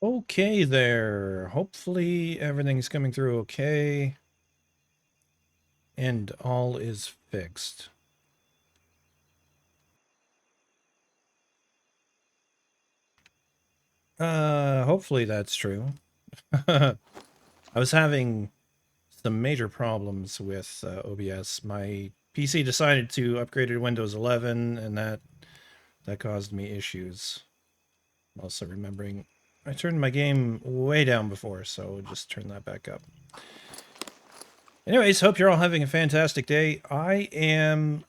Okay there. Hopefully everything's coming through okay. And all is fixed. Hopefully that's true. I was having some major problems with OBS. My PC decided to upgrade to Windows 11, and that caused me issues. Also remembering I turned my game way down before, so just turn that back up. Anyways, hope you're all having a fantastic day. I am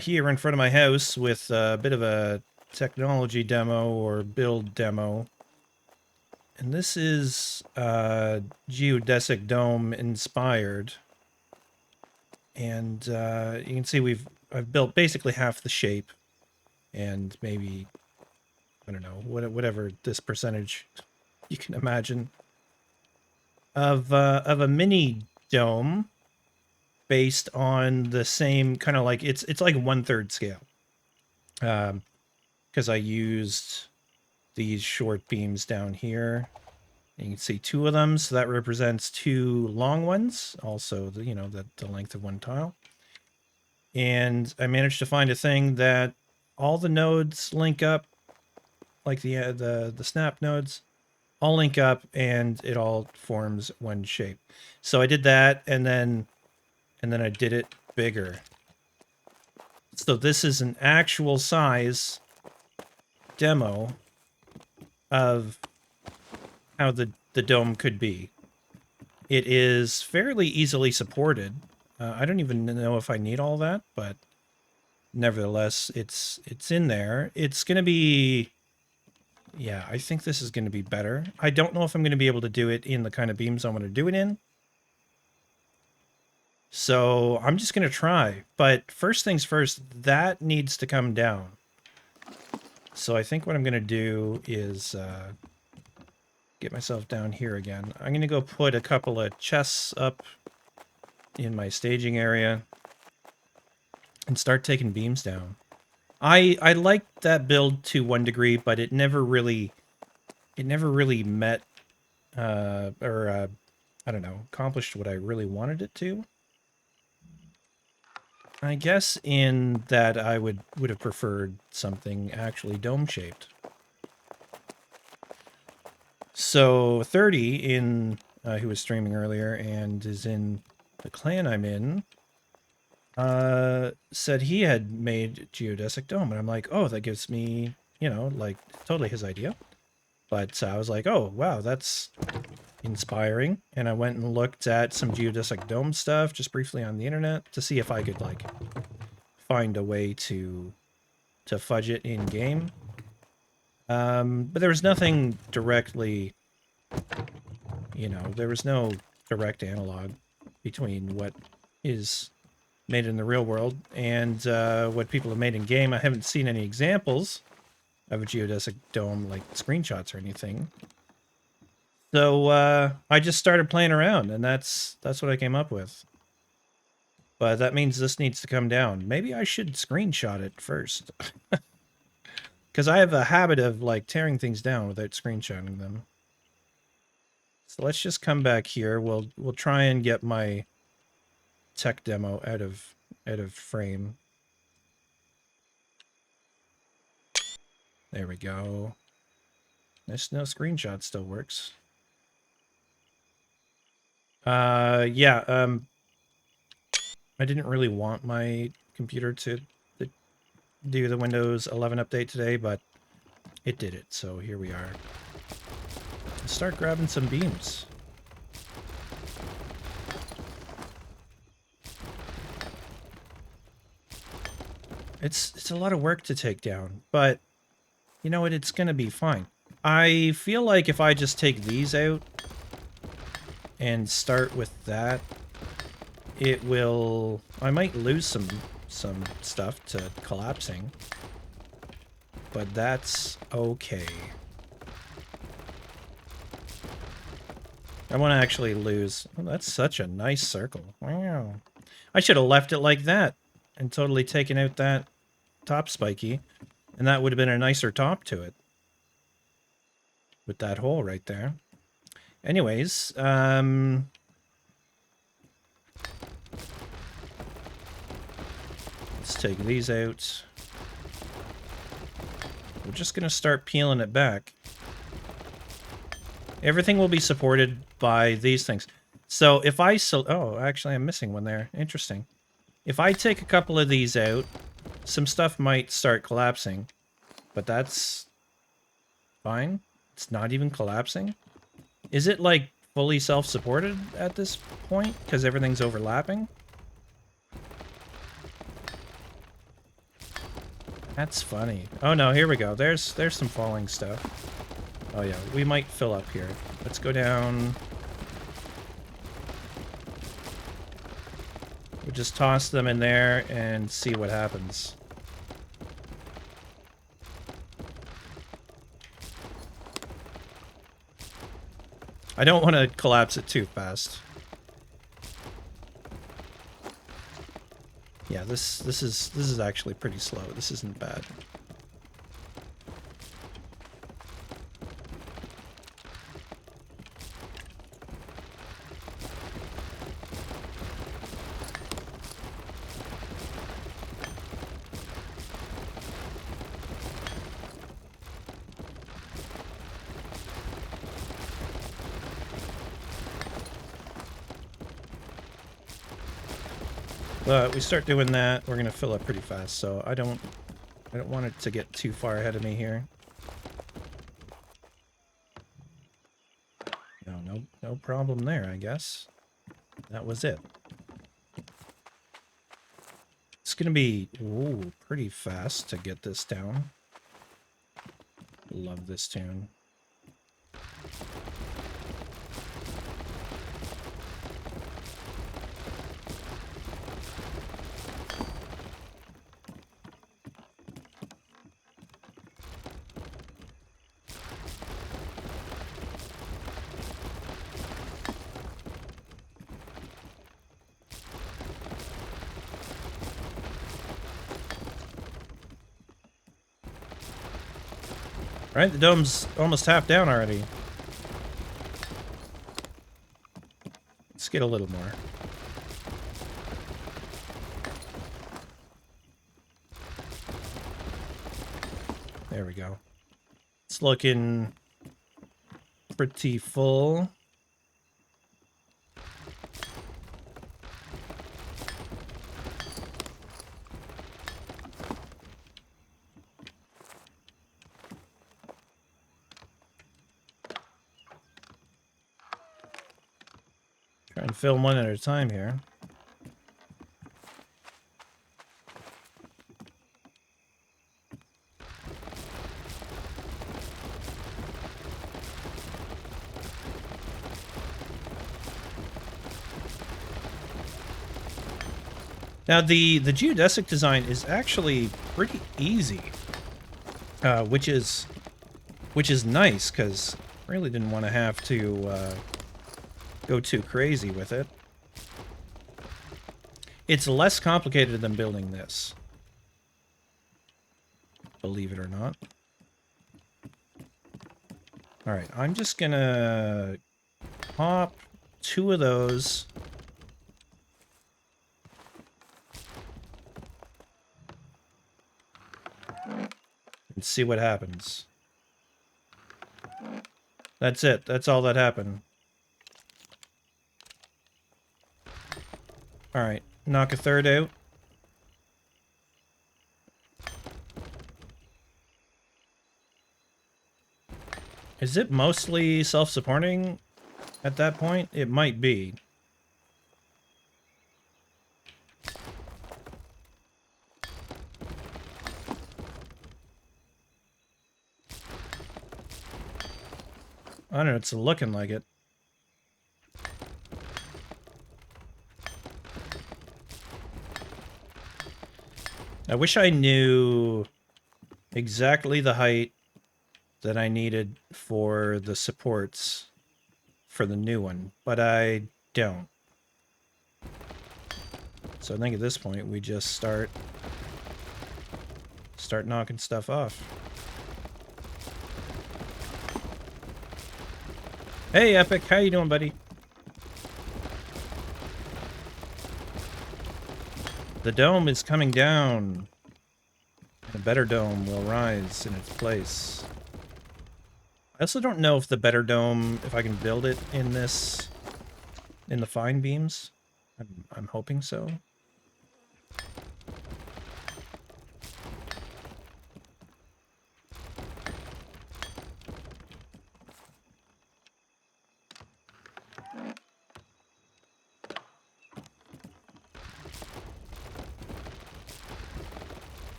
here in front of my house with a bit of a technology demo or build demo. And this is Geodesic-Inspired. And you can see I've built basically half the shape and maybe, I don't know, whatever this percentage you can imagine of a mini dome based on the same kind of like it's like 1/3 scale. Because I used these short beams down here. You can see two of them, so that represents two long ones. Also, the length of one tile. And I managed to find a thing that all the nodes link up, like the snap nodes, all link up, and it all forms one shape. So I did that, and then I did it bigger. So this is an actual size demo of how the dome could be. It is fairly easily supported. I don't even know if I need all that, but nevertheless, it's in there. It's going to be... Yeah, I think this is going to be better. I don't know if I'm going to be able to do it in the kind of beams I want to do it in. So I'm just going to try. But first things first, that needs to come down. So I think what I'm going to do is get myself down here again. I'm going to go put a couple of chests up in my staging area and start taking beams down. I liked that build to 1 degree, but it never really met I don't know, accomplished what I really wanted it to. I guess in that I would have preferred something actually dome shaped. So 30 in who was streaming earlier and is in the clan I'm in, said he had made geodesic dome, and I'm like, oh, that gives me, like totally his idea. But I was like, oh wow, that's inspiring. And I went and looked at some geodesic dome stuff just briefly on the internet to see if I could like find a way to fudge it in game. But there was nothing directly, there was no direct analog between what is made in the real world and what people have made in game. I haven't seen any examples of a geodesic dome, like screenshots or anything. So I just started playing around, and that's what I came up with. But that means this needs to come down. Maybe I should screenshot it first. Because I have a habit of like tearing things down without screenshotting them. So let's just come back here. We'll try and get my tech demo out of frame. There we go. This no screenshot still works. Yeah, I didn't really want my computer to do the Windows 11 update today, but it did it, so here we are. Let's start grabbing some beams. It's a lot of work to take down, but you know what? It's gonna be fine. I feel like if I just take these out and start with that, it will... I might lose some stuff to collapsing, but that's okay. I want to actually lose... Oh, that's such a nice circle. Wow. I should have left it like that and totally taken out that top spiky, and that would have been a nicer top to it. with that hole right there. Anyways, let's take these out. We're just going to start peeling it back. Everything will be supported by these things. So if I... oh, actually, I'm missing one there. Interesting. If I take a couple of these out, some stuff might start collapsing. But that's fine. It's not even collapsing. Is it, like, fully self-supported at this point? Because everything's overlapping? That's funny. Oh no, here we go. There's some falling stuff. Oh yeah, we might fill up here. Let's go down. We'll just toss them in there and see what happens. I don't want to collapse it too fast. Yeah, this is actually pretty slow. This isn't bad. But we start doing that, we're gonna fill up pretty fast, so I don't want it to get too far ahead of me here. No problem there, I guess. That was it. It's gonna be pretty fast to get this down. Love this tune. Alright, the dome's almost half down already. Let's get a little more. There we go. It's looking pretty full. Try and film one at a time here. Now, the geodesic design is actually pretty easy, which is nice, because I really didn't want to have to go too crazy with it. It's less complicated than building this, believe it or not. All right, I'm just gonna pop 2 of those. And see what happens. That's it. That's all that happened. Alright, knock a third out. Is it mostly self-supporting at that point? It might be. I don't know, it's looking like it. I wish I knew exactly the height that I needed for the supports for the new one, but I don't. So I think at this point we just start knocking stuff off. Hey, Epic, how you doing, buddy? The dome is coming down. And a better dome will rise in its place. I also don't know if the better dome, if I can build it in this, in the fine beams. I'm hoping so.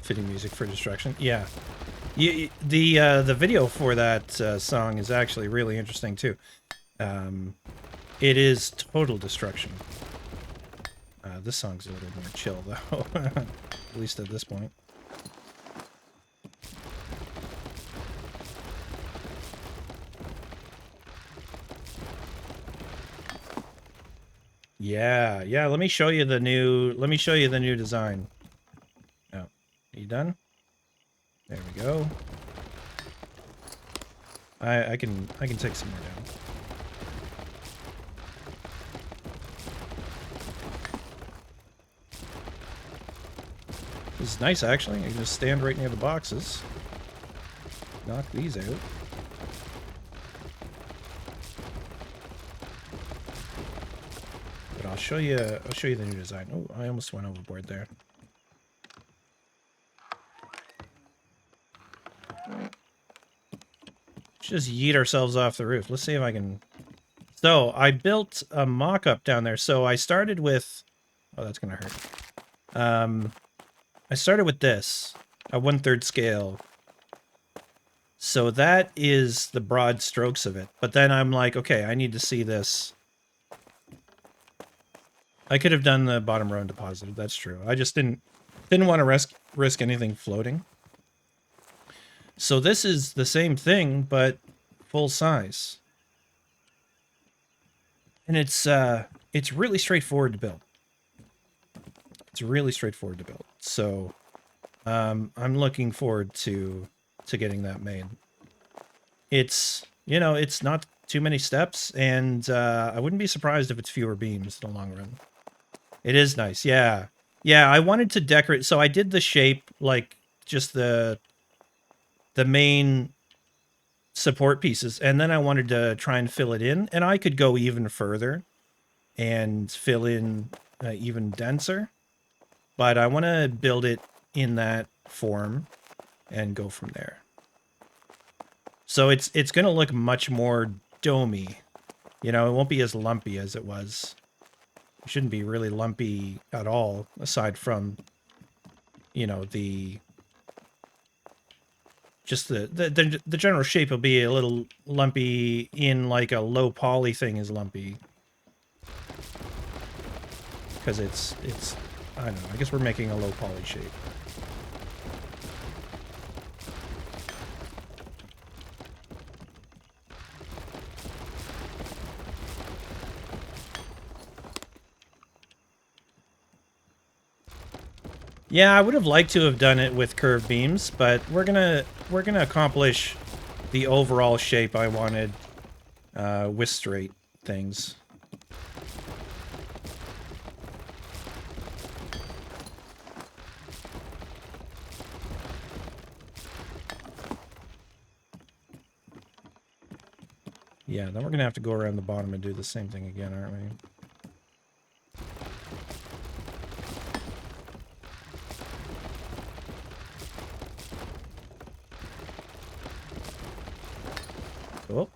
Fitting music for destruction. Yeah. The video for that song is actually really interesting too. It is total destruction. This song's a little more chill though, at least at this point. Yeah, yeah. Let me show you the new. Let me show you the new design. Oh, are you done? There we go. I can take some more down. This is nice, actually. I can just stand right near the boxes. Knock these out. But I'll show you the new design. Oh, I almost went overboard there. Just yeet ourselves off the roof. Let's see if I can... So, I built a mock-up down there. So, I started with... Oh, that's going to hurt. I started with this. A 1/3 scale. So, that is the broad strokes of it. But then I'm like, okay, I need to see this. I could have done the bottom row and deposited. That's true. I just didn't want to risk anything floating. So this is the same thing, but full size. And it's really straightforward to build. It's really straightforward to build. So I'm looking forward to getting that made. It's, you know, it's not too many steps, and I wouldn't be surprised if it's fewer beams in the long run. It is nice, yeah. Yeah, I wanted to decorate, so I did the shape, like, just the main support pieces, and then I wanted to try and fill it in, and I could go even further and fill in even denser, but I want to build it in that form and go from there. So it's going to look much more domey. You know, it won't be as lumpy as it was. It shouldn't be really lumpy at all, aside from, you know, just the general shape will be a little lumpy in like a low poly thing is lumpy. Because it's I don't know, I guess we're making a low poly shape. Yeah, I would have liked to have done it with curved beams, but we're gonna accomplish the overall shape I wanted with straight things. Yeah, then we're gonna have to go around the bottom and do the same thing again, aren't we? Oh.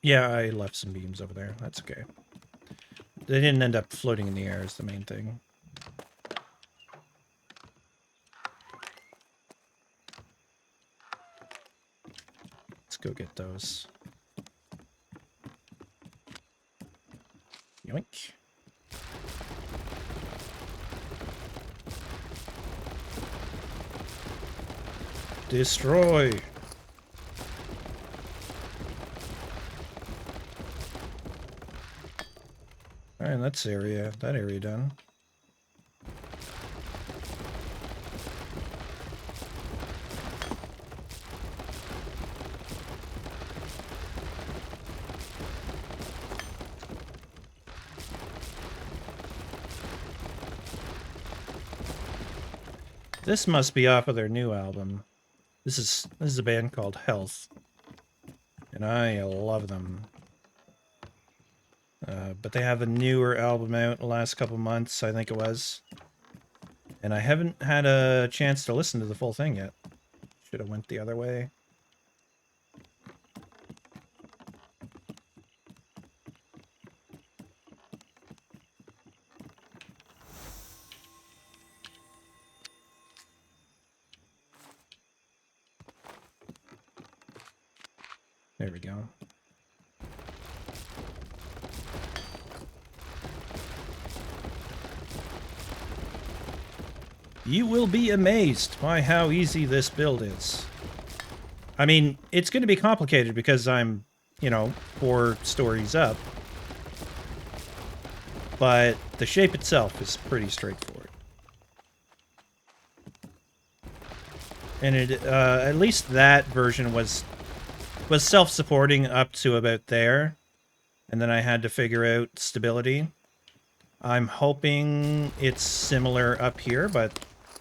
Yeah, I left some beams over there. That's okay. They didn't end up floating in the air is the main thing. Let's go get those. Yoink. Destroy! Alright, that's that area done. This must be off of their new album. This is a band called Health, and I love them. But they have a newer album out the last couple months, I think it was. And I haven't had a chance to listen to the full thing yet. Should have went the other way. There we go. You will be amazed by how easy this build is. I mean, it's going to be complicated because I'm, you know, 4 stories up. But the shape itself is pretty straightforward. And it, at least that version was self-supporting up to about there. And then I had to figure out stability. I'm hoping it's similar up here, but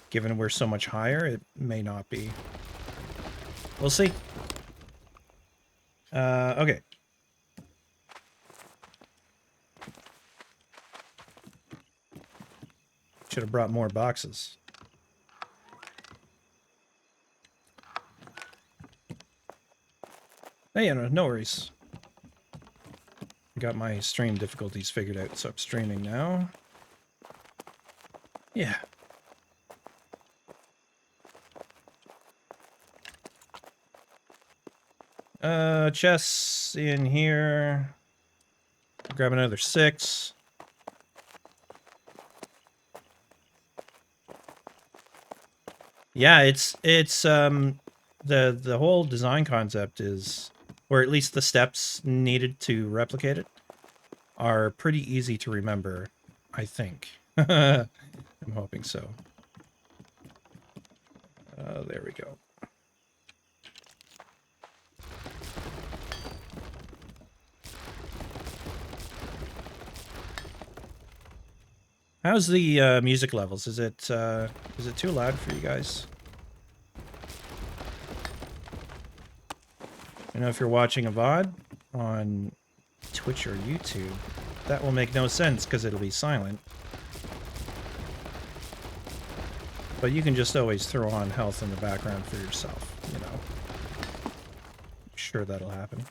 given we're so much higher, it may not be. We'll see. Okay. Should have brought more boxes. Hey, no worries. Got my stream difficulties figured out, so I'm streaming now. Yeah. Chests in here. Grab another 6. Yeah, it's the whole design concept is, or at least the steps needed to replicate it, are pretty easy to remember, I think. I'm hoping so. There we go. How's the music levels? Is it too loud for you guys? I know if you're watching a VoD on Twitch or YouTube, that will make no sense because it'll be silent. But you can just always throw on health in the background for yourself, you know. I'm sure that'll happen.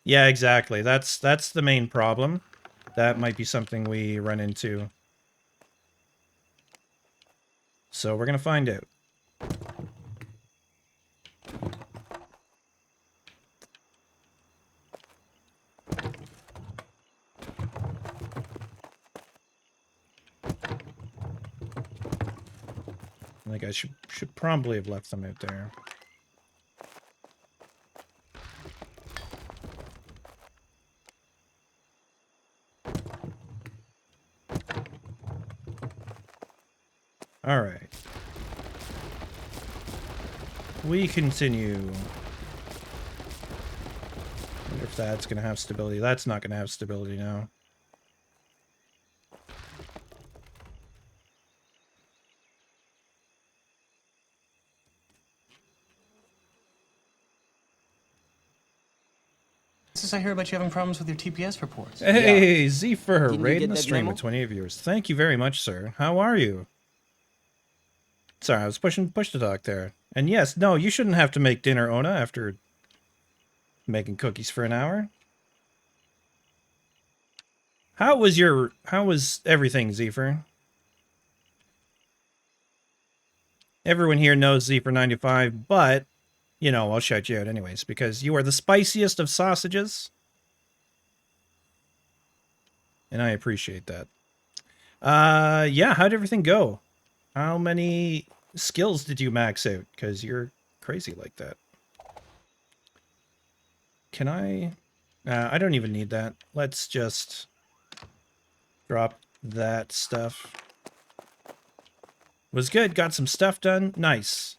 Yeah, exactly. That's the main problem. That might be something we run into. So we're gonna find out. I think I should probably have left them out there. All right. We continue. Wonder if that's going to have stability. That's not going to have stability now. I hear about you having problems with your TPS reports. Hey, yeah. ZFir, raiding the stream with 28 viewers. Thank you very much, sir. How are you? Sorry, I was pushing push to talk there. And yes, no, you shouldn't have to make dinner, Ona, after making cookies for an hour. How was everything, ZFir? Everyone here knows ZFir95, but you know, I'll shout you out anyways, because you are the spiciest of sausages. And I appreciate that. Yeah, how'd everything go? How many skills did you max out? Because you're crazy like that. Can I? I don't even need that. Let's just drop that stuff. Was good. Got some stuff done. Nice.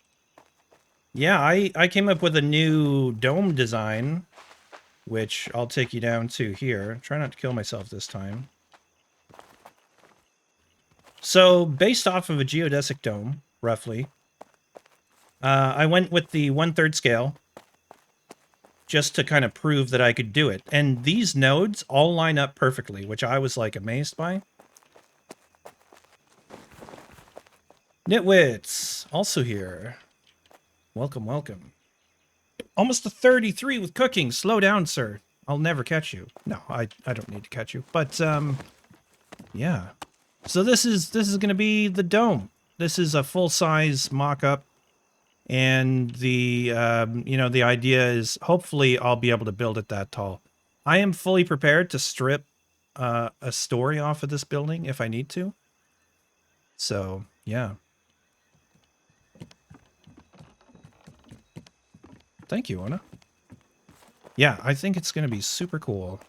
Yeah, I came up with a new dome design, which I'll take you down to here. Try not to kill myself this time. So based off of a geodesic dome, roughly, I went with the 1/3 scale just to kind of prove that I could do it. And these nodes all line up perfectly, which I was like amazed by. Nitwits, also here. Welcome, welcome. Almost a 33 with cooking. Slow down, sir. I'll never catch you. No, I don't need to catch you. But yeah. So this is going to be the dome. This is a full-size mock-up, and the the idea is hopefully I'll be able to build it that tall. I am fully prepared to strip a story off of this building if I need to. So yeah. Thank you, Ona. Yeah, I think it's going to be super cool.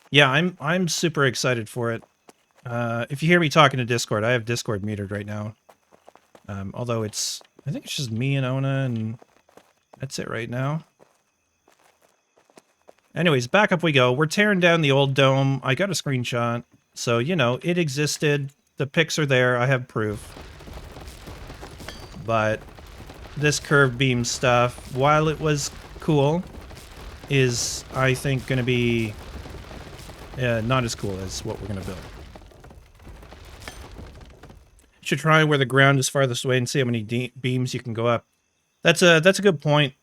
Yeah, I'm super excited for it. If you hear me talking to Discord, I have Discord muted right now. Although I think it's just me and Ona, and that's it right now. Anyways, back up we go. We're tearing down the old dome. I got a screenshot. So, you know, it existed. The pics are there. I have proof. But this curved beam stuff, while it was cool, is, I think, going to be not as cool as what we're going to build. Should try where the ground is farthest away and see how many beams you can go up. That's a good point.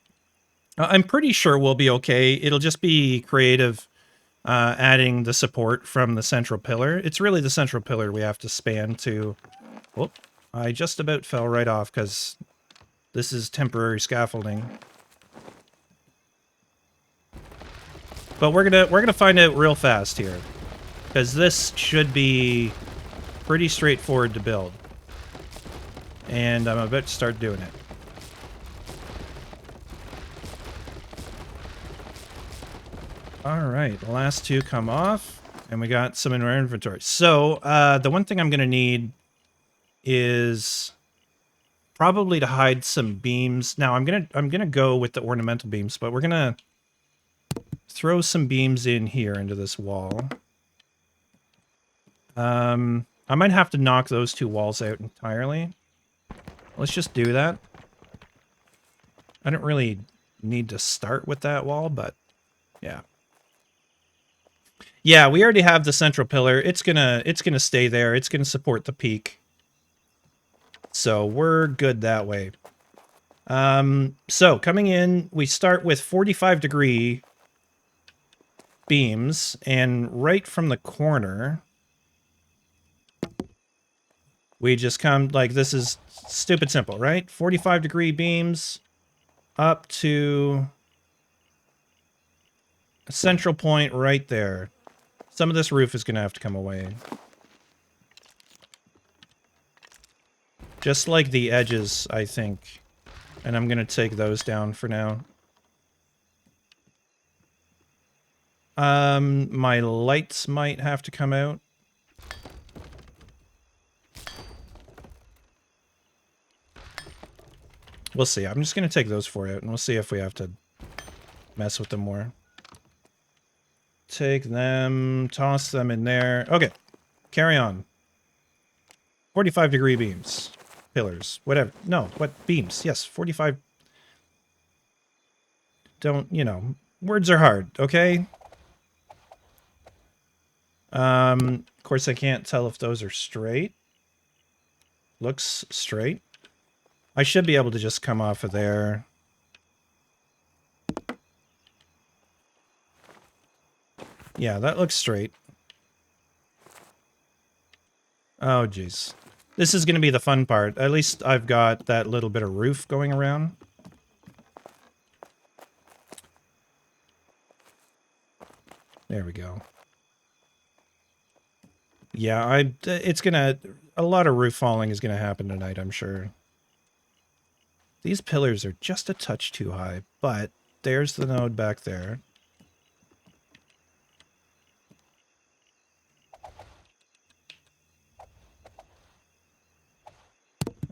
I'm pretty sure we'll be okay. It'll just be creative adding the support from the central pillar. It's really the central pillar we have to span to... Whoop. I just about fell right off because this is temporary scaffolding. But we're gonna find out real fast here, because this should be pretty straightforward to build. And I'm about to start doing it. Alright, the last two come off, and we got some in our inventory. So, the one thing I'm going to need is probably to hide some beams. Now, I'm gonna go with the ornamental beams, but we're going to throw some beams in here into this wall. I might have to knock those two walls out entirely. Let's just do that. I don't really need to start with that wall, but yeah. Yeah, we already have the central pillar. It's gonna stay there. It's gonna support the peak. So we're good that way. So coming in, we start with 45-degree beams, and right from the corner, we just come, like, this is stupid simple, right? 45-degree beams up to a central point right there. Some of this roof is going to have to come away. Just like the edges, I think. And I'm going to take those down for now. My lights might have to come out. We'll see. I'm just going to take those four out, and we'll see if we have to mess with them more. Take them, toss them in there. Okay, carry on. 45-degree beams. Pillars. Whatever. No, what? Beams. Yes, 45. Don't, you know, words are hard, okay? Of course I can't tell if those are straight. Looks straight. I should be able to just come off of there. Yeah, that looks straight. Oh, jeez. This is going to be the fun part. At least I've got that little bit of roof going around. There we go. Yeah, it's gonna... A lot of roof falling is going to happen tonight, I'm sure. These pillars are just a touch too high, but there's the node back there.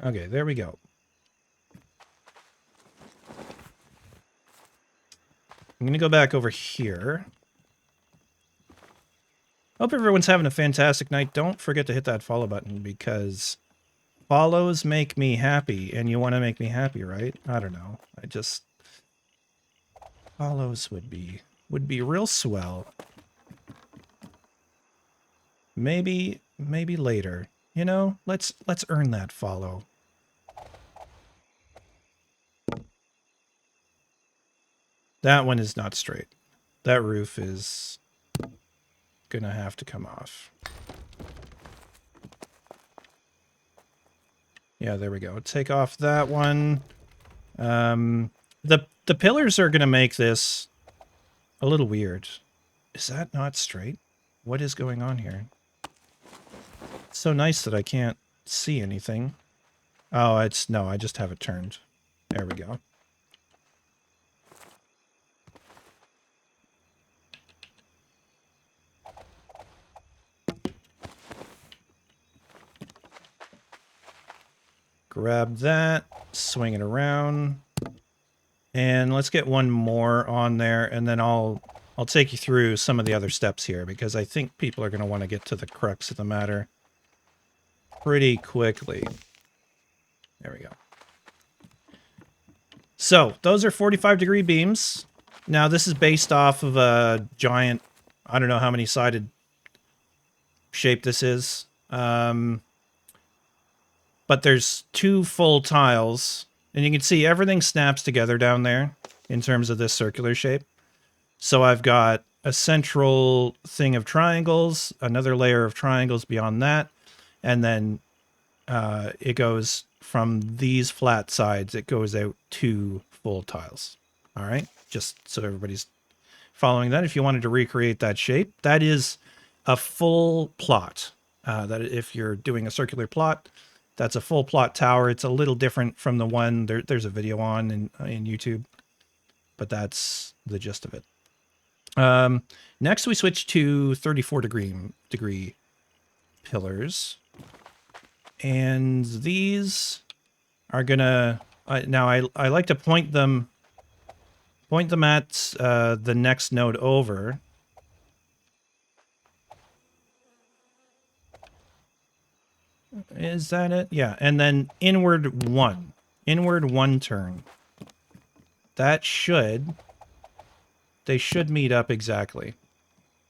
Okay, there we go. I'm going to go back over here. Hope everyone's having a fantastic night. Don't forget to hit that follow button because follows make me happy, and you want to make me happy, right? I don't know. I just follows would be real swell. Maybe later. You know, let's earn that follow. That one is not straight. That roof is gonna have to come off. Yeah, there we go. Take off that one. The pillars are gonna make this a little weird. Is that not straight? What is going on here? It's so nice that I can't see anything. Oh, no, I just have it turned. There we go. Grab that, swing it around, and let's get one more on there, and then I'll take you through some of the other steps here, because I think people are going to want to get to the crux of the matter pretty quickly. There we go. So, those are 45-degree beams. Now, this is based off of a giant, I don't know how many sided shape this is. But there's 2 full tiles, and you can see everything snaps together down there in terms of this circular shape. So I've got a central thing of triangles, another layer of triangles beyond that, and then it goes from these flat sides, it goes out 2 full tiles. All right, just so everybody's following that. If you wanted to recreate that shape, that is a full plot. That if you're doing a circular plot, that's a full plot tower. It's a little different from the one there's a video on in YouTube, but that's the gist of it. Next, we switch to 34-degree pillars, and these are gonna. Now, I like to point them at the next node over. Is that it? Yeah, and then inward one turn. They should meet up exactly.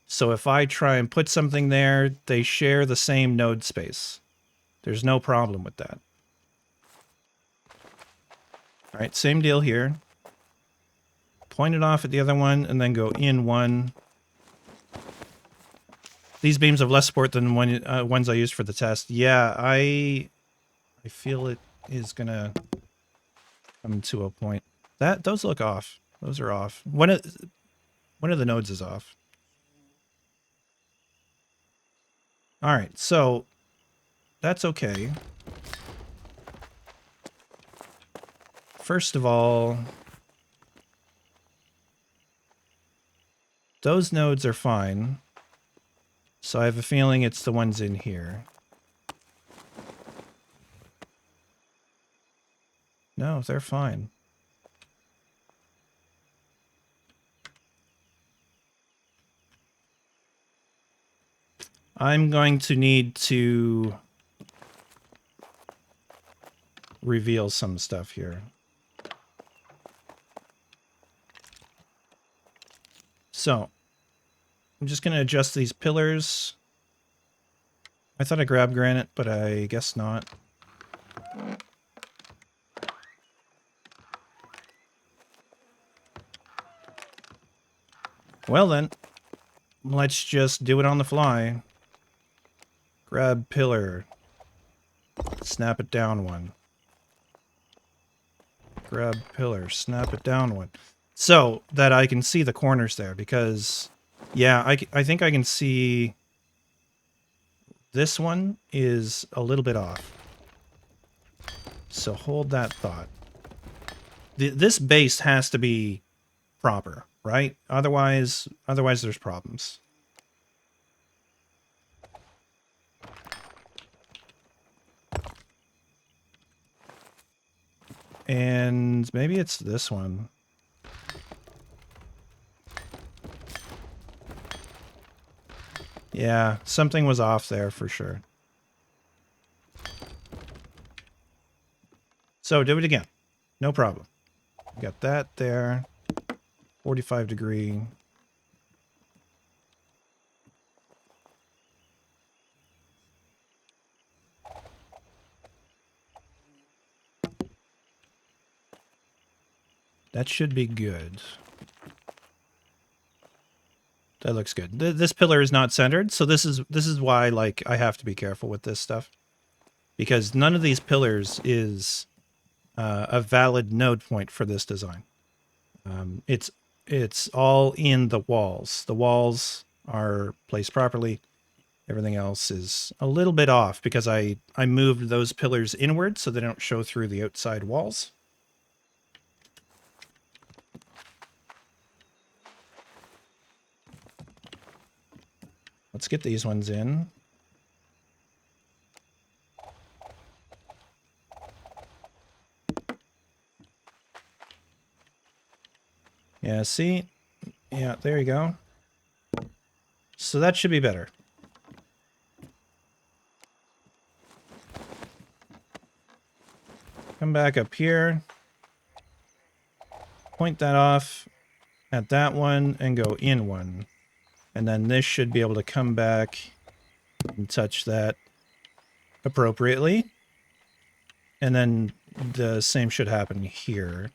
So if I try and put something there, they share the same node space. There's no problem with that. All right, same deal here. Point it off at the other one and then go in one. These beams have less support than ones I used for the test. Yeah, I feel it is gonna come to a point. Those look off. Those are off. One of the nodes is off. All right, so that's okay. First of all, those nodes are fine. So I have a feeling it's the ones in here. No, they're fine. I'm going to need to reveal some stuff here. So, I'm just going to adjust these pillars. I thought I grabbed granite, but I guess not. Well then, let's just do it on the fly. Grab pillar. Snap it down one. Grab pillar. Snap it down one. So that I can see the corners there, because yeah, I think I can see this one is a little bit off. So hold that thought. This base has to be proper, right? Otherwise there's problems. And maybe it's this one. Yeah, something was off there for sure. So do it again. No problem. Got that there. 45 degree. That should be good. That looks good. This pillar is not centered, so this is why like I have to be careful with this stuff, because none of these pillars is a valid node point for this design. It's all in the walls. The walls are placed properly. Everything else is a little bit off because I moved those pillars inward so they don't show through the outside walls. Let's get these ones in. Yeah, see? Yeah, there you go. So that should be better. Come back up here. Point that off at that one and go in one. And then this should be able to come back and touch that appropriately. And then the same should happen here.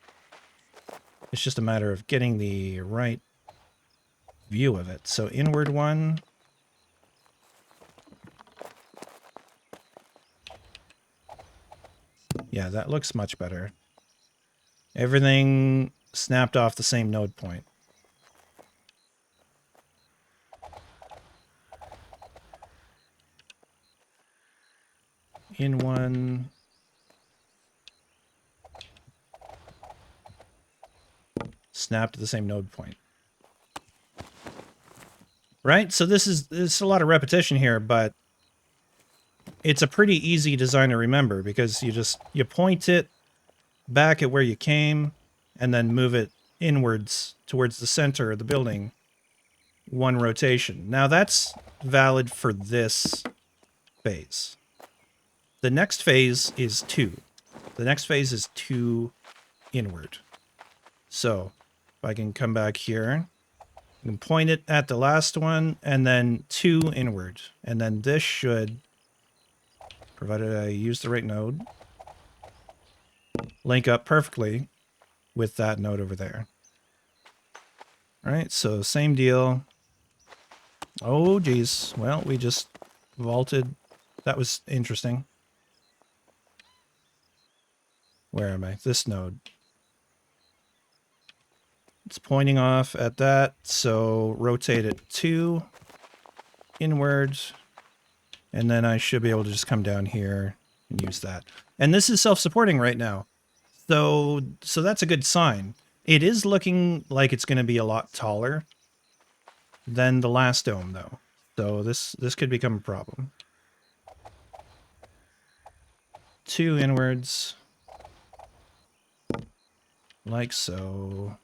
It's just a matter of getting the right view of it. So inward one. Yeah, that looks much better. Everything snapped off the same node point. In one. Snapped to the same node point. Right? So this is a lot of repetition here, but it's a pretty easy design to remember because you point it back at where you came and then move it inwards towards the center of the building. One rotation. Now that's valid for this phase. The next phase is 2. The next phase is 2 inward. So if I can come back here, I can point it at the last one and then 2 inward. And then this should, provided I use the right node, link up perfectly with that node over there. All right, so same deal. Oh, geez. Well, we just vaulted. That was interesting. Where am I? This node. It's pointing off at that, so rotate it 2 inwards, and then I should be able to just come down here and use that. And this is self-supporting right now, so that's a good sign. It is looking like it's going to be a lot taller than the last dome, though, so this could become a problem. 2 inwards, like so.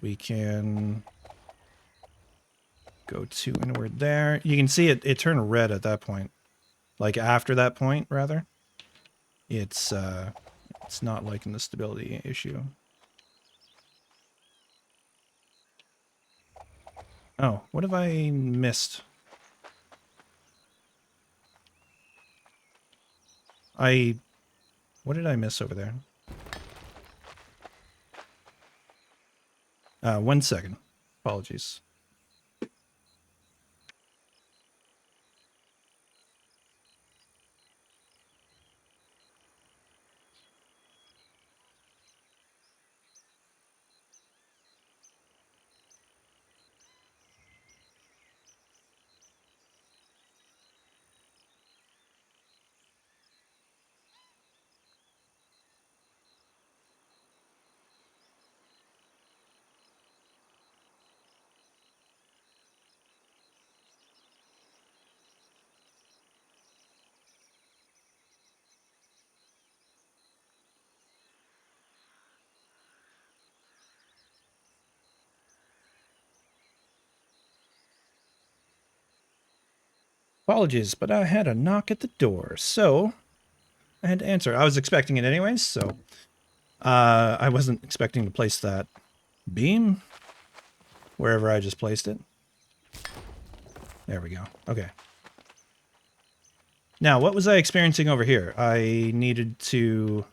We can go 2 inward there. You can see it turned red at that point. Like after that point, rather. It's not liking the stability issue. Oh, what have I missed? What did I miss over there? 1 second. Apologies. Apologies, but I had a knock at the door, so I had to answer. I was expecting it anyways, so I wasn't expecting to place that beam wherever I just placed it. There we go. Okay. Now, what was I experiencing over here? I needed to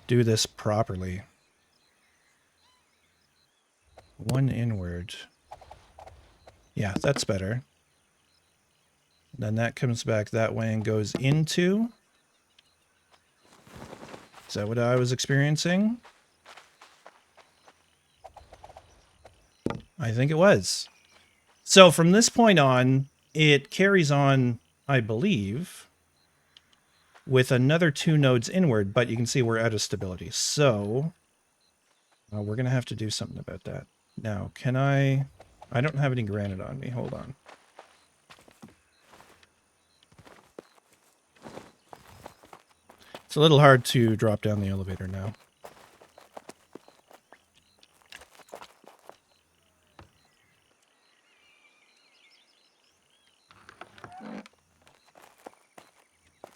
do this properly. One inward. Yeah, that's better. Then that comes back that way and goes into. Is that what I was experiencing? I think it was. So from this point on, it carries on, I believe, with another 2 nodes inward, but you can see we're out of stability. So we're going to have to do something about that. Now, can I don't have any granite on me. Hold on. It's a little hard to drop down the elevator now.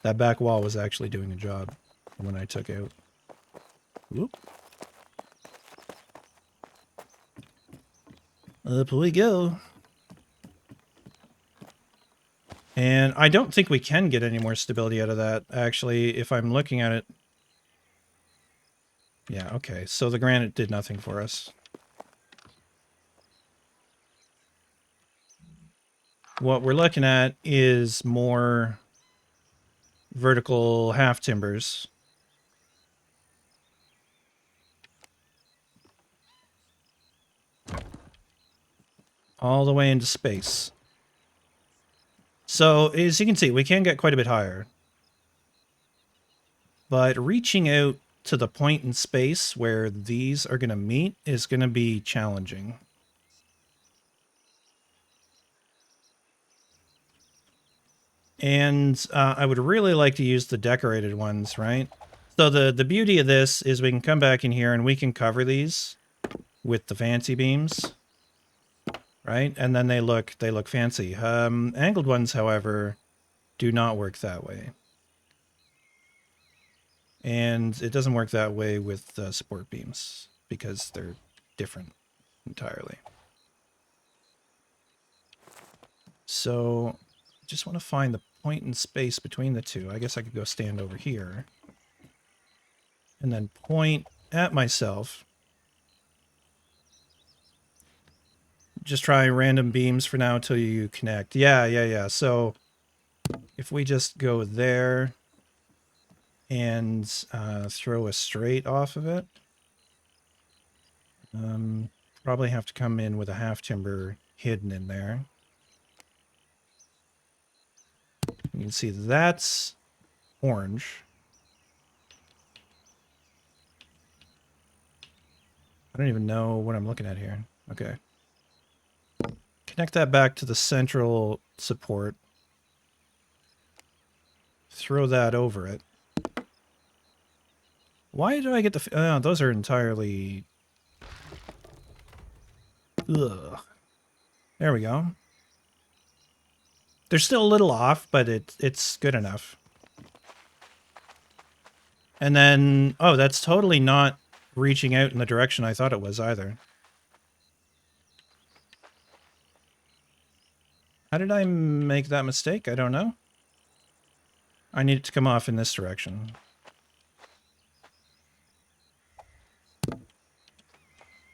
That back wall was actually doing a job when I took out. Whoop. Up we go. And I don't think we can get any more stability out of that, actually, if I'm looking at it. Yeah, okay, so the granite did nothing for us. What we're looking at is more vertical half timbers. All the way into space. So, as you can see, we can get quite a bit higher. But reaching out to the point in space where these are going to meet is going to be challenging. And I would really like to use the decorated ones, right? So the beauty of this is we can come back in here and we can cover these with the fancy beams, right? And then they look fancy. Angled ones, however, do not work that way. And it doesn't work that way with support beams because they're different entirely. So just want to find the point in space between the two. I guess I could go stand over here and then point at myself. Just try random beams for now until you connect. Yeah. So if we just go there and throw a straight off of it, probably have to come in with a half timber hidden in there. You can see that's orange. I don't even know what I'm looking at here. Okay. Connect that back to the central support. Throw that over it. Why do I get the... Oh, those are entirely... Ugh. There we go. They're still a little off, but it's good enough. And then... Oh, that's totally not reaching out in the direction I thought it was either. How did I make that mistake? I don't know. I need it to come off in this direction.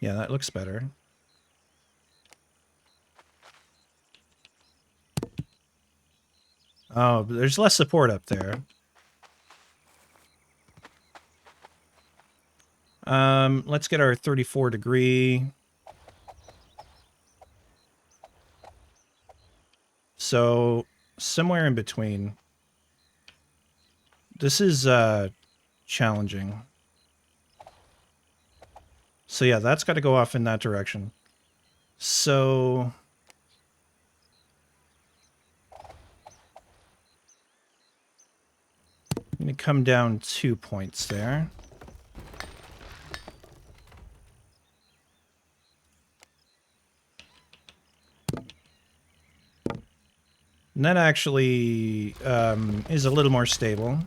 Yeah, that looks better. Oh, but there's less support up there. Let's get our 34 degree. So, somewhere in between. This is, challenging. So yeah, that's got to go off in that direction. So... I'm going to come down 2 points there. And that actually is a little more stable.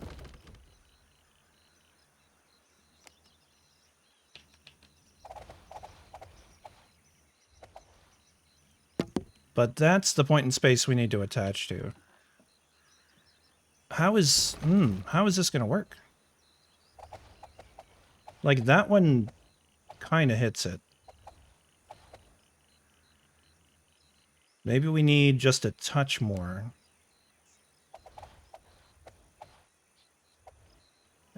But that's the point in space we need to attach to. How is this going to work? Like, that one kind of hits it. Maybe we need just a touch more.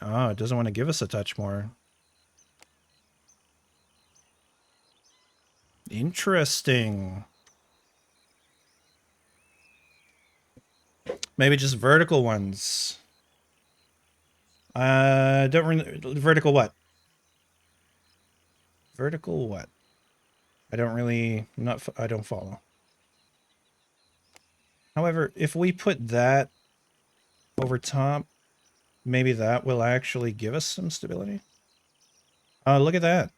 Oh, it doesn't want to give us a touch more. Interesting. Maybe just vertical ones. Don't really... Vertical what? Vertical what? I don't really... I don't follow. However, if we put that over top, maybe that will actually give us some stability. Look at that.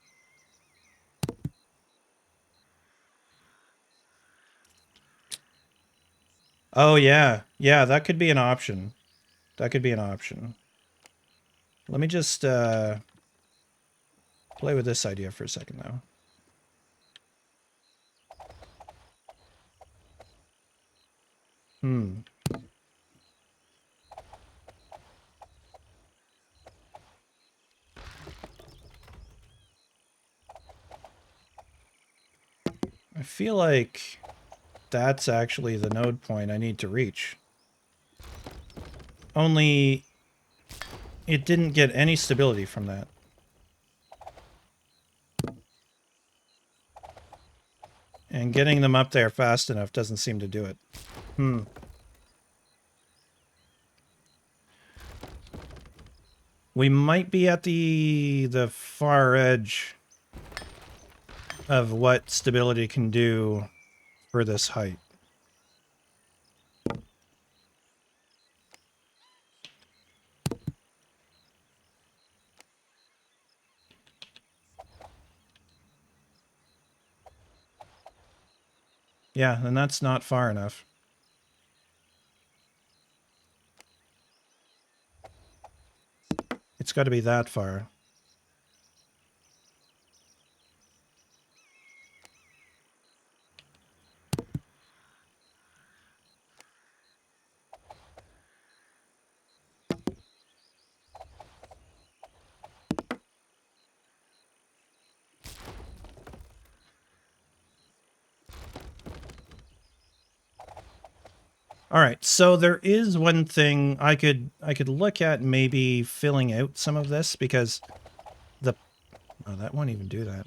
Oh, yeah. Yeah, that could be an option. That could be an option. Let me just play with this idea for a second, though. I feel like that's actually the node point I need to reach. Only it didn't get any stability from that. And getting them up there fast enough doesn't seem to do it. We might be at the far edge of what stability can do for this height. Yeah, and that's not far enough. It's got to be that far. All right, so there is one thing I could look at, maybe filling out some of this, because the... Oh, that won't even do that.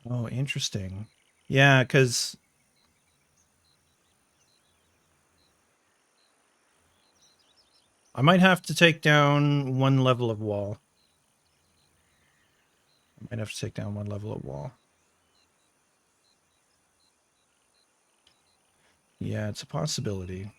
Oh, interesting. Yeah, because... I might have to take down one level of wall. I might have to take down one level of wall. Yeah, it's a possibility.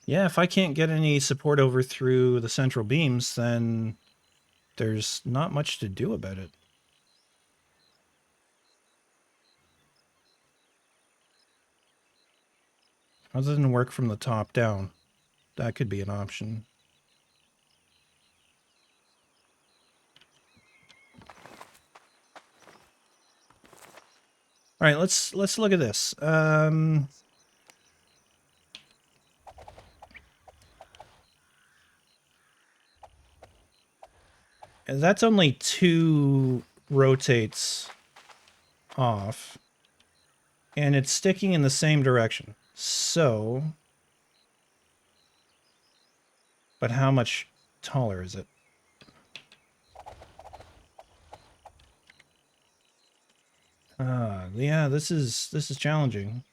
Yeah, if I can't get any support over through the central beams, then there's not much to do about it. Other than work from the top down. That could be an option. All right, let's look at this. That's only 2 rotates off, and it's sticking in the same direction. So, but how much taller is it? Yeah, this is challenging.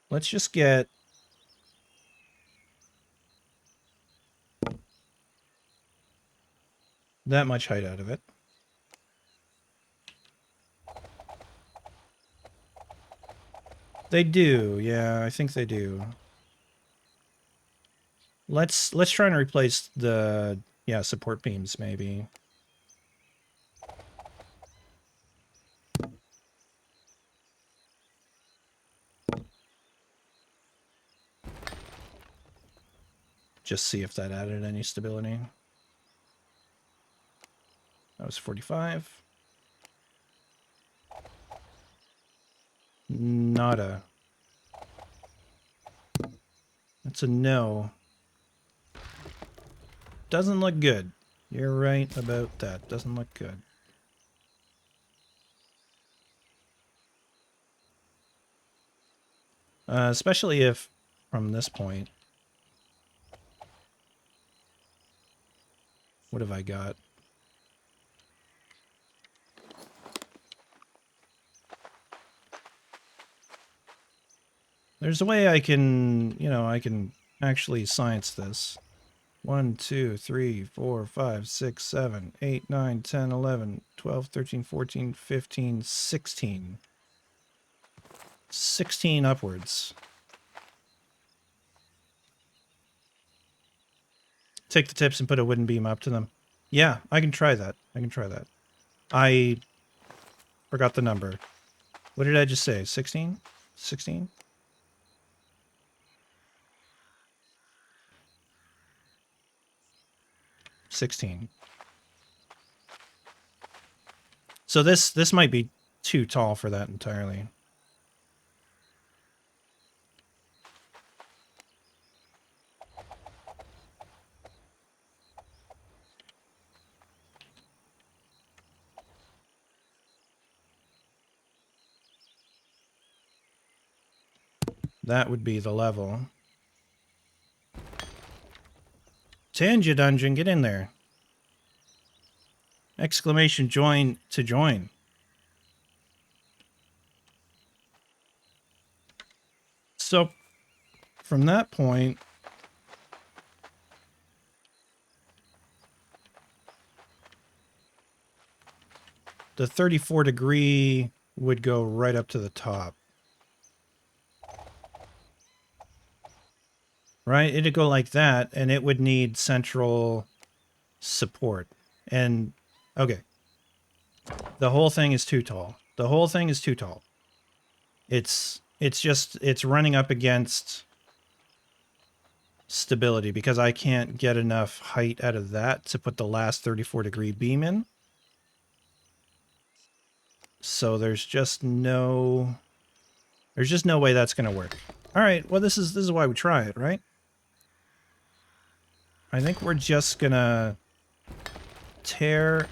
Let's just get that much height out of it. They do, yeah, I think they do. Let's try and replace the support beams maybe. Just see if that added any stability. That was 45. Nada. That's a no. Doesn't look good. You're right about that. Doesn't look good. Especially if from this point. What have I got? There's a way I can, I can actually science this. 1, 2, 3, 4, 5, 6, 7, 8, 9, 10, 11, 12, 13, 14, 15, 16. 16 upwards. Take the tips and put a wooden beam up to them. Yeah, I can try that. I forgot the number. What did I just say? 16? 16? So this might be too tall for that entirely. That would be the level. Tanja Dungeon, get in there. Exclamation join to join. So from that point, the 34° would go right up to the top. Right? It'd go like that, and it would need central support. And, okay. The whole thing is too tall. The whole thing is too tall. It's running up against stability because I can't get enough height out of that to put the last 34° beam in. So there's just no way that's going to work. All right, well this is why we try it, right? I think we're just going to tear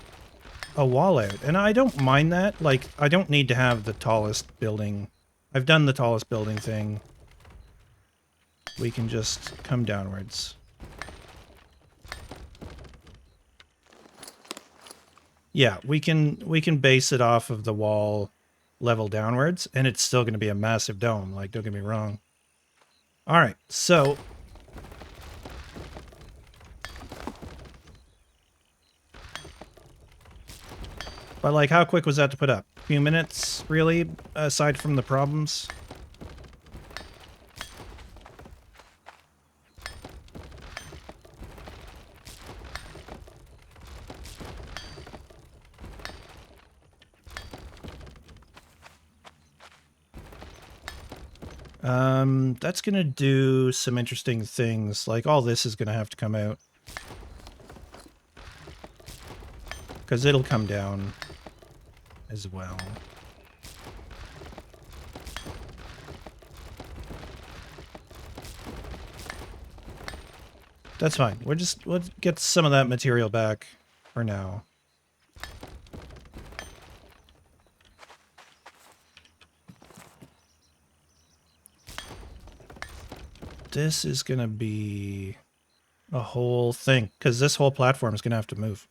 a wall out. And I don't mind that. Like, I don't need to have the tallest building. I've done the tallest building thing. We can just come downwards. Yeah, we can base it off of the wall level downwards, and it's still going to be a massive dome. Like, don't get me wrong. All right, so but like, how quick was that to put up? A few minutes, really, aside from the problems? That's gonna do some interesting things. Like, all this is gonna have to come out. Because it'll come down as well. That's fine. We'll get some of that material back for now. This is gonna be a whole thing, because this whole platform is gonna have to move.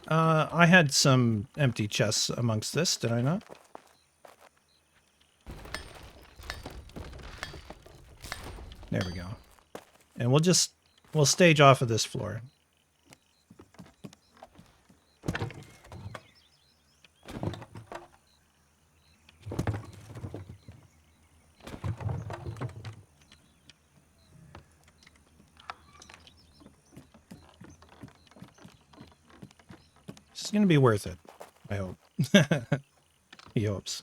I had some empty chests amongst this, did I not? There we go. And we'll stage off of this floor. It's going to be worth it, I hope. He hopes.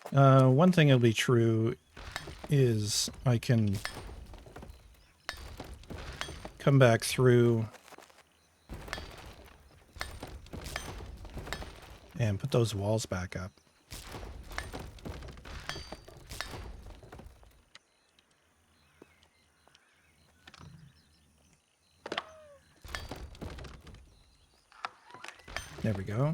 One thing that'll be true is I can come back through and put those walls back up. There we go.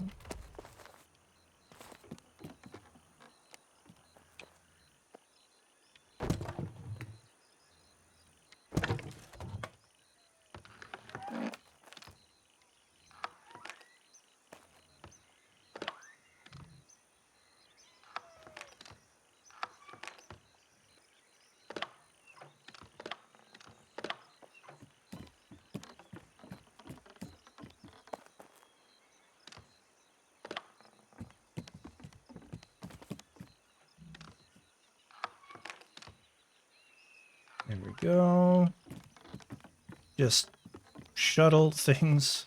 There we go. Just shuttle things.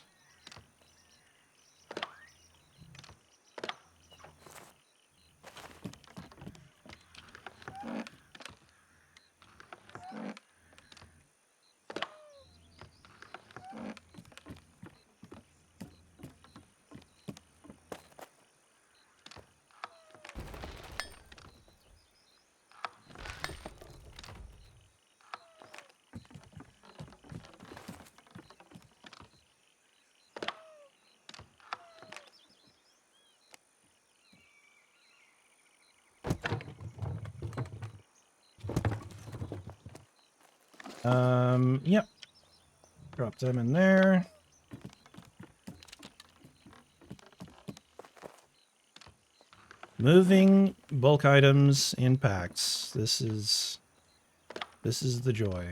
Yep. Drop them in there. Moving bulk items in packs. This is the joy.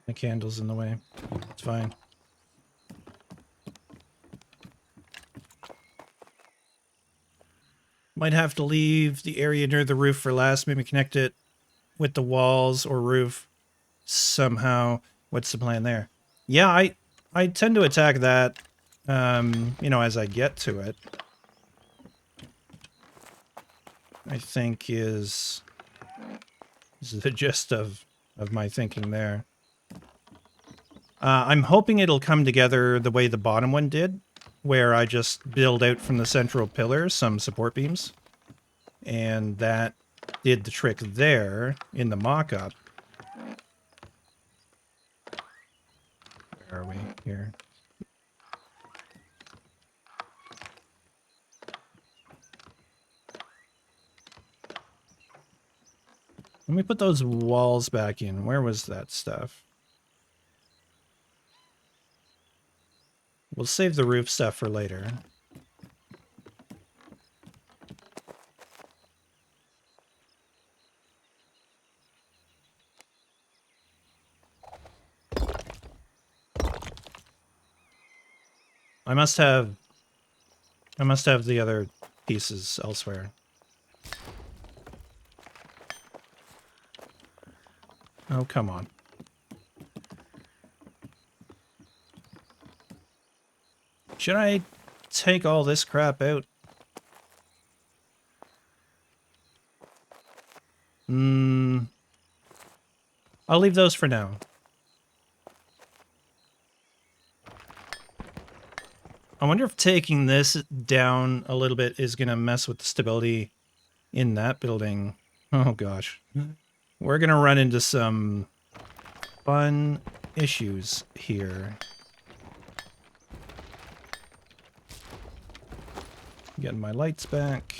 The candle's in the way. It's fine. Might have to leave the area near the roof for last. Maybe connect it with the walls or roof somehow. What's the plan there? Yeah, I tend to attack that, you know, as I get to it. I think is the gist of my thinking there. I'm hoping it'll come together the way the bottom one did, where I just build out from the central pillar some support beams. And that did the trick there in the mock-up. Where are we? Here. Let me put those walls back in. Where was that stuff? We'll save the roof stuff for later. I must have the other pieces elsewhere. Oh, come on. Should I take all this crap out? I'll leave those for now. I wonder if taking this down a little bit is going to mess with the stability in that building. Oh, gosh. We're going to run into some fun issues here. Getting my lights back.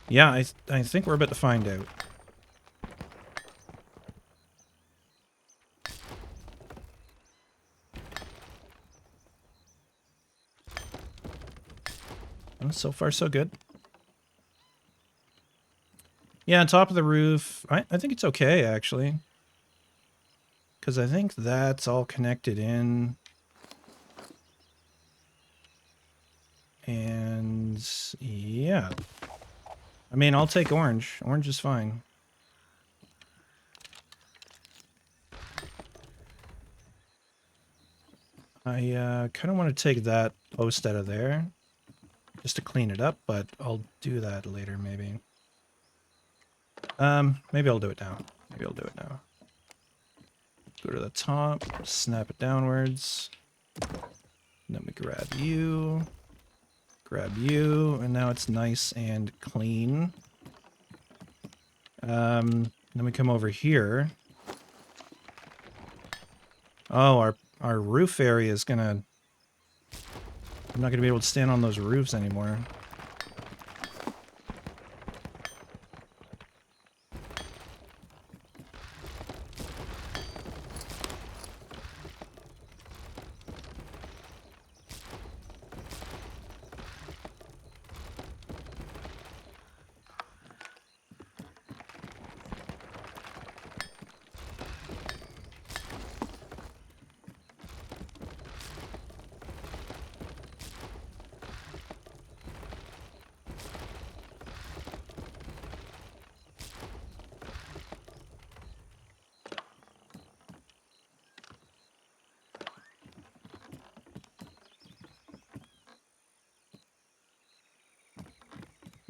Yeah, I think we're about to find out. Well, so far, so good. Yeah, on top of the roof, I think it's okay, actually. Because I think that's all connected in. And, yeah. I mean, I'll take orange. Orange is fine. I kind of want to take that post out of there. Just to clean it up, but I'll do that later, maybe. Maybe I'll do it now. Maybe I'll do it now. Go to the top, snap it downwards. And then we grab you, and now it's nice and clean. Then we come over here. Oh, our roof area is gonna... I'm not gonna be able to stand on those roofs anymore.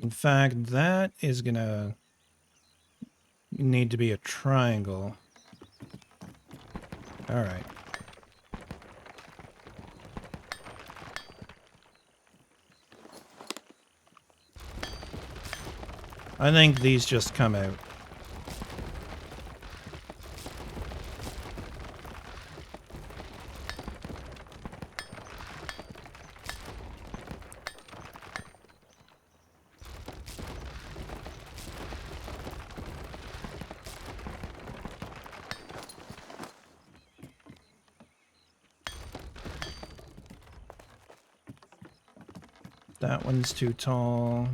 In fact, that is gonna need to be a triangle. All right. I think these just come out. That one's too tall.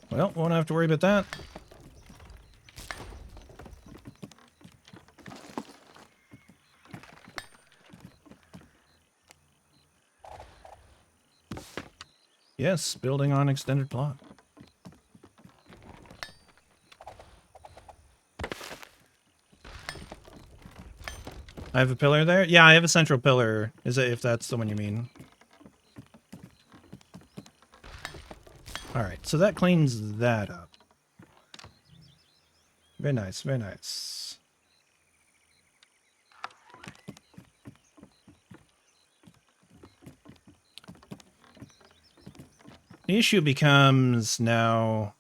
Well, won't have to worry about that. Yes, building on extended plot. I have a pillar there? Yeah, I have a central pillar. Is it, if that's the one you mean? Alright, so that cleans that up. Very nice, very nice. The issue becomes now...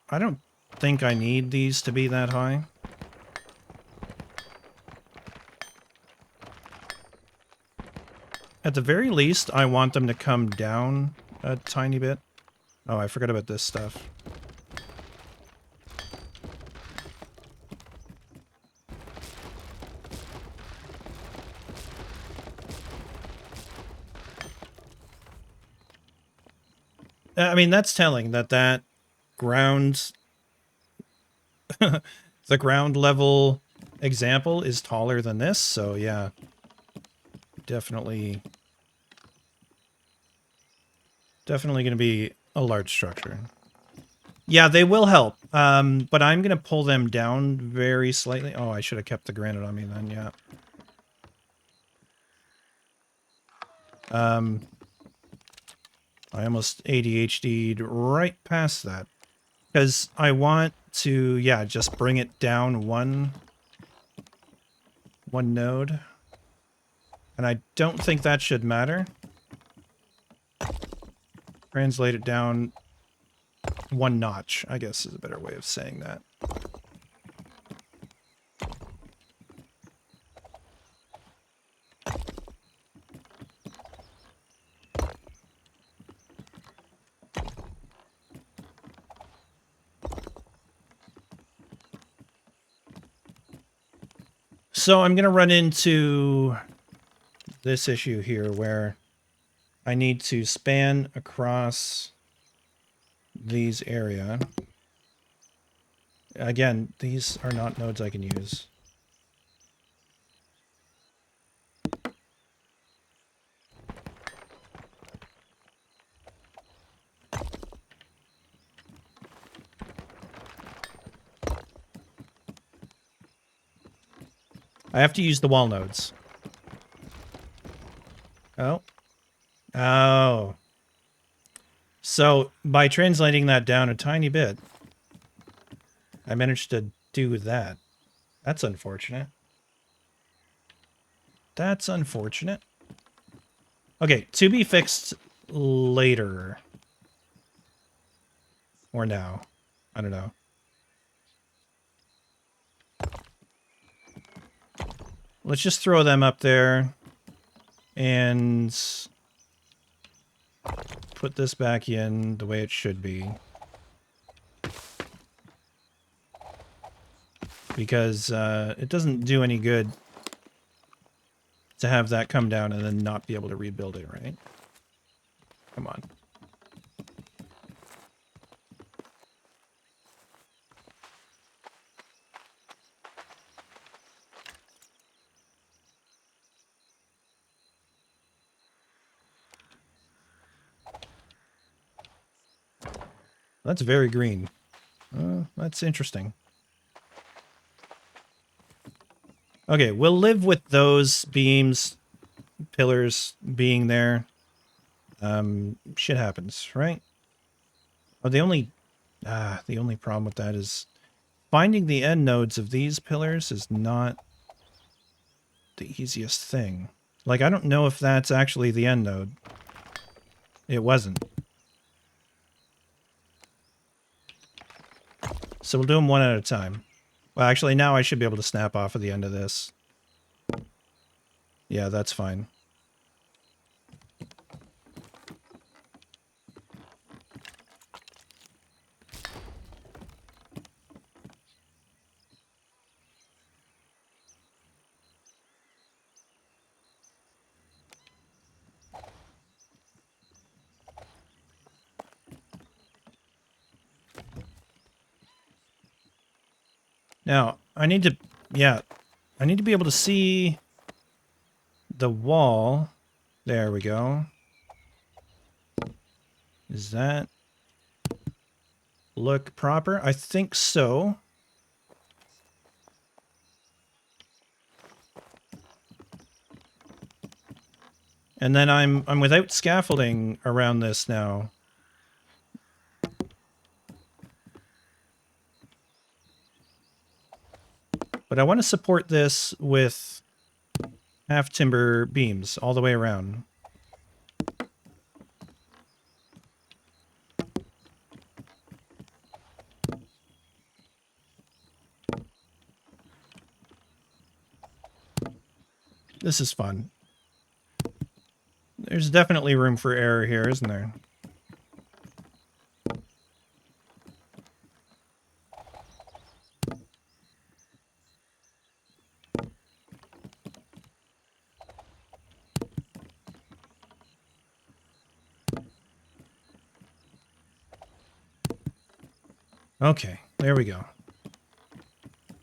I don't think I need these to be that high. At the very least, I want them to come down a tiny bit. Oh, I forgot about this stuff. I mean, that's telling that ground... the ground level example is taller than this, so yeah. Definitely going to be a large structure. Yeah, they will help. But I'm going to pull them down very slightly. Oh, I should have kept the granite on me then, yeah. I almost ADHD'd right past that. Because I want to, yeah, just bring it down one node. And I don't think that should matter. Translate it down one notch, I guess is a better way of saying that. So I'm going to run into this issue here where I need to span across these area. Again, these are not nodes I can use. I have to use the wall nodes. Oh. Oh. So, by translating that down a tiny bit, I managed to do that. That's unfortunate. That's unfortunate. Okay, to be fixed later. Or now. I don't know. Let's just throw them up there. And put this back in the way it should be. Because it doesn't do any good to have that come down and then not be able to rebuild it, right? Come on. That's very green. That's interesting. Okay, we'll live with those beams, pillars being there. Shit happens, right? Oh, the only problem with that is finding the end nodes of these pillars is not the easiest thing. Like, I don't know if that's actually the end node. It wasn't. So we'll do them one at a time. Well, actually, now I should be able to snap off of the end of this. Yeah, that's fine. Now, I need to be able to see the wall. There we go. Does that look proper? I think so. And then I'm without scaffolding around this now. But I want to support this with half timber beams all the way around. This is fun. There's definitely room for error here, isn't there? Okay, there we go.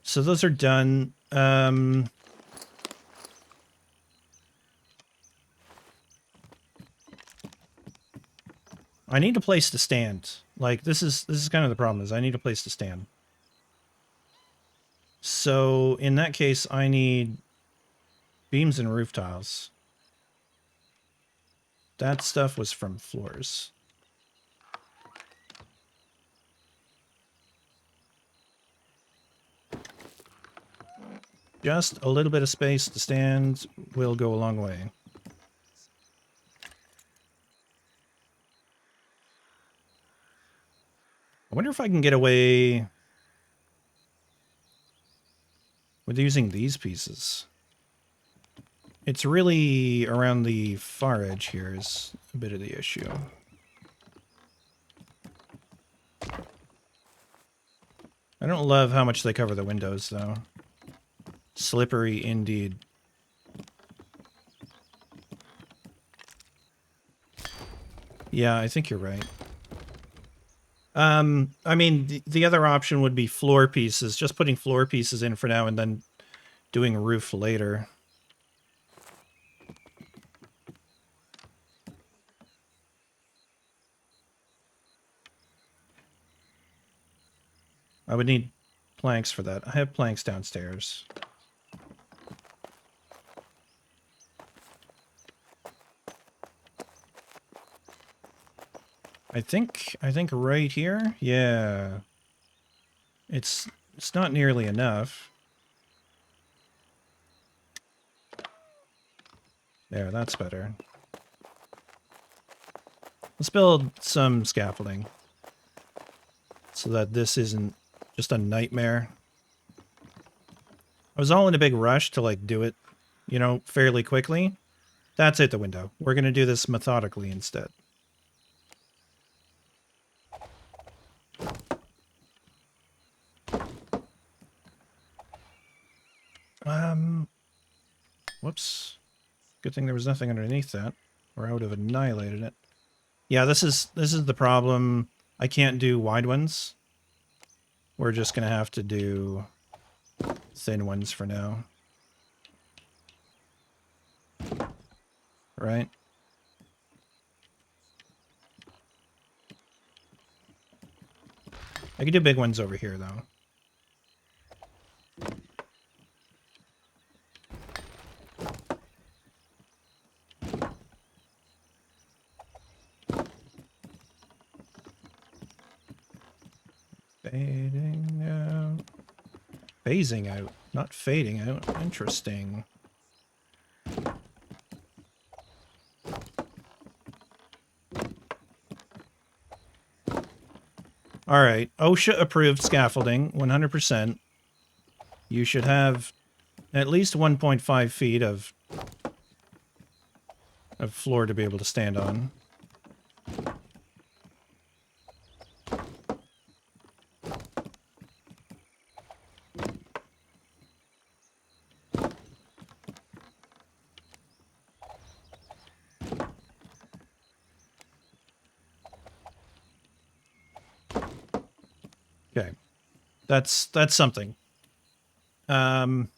So those are done. I need a place to stand. Like, this is kind of the problem, is I need a place to stand. So, in that case, I need beams and roof tiles. That stuff was from floors. Just a little bit of space to stand will go a long way. I wonder if I can get away with using these pieces. It's really around the far edge here is a bit of the issue. I don't love how much they cover the windows, though. Slippery indeed. Yeah, I think you're right. I mean, the other option would be floor pieces. Just putting floor pieces in for now and then doing roof later. I would need planks for that. I have planks downstairs. I think right here. Yeah. It's not nearly enough. There, that's better. Let's build some scaffolding so that this isn't just a nightmare. I was all in a big rush to like do it, you know, fairly quickly. That's out the window. We're going to do this methodically instead. Whoops. Good thing there was nothing underneath that, or I would have annihilated it. Yeah, this is the problem. I can't do wide ones. We're just going to have to do thin ones for now. Right? I could do big ones over here, though. Fading out. Phasing out, not fading out. Interesting. All right. OSHA approved scaffolding, 100%. You should have at least 1.5 feet of floor to be able to stand on. Okay. That's something. I mean,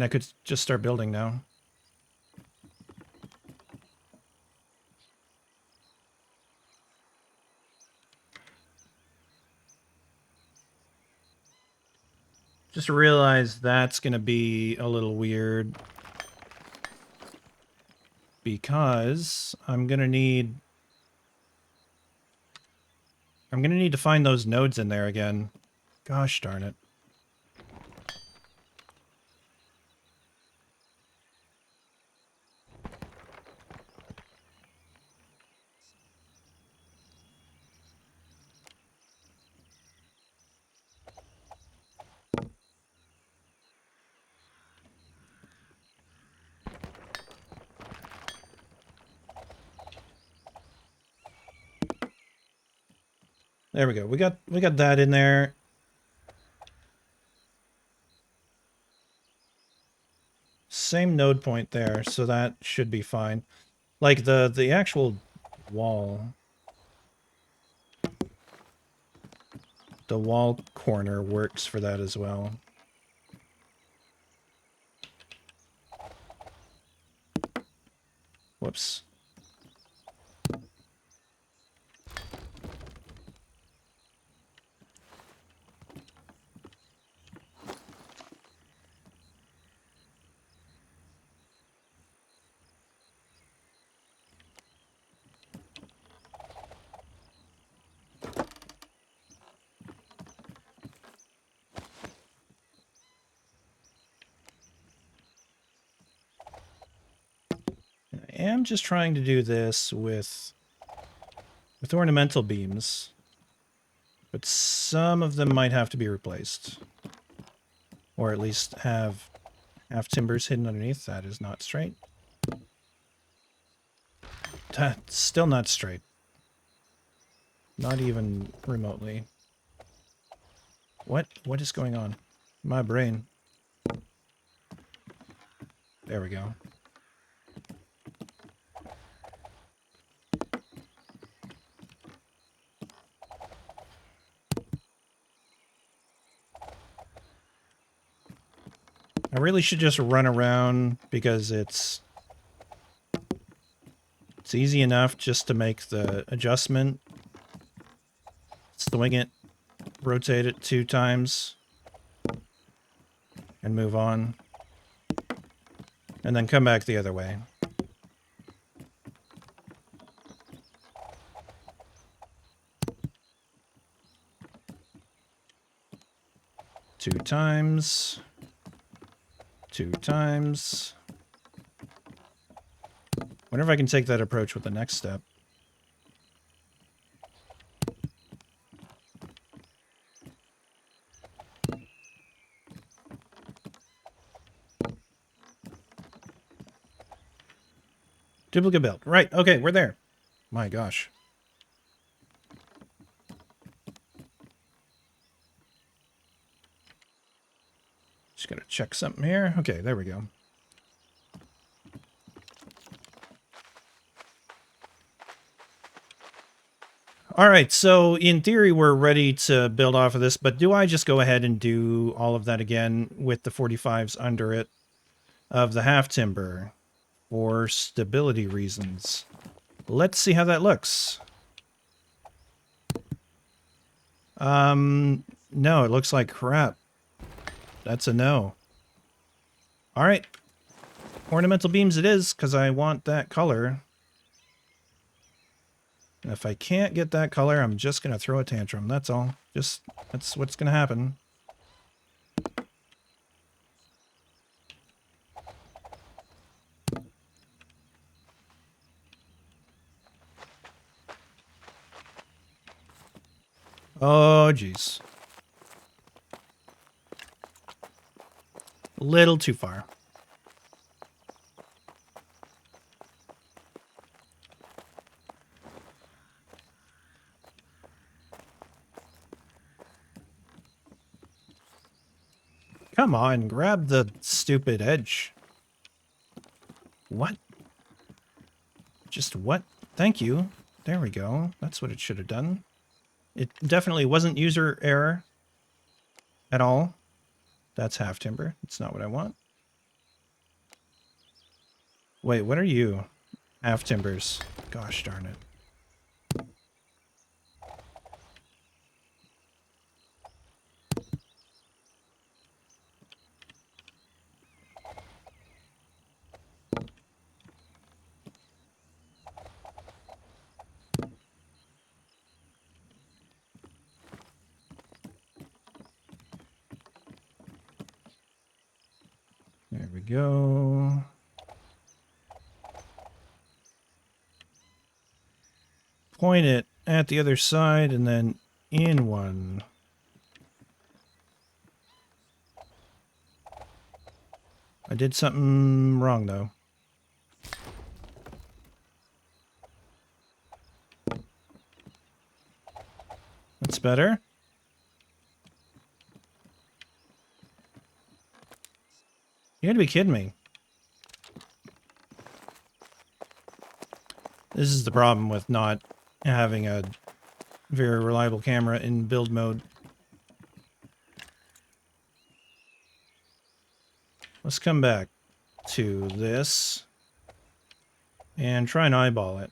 I could just start building now. Just realized that's going to be a little weird. Because I'm going to need to find those nodes in there again. Gosh darn it. There we go. We got that in there. Same node point there, so that should be fine. Like the actual wall. The wall corner works for that as well. Whoops. am just trying to do this with ornamental beams, but some of them might have to be replaced, or at least have half timbers hidden underneath. That is not straight. That's still not straight. Not even remotely. What is going on? My brain. There we go. I really should just run around because it's easy enough just to make the adjustment. Swing it, rotate it 2 times, and move on. And then come back the other way. Two times. 2 times. Wonder if I can take that approach with the next step. Duplicate build. Right, okay, we're there. My gosh. Just gotta check something here. Okay, there we go. All right, so in theory, we're ready to build off of this, but do I just go ahead and do all of that again with the 45s under it of the half timber for stability reasons? Let's see how that looks. No, it looks like crap. That's a no. All right. Ornamental beams it is, because I want that color. And if I can't get that color, I'm just going to throw a tantrum. That's all. That's what's going to happen. Oh, geez. A little too far. Come on, grab the stupid edge. What? Just what? Thank you. There we go. That's what it should have done. It definitely wasn't user error at all. That's half timber. It's not what I want. Wait, what are you? Half timbers. Gosh darn it. There we go. Point it at the other side and then in one. I did something wrong though. That's better. You gotta be kidding me. This is the problem with not having a very reliable camera in build mode. Let's come back to this and try and eyeball it.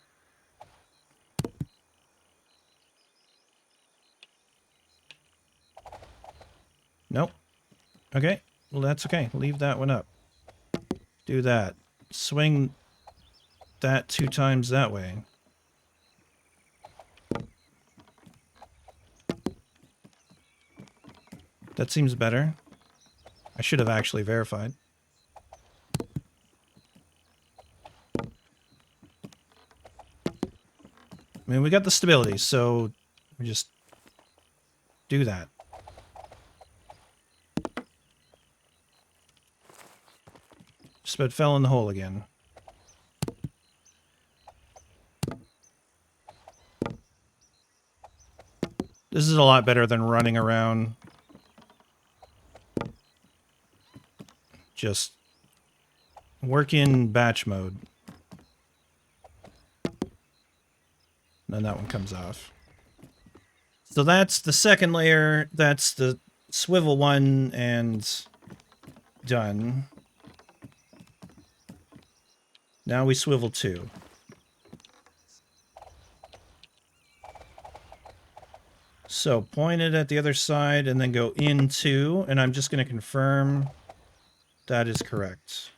Nope. Okay. Well, that's okay. Leave that one up. Do that. Swing that 2 times that way. That seems better. I should have actually verified. I mean, we got the stability, so we just do that. Just about fell in the hole again. This is a lot better than running around. Just work in batch mode. Then that one comes off. So that's the second layer. That's the swivel one, and done. Now we swivel 2. So point it at the other side and then go into, and I'm just going to confirm that is correct.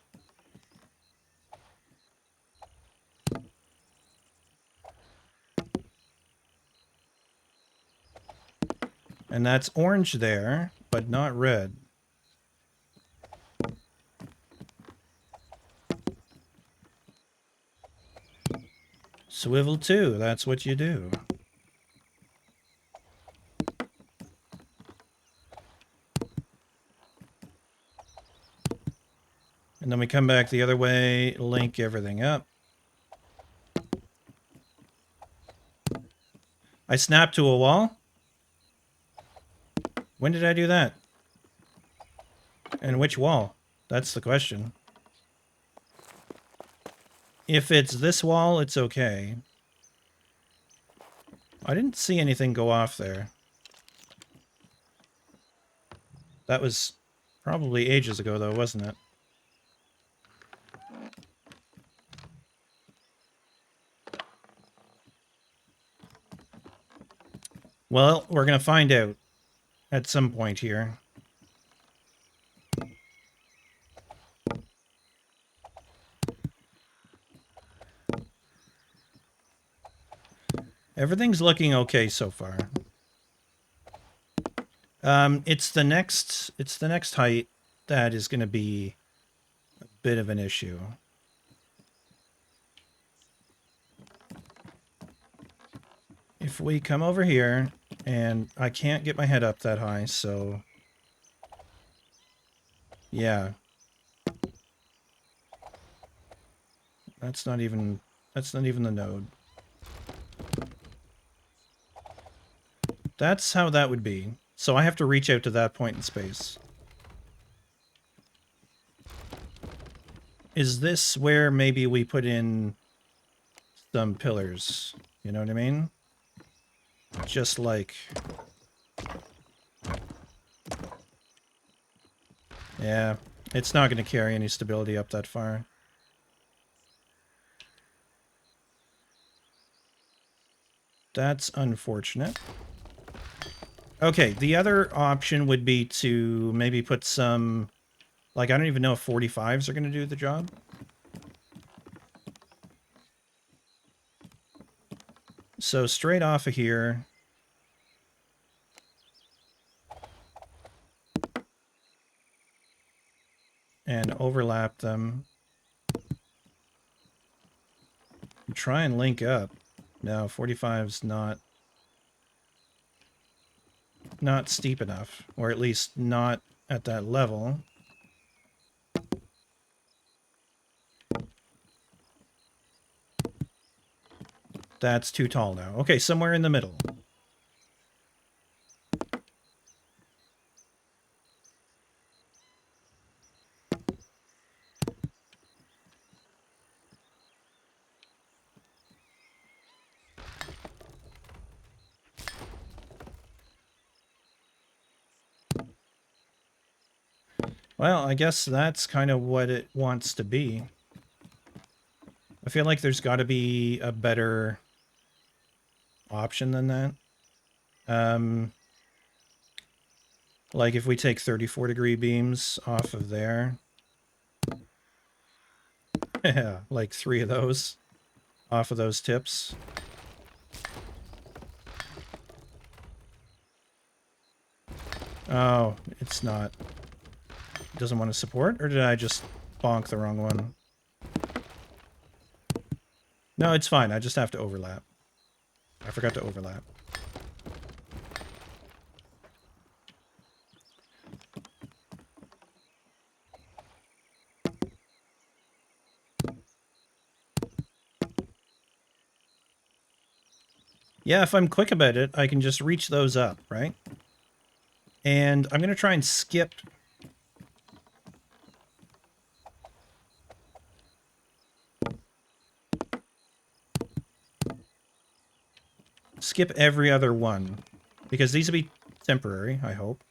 And that's orange there, but not red. Swivel 2, that's what you do. And then we come back the other way, link everything up. I snapped to a wall? When did I do that? And which wall? That's the question. If it's this wall, it's okay. I didn't see anything go off there. That was probably ages ago, though, wasn't it? Well, we're going to find out at some point here. Everything's looking okay so far. It's the next height that is going to be a bit of an issue. If we come over here, and I can't get my head up that high, so yeah. That's not even the node. That's how that would be. So I have to reach out to that point in space. Is this where maybe we put in some pillars? You know what I mean? Just like... Yeah, it's not going to carry any stability up that far. That's unfortunate. Okay, the other option would be to maybe put some... Like, I don't even know if 45s are going to do the job. So straight off of here... and overlap them. Try and link up. No, 45's not steep enough, or at least not at that level. That's too tall now. Okay, somewhere in the middle. Well, I guess that's kind of what it wants to be. I feel like there's got to be a better option than that. Like if we take 34-degree beams off of there. Yeah, like 3 of those off of those tips. Oh, it's not. It doesn't want to support, or did I just bonk the wrong one? No, it's fine. I just have to overlap. I forgot to overlap. Yeah, if I'm quick about it, I can just reach those up, right? And I'm going to try and skip... skip every other one. Because these will be temporary, I hope.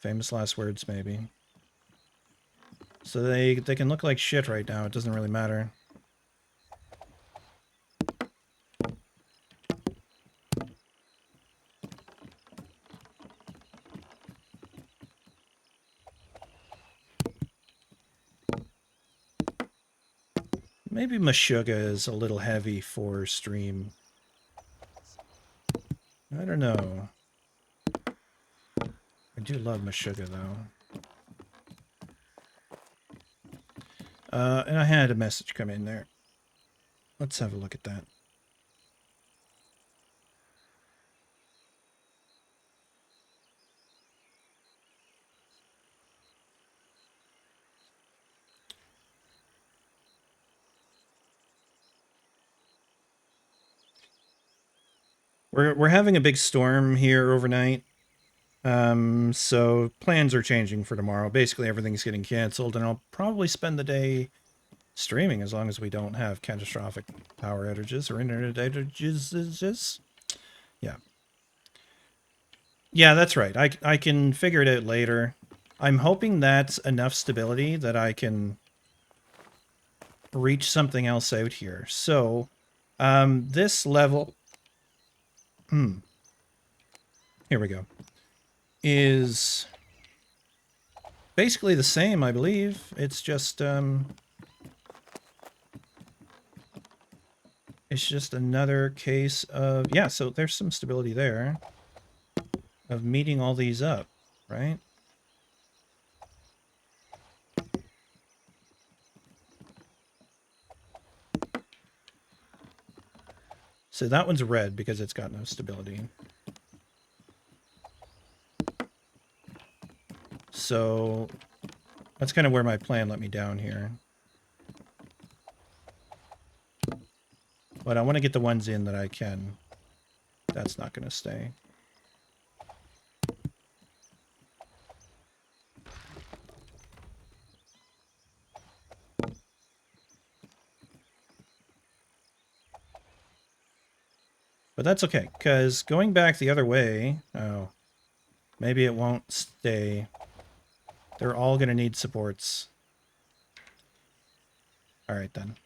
Famous last words, maybe. So they can look like shit right now. It doesn't really matter. Maybe Meshuggah is a little heavy for stream. I don't know. I do love Meshuggah, though. And I had a message come in there. Let's have a look at that. We're having a big storm here overnight. So plans are changing for tomorrow. Basically, everything's getting canceled, and I'll probably spend the day streaming as long as we don't have catastrophic power outages or internet outages. Yeah. Yeah, that's right. I can figure it out later. I'm hoping that's enough stability that I can reach something else out here. So, this level... Here we go. Is basically the same, I believe. It's just another case of, yeah, so there's some stability there of meeting all these up, right? So that one's red because it's got no stability. So that's kind of where my plan let me down here. But I want to get the ones in that I can. That's not going to stay. But that's okay, because going back the other way... Oh, maybe it won't stay. They're all going to need supports. All right, then.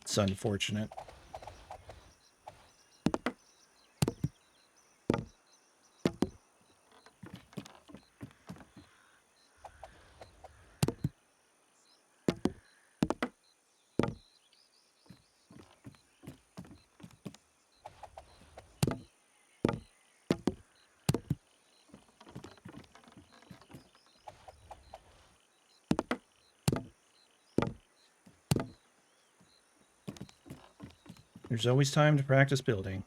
It's unfortunate. There's always time to practice building.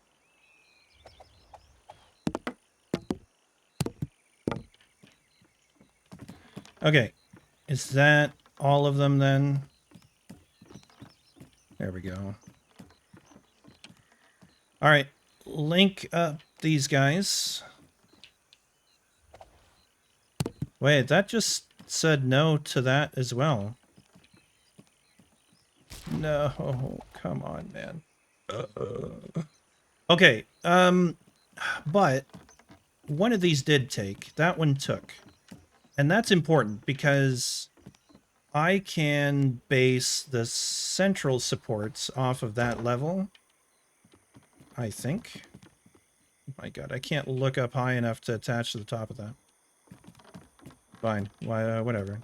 Okay, is that all of them then? There we go. All right, link up these guys. Wait, that just said no to that as well. No, come on, man. Okay, but one of these did take. That one took. And that's important because I can base the central supports off of that level. I think. Oh my god, I can't look up high enough to attach to the top of that. Fine. Why, whatever.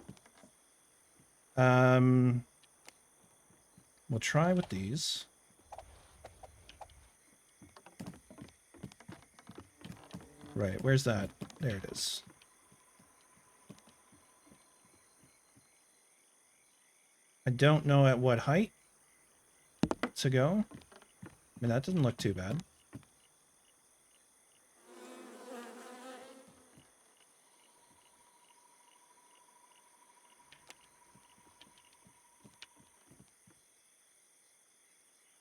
We'll try with these. Right, where's that? There it is. I don't know at what height to go. I mean, that doesn't look too bad.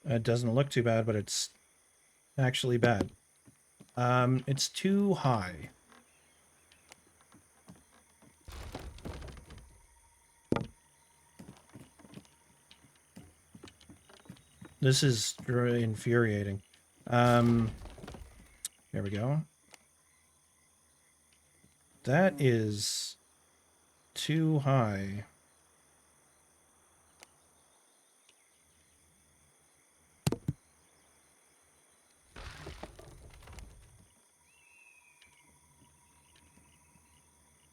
It doesn't look too bad, but it's actually bad. It's too high. This is really infuriating. Here we go. That is too high.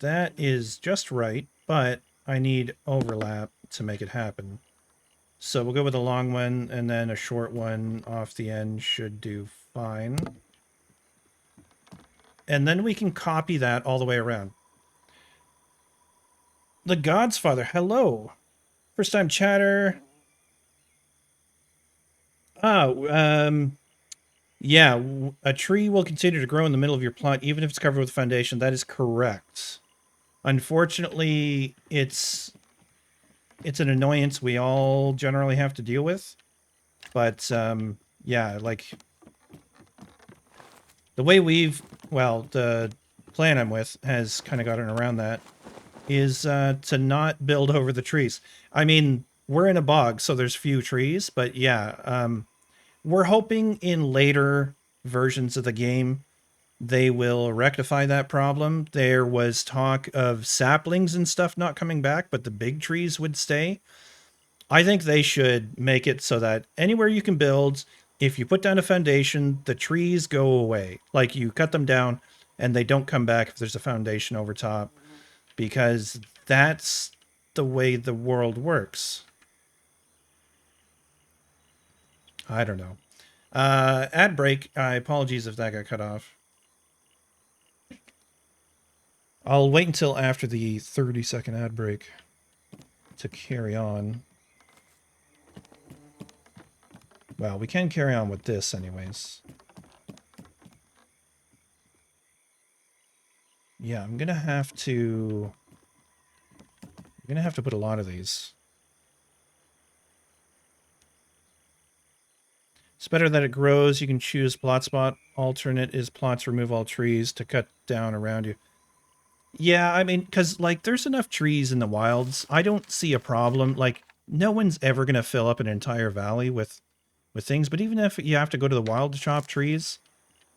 That is just right, but I need overlap to make it happen. So we'll go with a long one, and then a short one off the end should do fine. And then we can copy that all the way around. The God's Father, hello. First time chatter. Yeah, a tree will continue to grow in the middle of your plot, even if it's covered with foundation. That is correct. Unfortunately, it's an annoyance we all generally have to deal with. But, yeah, like, the way the plan I'm with has kind of gotten around that, is to not build over the trees. I mean, we're in a bog, so there's few trees, but yeah, we're hoping in later versions of the game they will rectify that problem. There was talk of saplings and stuff not coming back, but the big trees would stay. I think they should make it so that anywhere you can build, if you put down a foundation, the trees go away. Like, you cut them down and they don't come back if there's a foundation over top, because that's the way the world works. I don't know. Ad break. Apologies if that got cut off. I'll wait until after the 30-second ad break to carry on. Well, we can carry on with this anyways. Yeah, I'm gonna have to put a lot of these. It's better that it grows. You can choose plot spot. Alternate is plots remove all trees to cut down around you. Yeah, I mean, because, like, there's enough trees in the wilds. I don't see a problem. Like, no one's ever going to fill up an entire valley with things. But even if you have to go to the wild to chop trees,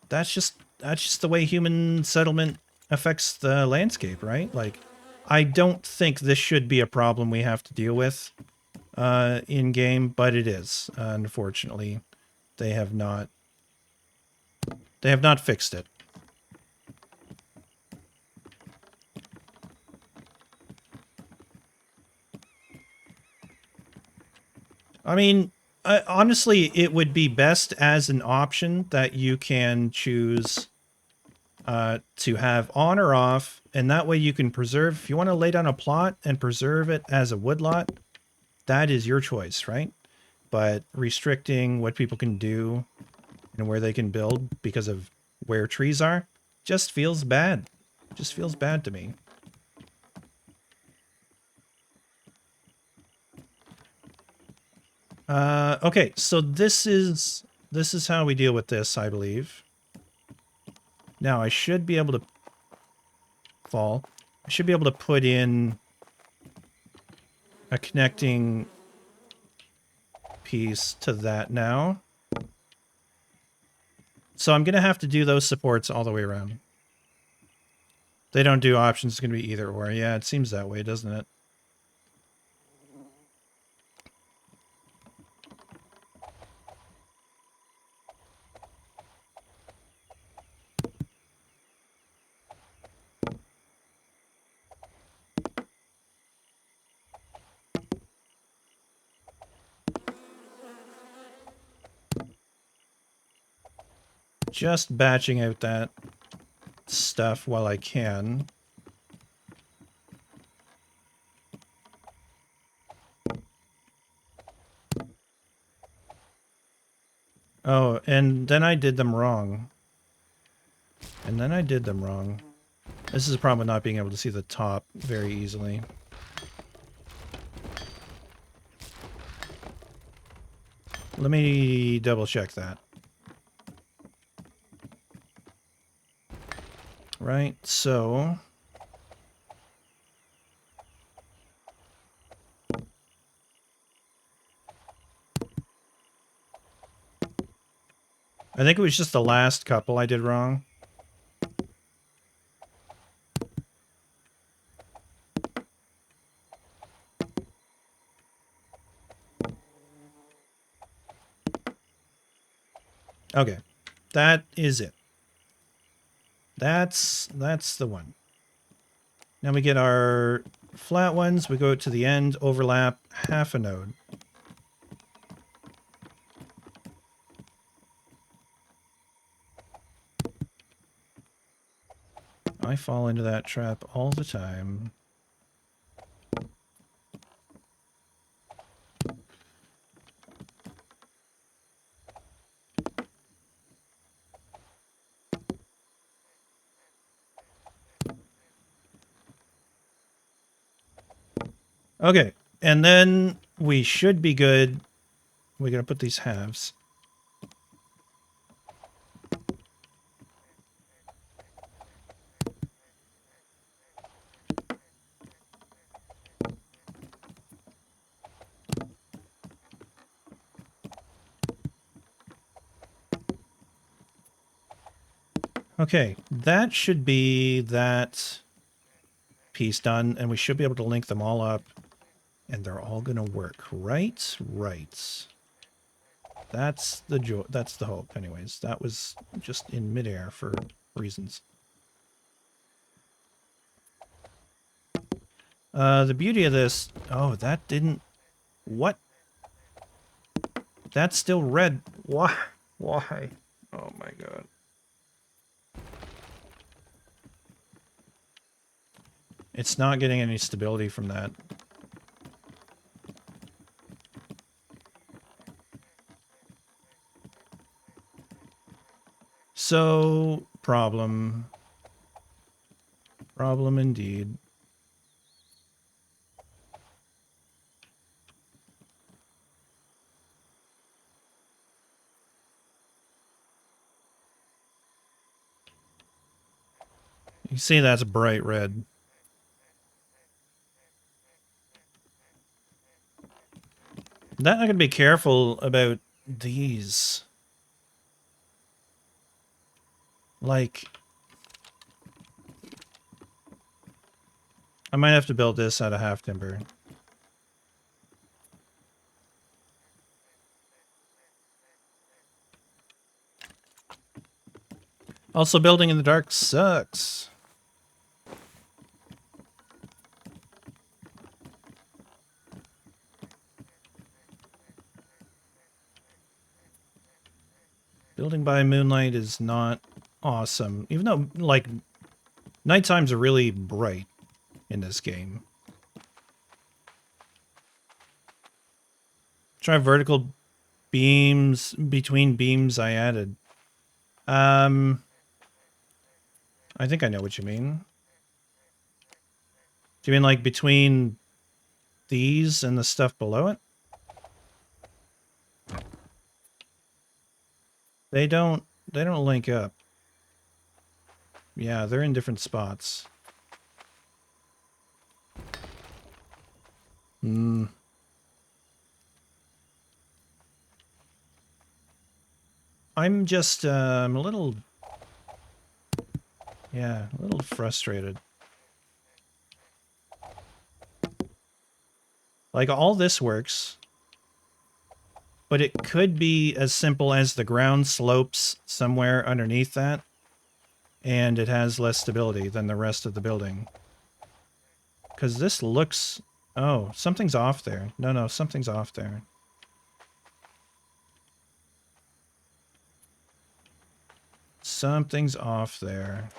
that's just the way human settlement affects the landscape, right? Like, I don't think this should be a problem we have to deal with in game, but it is. Unfortunately, they have not fixed it. I mean, honestly, it would be best as an option that you can choose to have on or off, and that way you can preserve. If you want to lay down a plot and preserve it as a woodlot, that is your choice, right? But restricting what people can do and where they can build because of where trees are just feels bad. Just feels bad to me. Okay, so this is how we deal with this, I believe. Now, I should be able to I should be able to put in a connecting piece to that now. So I'm going to have to do those supports all the way around. They don't do options. It's going to be either or. Yeah, it seems that way, doesn't it? Just batching out that stuff while I can. Oh, and then I did them wrong. And then I did them wrong. This is a problem with not being able to see the top very easily. Let me double check that. Right, so... I think it was just the last couple I did wrong. Okay, that is it. That's the one. Now we get our flat ones. We go to the end, overlap half a node. I fall into that trap all the time. Okay, and then we should be good. We're going to put these halves. Okay, that should be that piece done, and we should be able to link them all up, and they're all going to work, right? Right. That's the hope. Anyways, that was just in midair for reasons. The beauty of this... Oh, that didn't... What? That's still red. Why? Why? Oh my god. It's not getting any stability from that. So, problem. Problem indeed. You see that's bright red. Then I gotta be careful about these. Like... I might have to build this out of half timber. Also, building in the dark sucks. Building by moonlight is not awesome. Even though, like, night times are really bright in this game. Try vertical beams between beams I added. I think I know what you mean. Do you mean like between these and the stuff below it? They don't link up. Yeah, they're in different spots. Hmm. I'm just I'm a little, yeah, a little frustrated. Like, all this works, but it could be as simple as the ground slopes somewhere underneath that, and it has less stability than the rest of the building. Because this looks... Oh, something's off there. No, something's off there. Something's off there.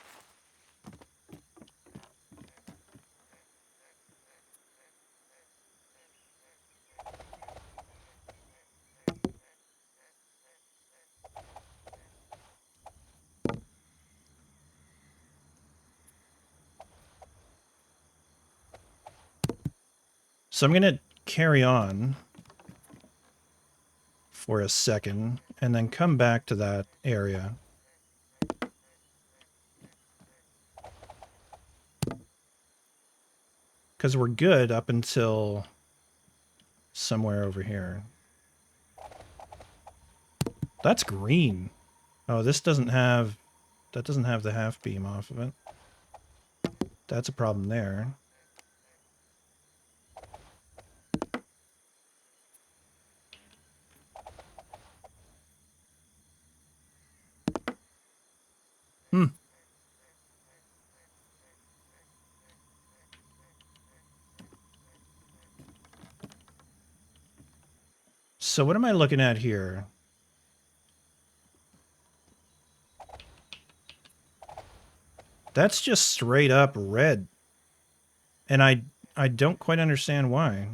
So I'm going to carry on for a second and then come back to that area. Because we're good up until somewhere over here. That's green. Oh, this doesn't have... That doesn't have the half beam off of it. That's a problem there. Hmm. So what am I looking at here? That's just straight up red. And I don't quite understand why.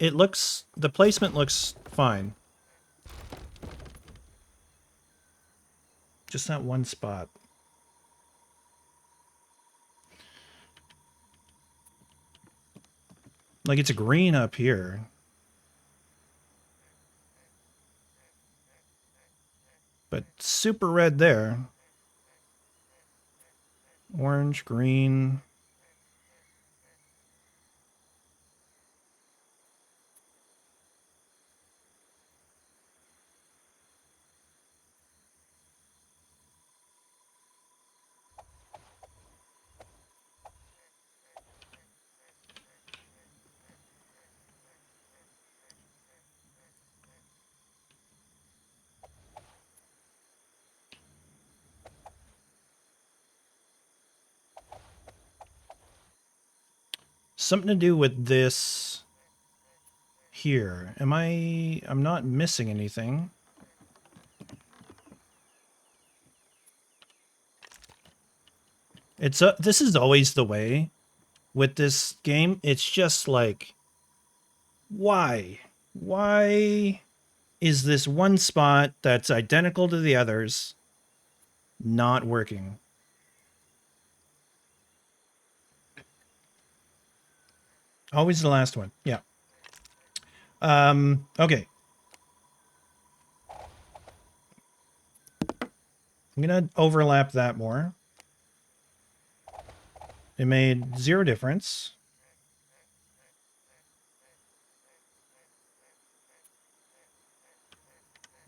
It looks... The placement looks fine. Just that one spot. Like, it's a green up here. But super red there. Orange, green. Something to do with this here. I'm not missing anything. This is always the way with this game. It's just like, why? Why is this one spot that's identical to the others not working? Always the last one. Yeah. Okay. I'm going to overlap that more. It made 0 difference.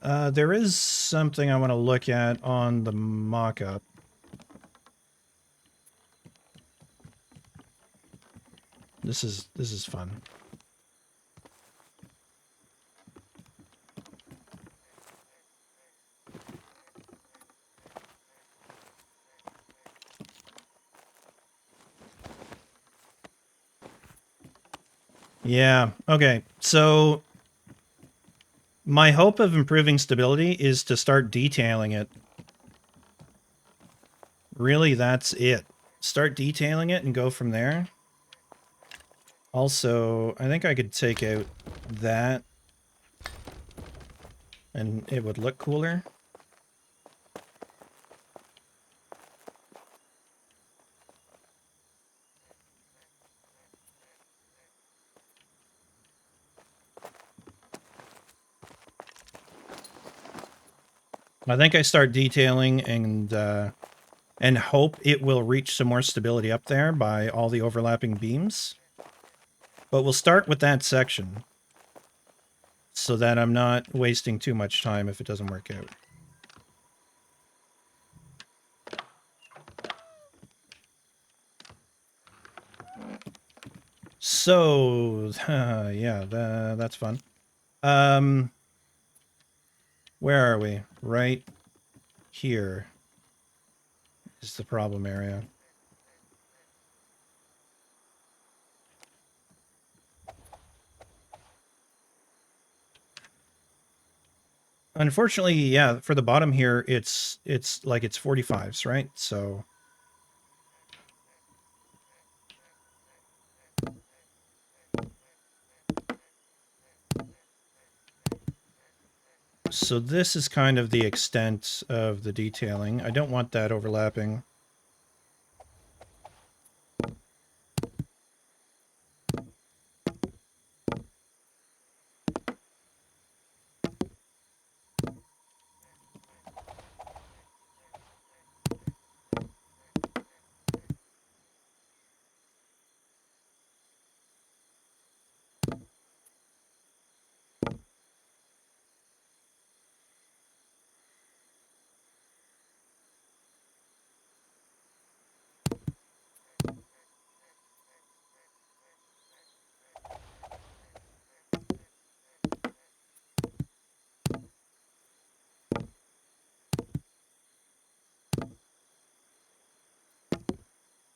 There is something I want to look at on the mock-up. This is fun. Yeah, okay. So my hope of improving stability is to start detailing it. Really, that's it. Start detailing it and go from there. Also, I think I could take out that and it would look cooler. I think I start detailing and hope it will reach some more stability up there by all the overlapping beams. But we'll start with that section so that I'm not wasting too much time if it doesn't work out. So, yeah, that's fun. Where are we? Right here is the problem area. Unfortunately, yeah, for the bottom here, it's like it's 45s, right? So So this is kind of the extent of the detailing. I don't want that overlapping.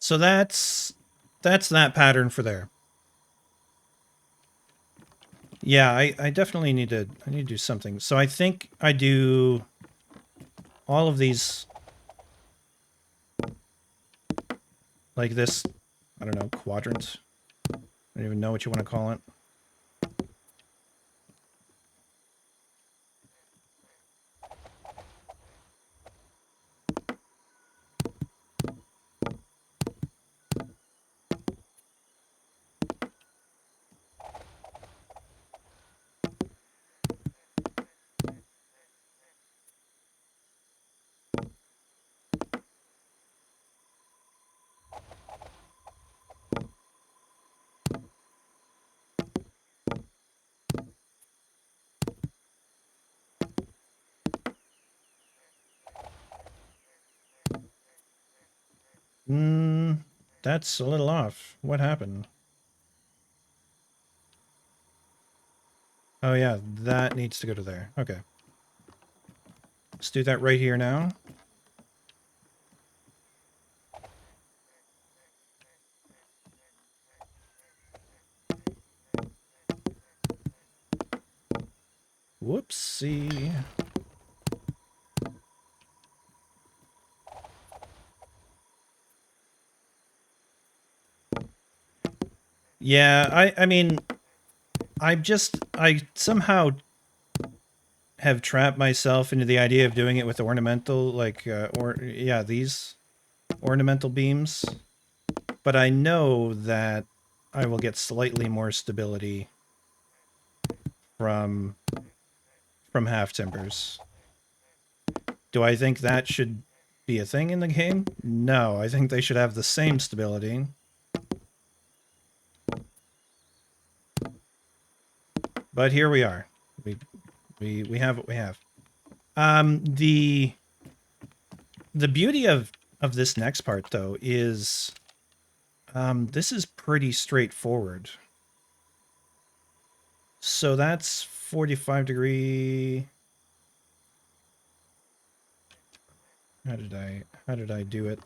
So that's that pattern for there. Yeah, I definitely need to do something. So I think I do all of these like this, I don't know, quadrant. I don't even know what you want to call it. That's a little off. What happened? Oh yeah, that needs to go to there. Okay. Let's do that right here now. Whoopsie. Yeah, I mean, I somehow have trapped myself into the idea of doing it with ornamental, like, these ornamental beams. But I know that I will get slightly more stability from half timbers. Do I think that should be a thing in the game? No, I think they should have the same stability. But here we are. We have what we have. The beauty of this next part though is this is pretty straightforward. So that's 45 degree. How did I do it?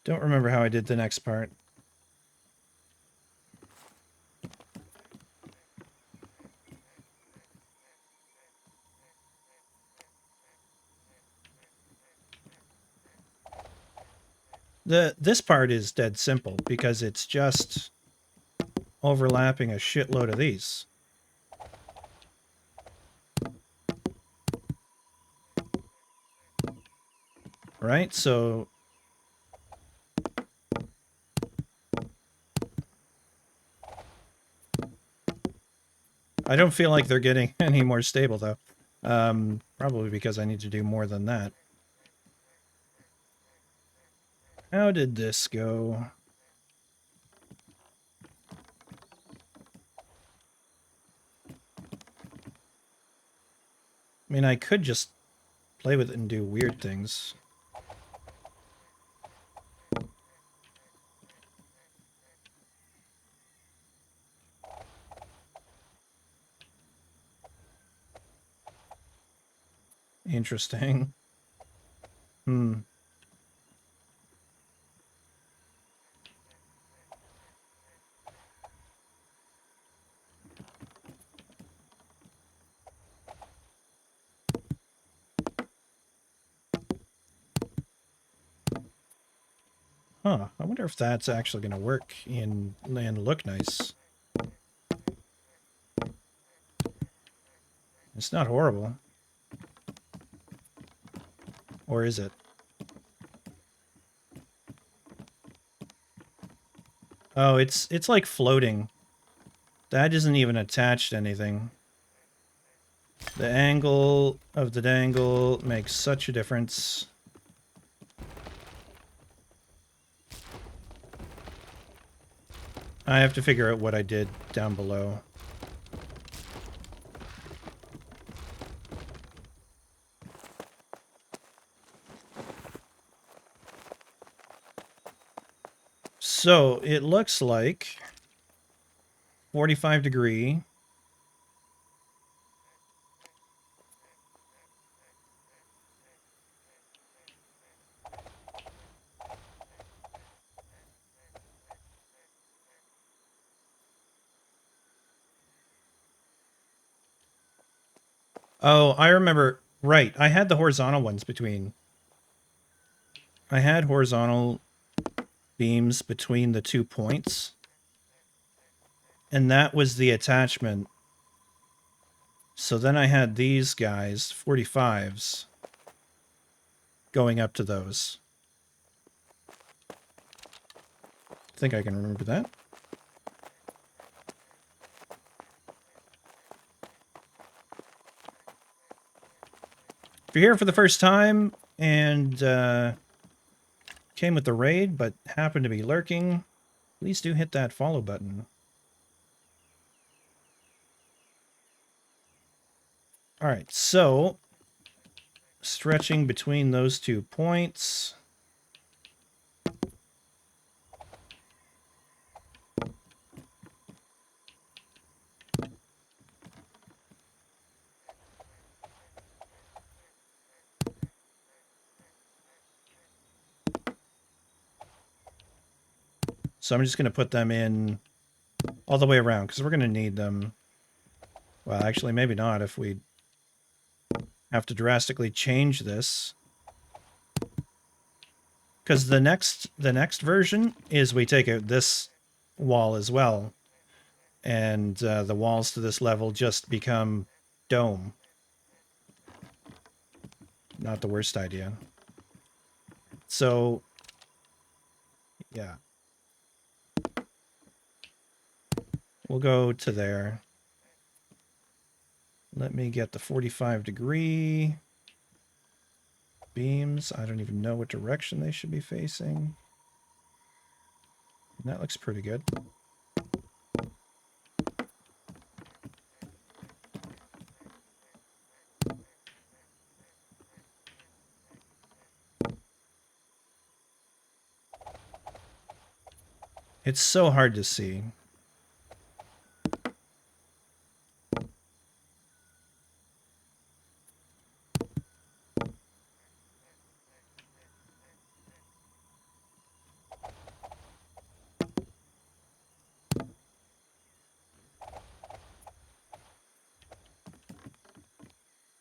Don't remember how I did the next part. This part is dead simple because it's just overlapping a shitload of these. Right? So I don't feel like they're getting any more stable though. Probably because I need to do more than that. How did this go? I mean, I could just play with it and do weird things. Interesting. Hmm. Huh, I wonder if that's actually going to work and look nice. It's not horrible. Or is it? Oh, it's like floating. That isn't even attached to anything. The angle of the dangle makes such a difference. I have to figure out what I did down below. So it looks like 45°. Oh, I remember. Right. I had the horizontal ones between. I had horizontal beams between the 2 points. And that was the attachment. So then I had these guys, 45s, going up to those. I think I can remember that. If you're here for the first time and came with the raid but happened to be lurking, please do hit that follow button. All right, so stretching between those 2 points. So I'm just going to put them in all the way around because we're going to need them. Well, actually, maybe not if we have to drastically change this. Because the next version is we take out this wall as well. And the walls to this level just become dome. Not the worst idea. So, yeah. We'll go to there. Let me get the 45° beams. I don't even know what direction they should be facing. That looks pretty good. It's so hard to see.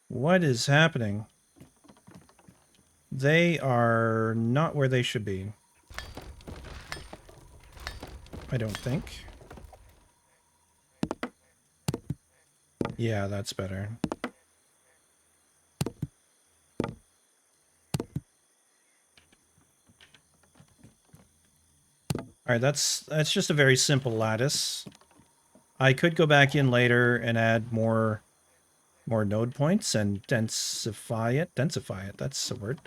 What is happening? They are not where they should be. I don't think. Yeah, that's better. All right, that's just a very simple lattice. I could go back in later and add more node points and densify it. Densify it, that's the word.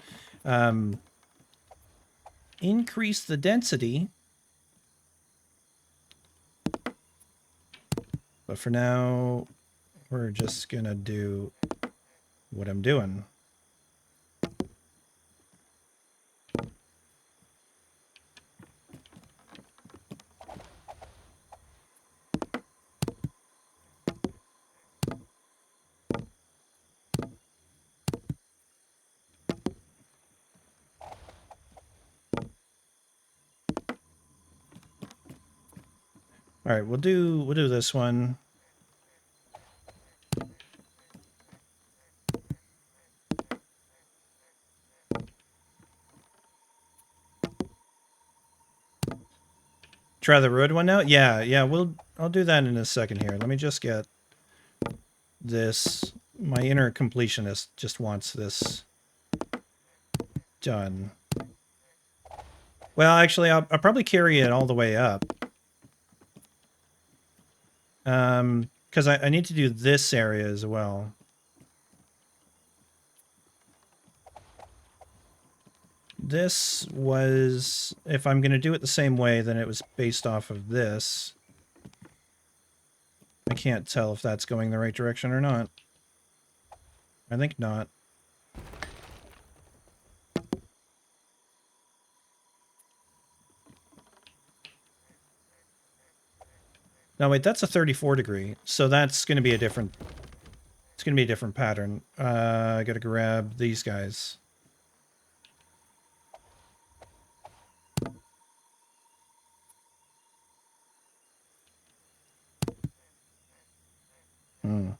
Increase the density. But for now, we're just gonna do what I'm doing. All right, we'll do this one. Try the road one now? Yeah, I'll do that in a second here. Let me just get this. My inner completionist just wants this done. Well, actually, I'll probably carry it all the way up. Because I need to do this area as well. This was, if I'm going to do it the same way, then it was based off of this. I can't tell if that's going the right direction or not. I think not. No, wait, that's a 34 degree. So that's going to be a different, it's going to be a different pattern. I got to grab these guys. Hmm.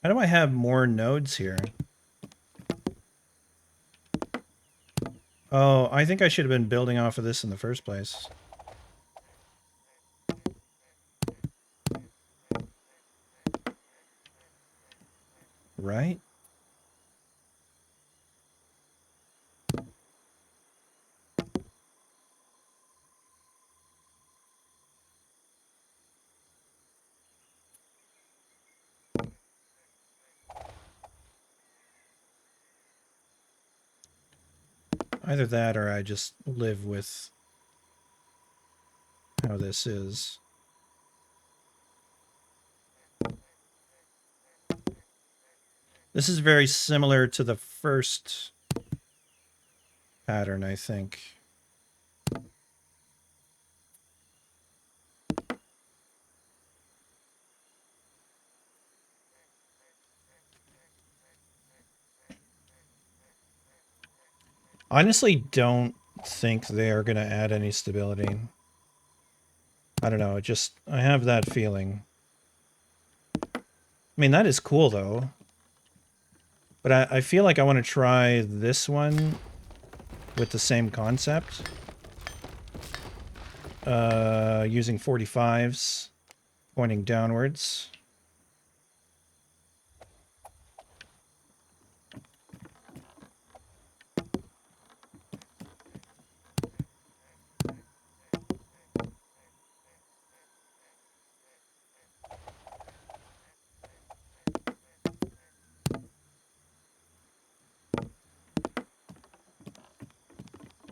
How do I have more nodes here? Oh, I think I should have been building off of this in the first place. Right? Either that or I just live with how this is. This is very similar to the first pattern, I think. Honestly, don't think they're going to add any stability. I don't know, I have that feeling. I mean, that is cool, though. But I feel like I want to try this one with the same concept. Using 45s, pointing downwards.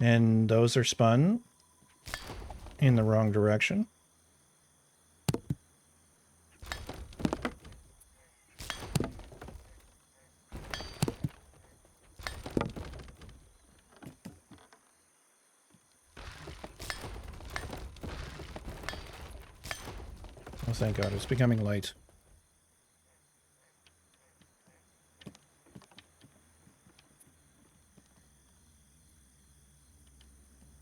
And those are spun in the wrong direction. Oh, thank God, it's becoming light.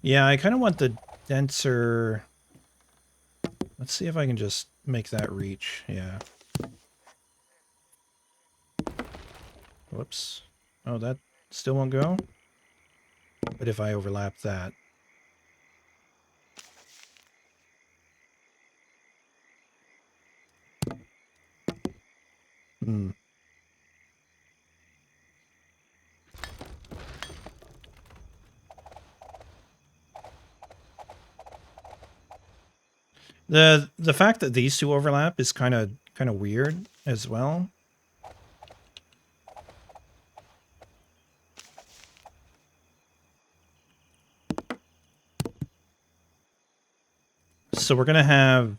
Yeah, I kind of want the denser... Let's see if I can just make that reach. Yeah. Whoops. Oh, that still won't go? But if I overlap that... Hmm. The fact that these two overlap is kind of weird as well. So we're gonna have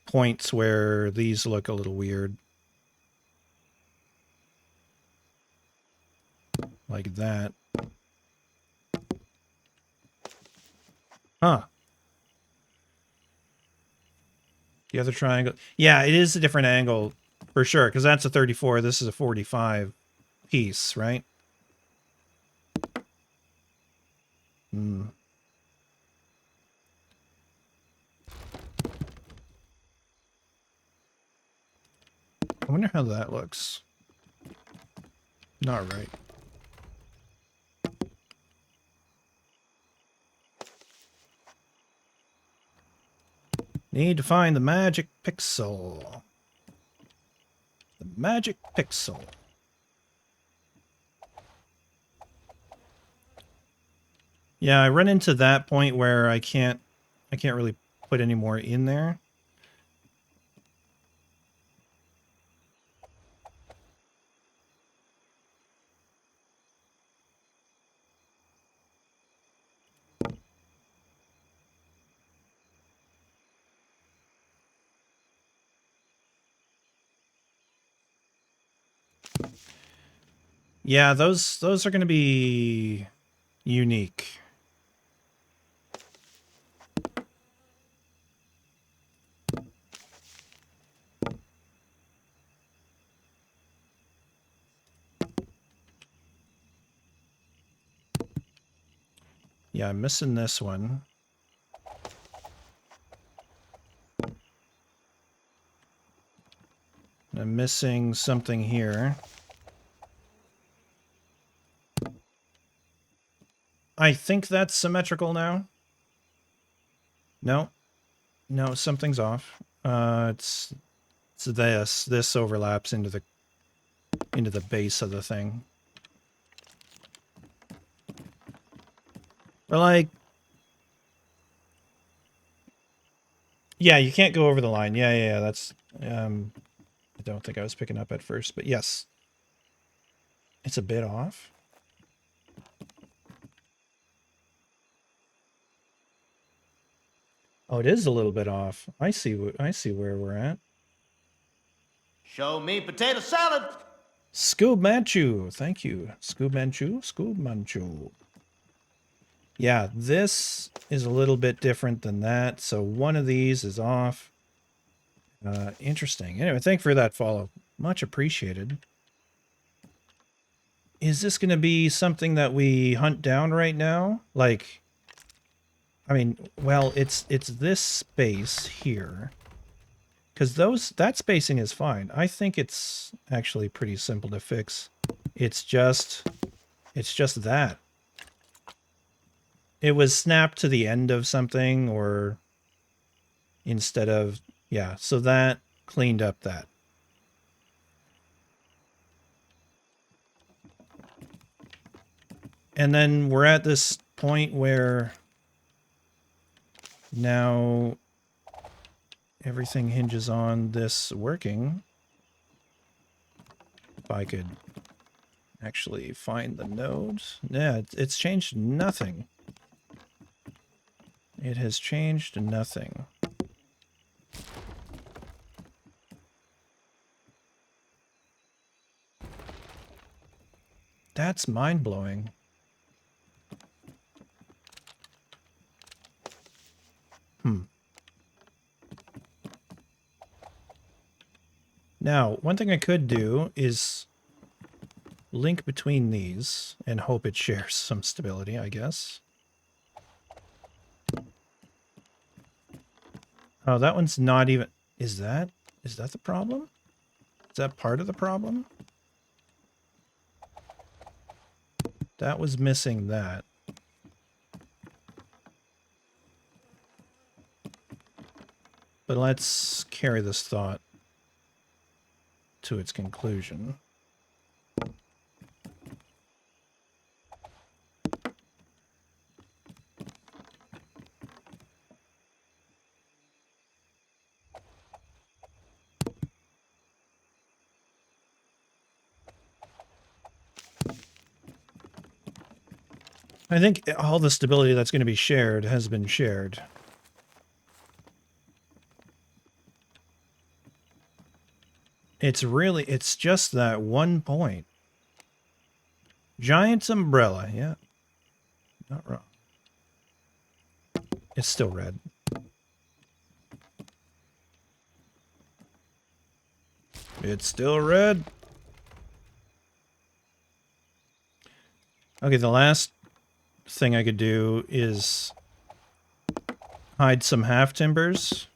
points where these look a little weird. Like that. Huh. The other triangle. Yeah, it is a different angle for sure, because that's a 34. This is a 45 piece, right? Hmm. I wonder how that looks. Not right. Need to find the magic pixel. The magic pixel. Yeah, I run into that point where I can't really put any more in there. Yeah, those are going to be unique. Yeah, I'm missing this one. I'm missing something here. I think that's symmetrical now. No. No, something's off. It's this. This overlaps into the base of the thing. But like, yeah, you can't go over the line. Yeah. That's I don't think I was picking up at first, but yes, it's a bit off. Oh, it is a little bit off. I see where we're at. Show me potato salad. Scoob Manchu, thank you. Scoob Manchu. Yeah, this is a little bit different than that. So one of these is off. Interesting. Anyway, thank you for that follow. Much appreciated. Is this going to be something that we hunt down right now? Like, I mean, well, it's this space here. Because that spacing is fine. I think it's actually pretty simple to fix. It's just that. It was snapped to the end of something, or instead of, yeah, so that cleaned up that. And then we're at this point where now everything hinges on this working. If I could actually find the nodes. Yeah, it's changed nothing. It has changed nothing. That's mind-blowing. Now, one thing I could do is link between these and hope it shares some stability, I guess. Oh, that one's not even... Is that the problem? Is that part of the problem? That was missing that. But let's carry this thought to its conclusion. I think all the stability that's going to be shared has been shared. It's just that one point. Giant's umbrella, yeah. Not wrong. It's still red. It's still red. Okay, the last thing I could do is hide some half timbers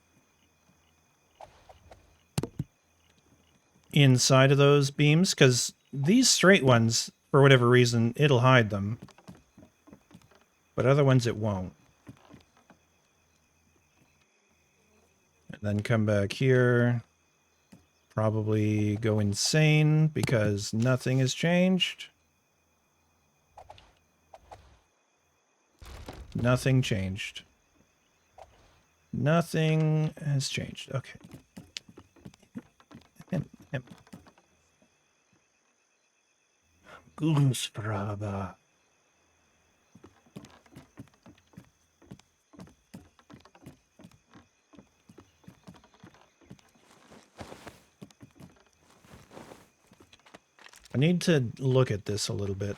inside of those beams, because these straight ones, for whatever reason, it'll hide them. But other ones it won't. And then come back here. Probably go insane because nothing has changed. Nothing changed. Nothing has changed. Okay. Goosefraba. I need to look at this a little bit.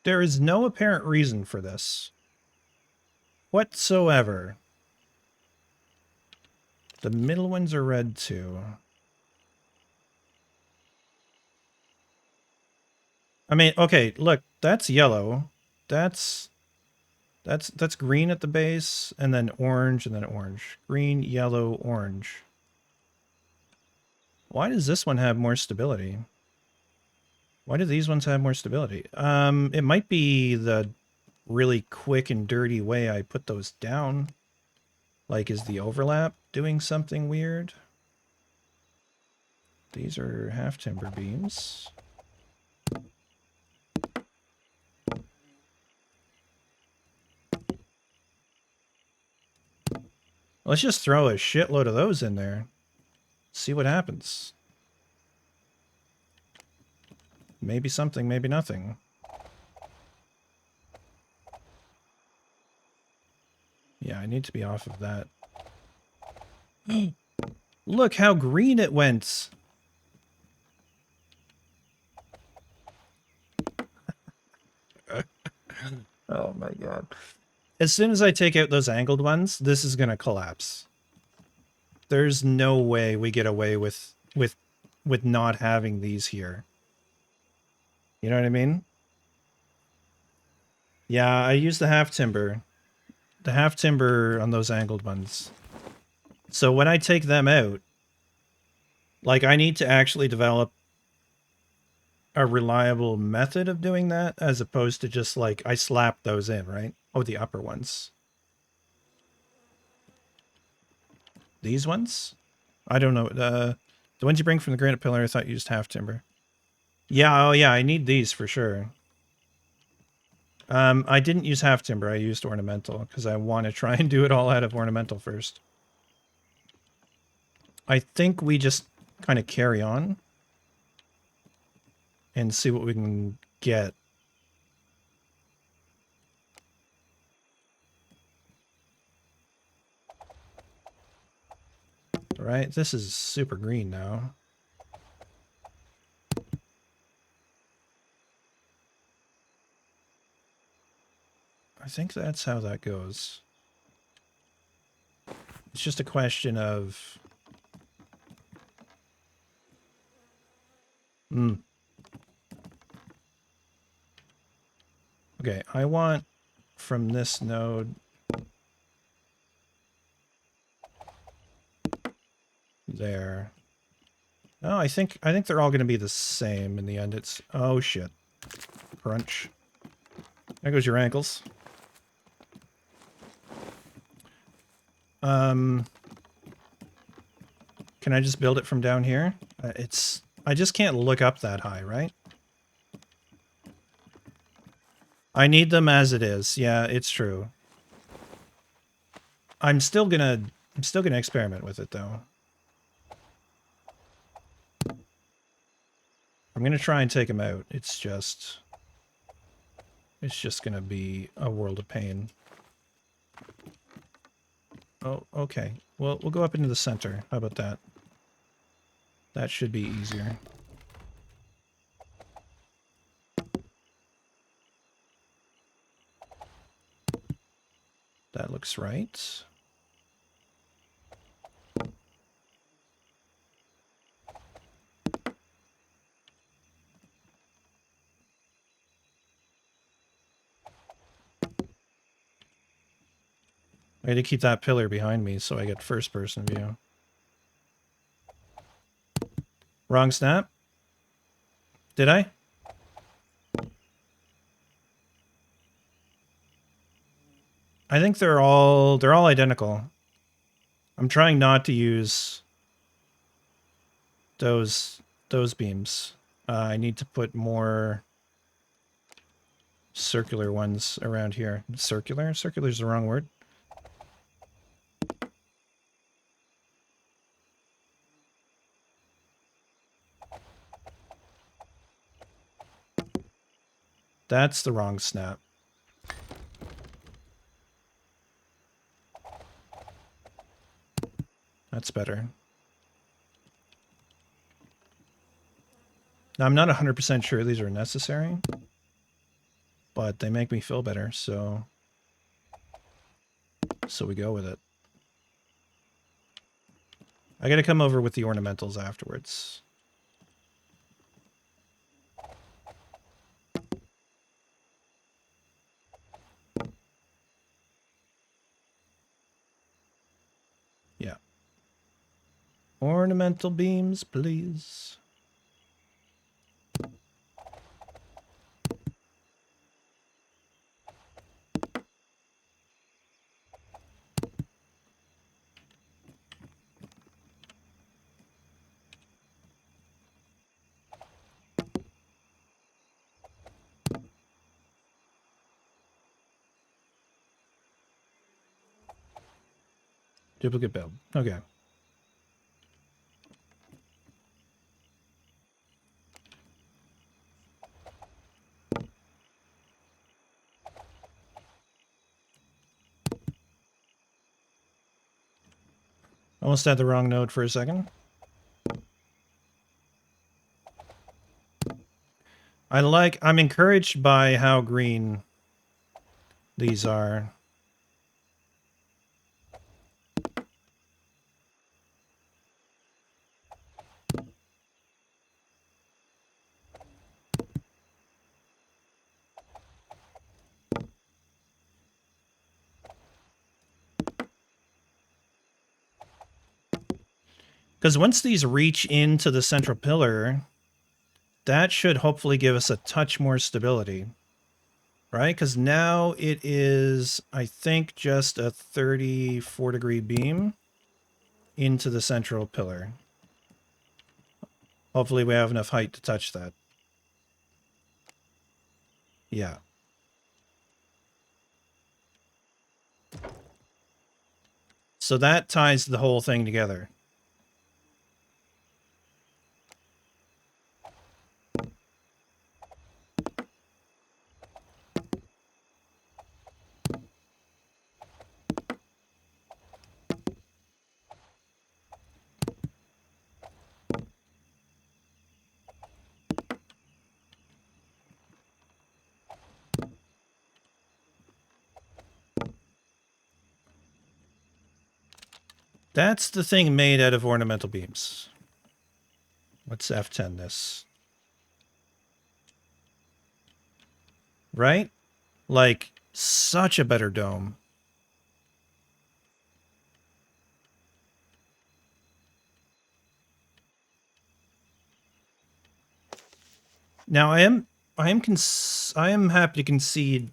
There is no apparent reason for this whatsoever. The middle ones are red too. I mean, okay, look, that's yellow. That's green at the base, and then orange, and then orange. Green, yellow, orange. Why does this one have more stability? Why do these ones have more stability? It might be the really quick and dirty way I put those down. Like, is the overlap doing something weird? These are half timber beams. Let's just throw a shitload of those in there. See what happens. Maybe something, maybe nothing. Yeah, I need to be off of that. Look how green it went. Oh my god. As soon as I take out those angled ones, this is going to collapse. There's no way we get away with not having these here. You know what I mean? Yeah, I use the half timber. The half timber on those angled ones. So when I take them out, like, I need to actually develop a reliable method of doing that as opposed to just like I slap those in, right? Oh, the upper ones. These ones? I don't know. The ones you bring from the granite pillar, I thought you used half timber. Yeah, oh yeah, I need these for sure. I didn't use half timber, I used ornamental because I want to try and do it all out of ornamental first. I think we just kind of carry on and see what we can get. All right, this is super green now. I think that's how that goes. It's just a question of... Okay, I want from this node... there. Oh, I think they're all going to be the same in the end. It's... Oh, shit. Crunch. There goes your ankles. Can I just build it from down here? I just can't look up that high, right? I need them as it is. Yeah, it's true. I'm still gonna experiment with it though. I'm gonna try and take them out. It's just gonna be a world of pain. Oh, okay. Well, we'll go up into the center. How about that? That should be easier. That looks right. I had to keep that pillar behind me so I get first person view. Wrong snap? Did I? I think they're all identical. I'm trying not to use those beams. I need to put more circular ones around here. Circular? Circular is the wrong word. That's the wrong snap. That's better. Now, I'm not 100% sure these are necessary, but they make me feel better, so we go with it. I gotta come over with the ornamentals afterwards. Yeah. Ornamental beams, please. Duplicate build. Okay. Almost had the wrong node for a second. I'm encouraged by how green these are. Because once these reach into the central pillar, that should hopefully give us a touch more stability. Right? Because now it is, I think, just a 34-degree beam into the central pillar. Hopefully we have enough height to touch that. Yeah. So that ties the whole thing together. That's the thing made out of ornamental beams. Let's F10 this. Right? Like, such a better dome. Now, I am happy to concede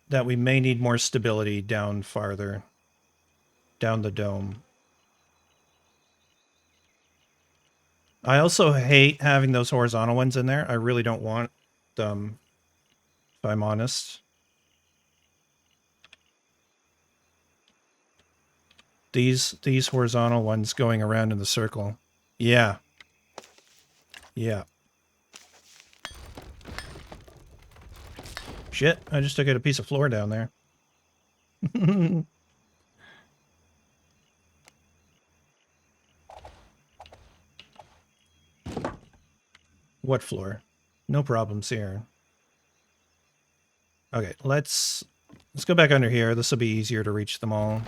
that we may need more stability down farther, down the dome. I also hate having those horizontal ones in there. I really don't want them, if I'm honest. These horizontal ones going around in the circle. Yeah. Yeah. Shit, I just took out a piece of floor down there. What floor? No problems here. Okay, let's Let's go back under here. This will be easier to reach them all.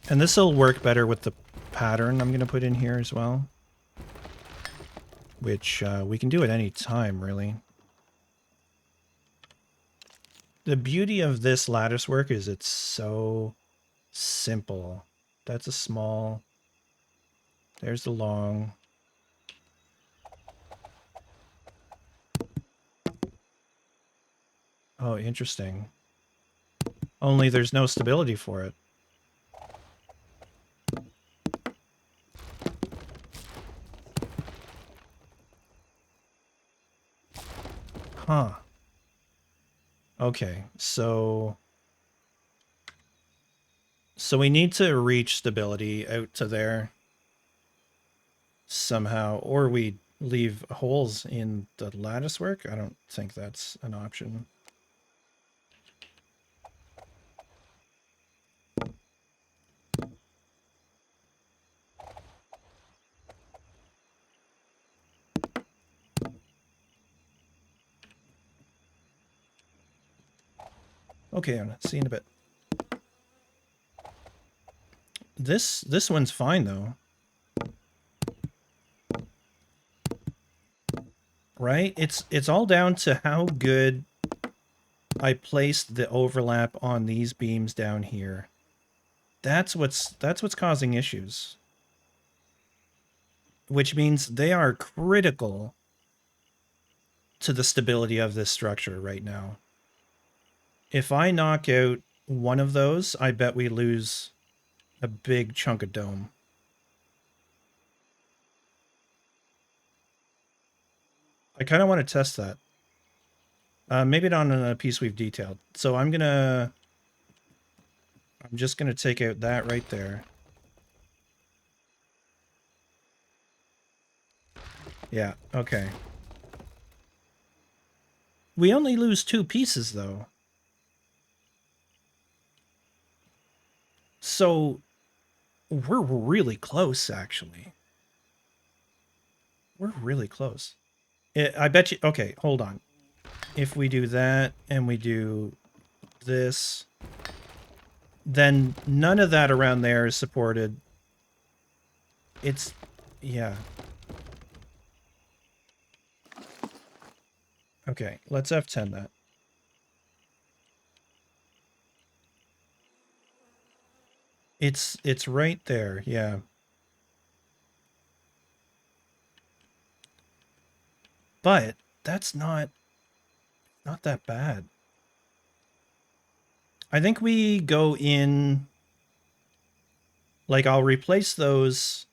And this will work better with the pattern I'm going to put in here as well. Which we can do at any time, really. The beauty of this lattice work is it's so simple. That's a small. There's the long. Oh, interesting. Only there's no stability for it. Huh. Okay, so we need to reach stability out to there somehow, or we leave holes in the lattice work. I don't think that's an option. Okay, I'm see you in a bit. This one's fine though. Right? It's all down to how good I placed the overlap on these beams down here. That's what's causing issues. Which means they are critical to the stability of this structure right now. If I knock out one of those, I bet we lose a big chunk of dome. I kind of want to test that. Maybe not on a piece we've detailed. So I'm just gonna take out that right there. Yeah, okay. We only lose 2 pieces though. So we're really close, actually. We're really close. I bet you... Okay, hold on. If we do that and we do this, then none of that around there is supported. It's... Yeah. Okay, let's F10 that. It's right there, yeah. But that's not that bad. I think we go in, like, I'll replace those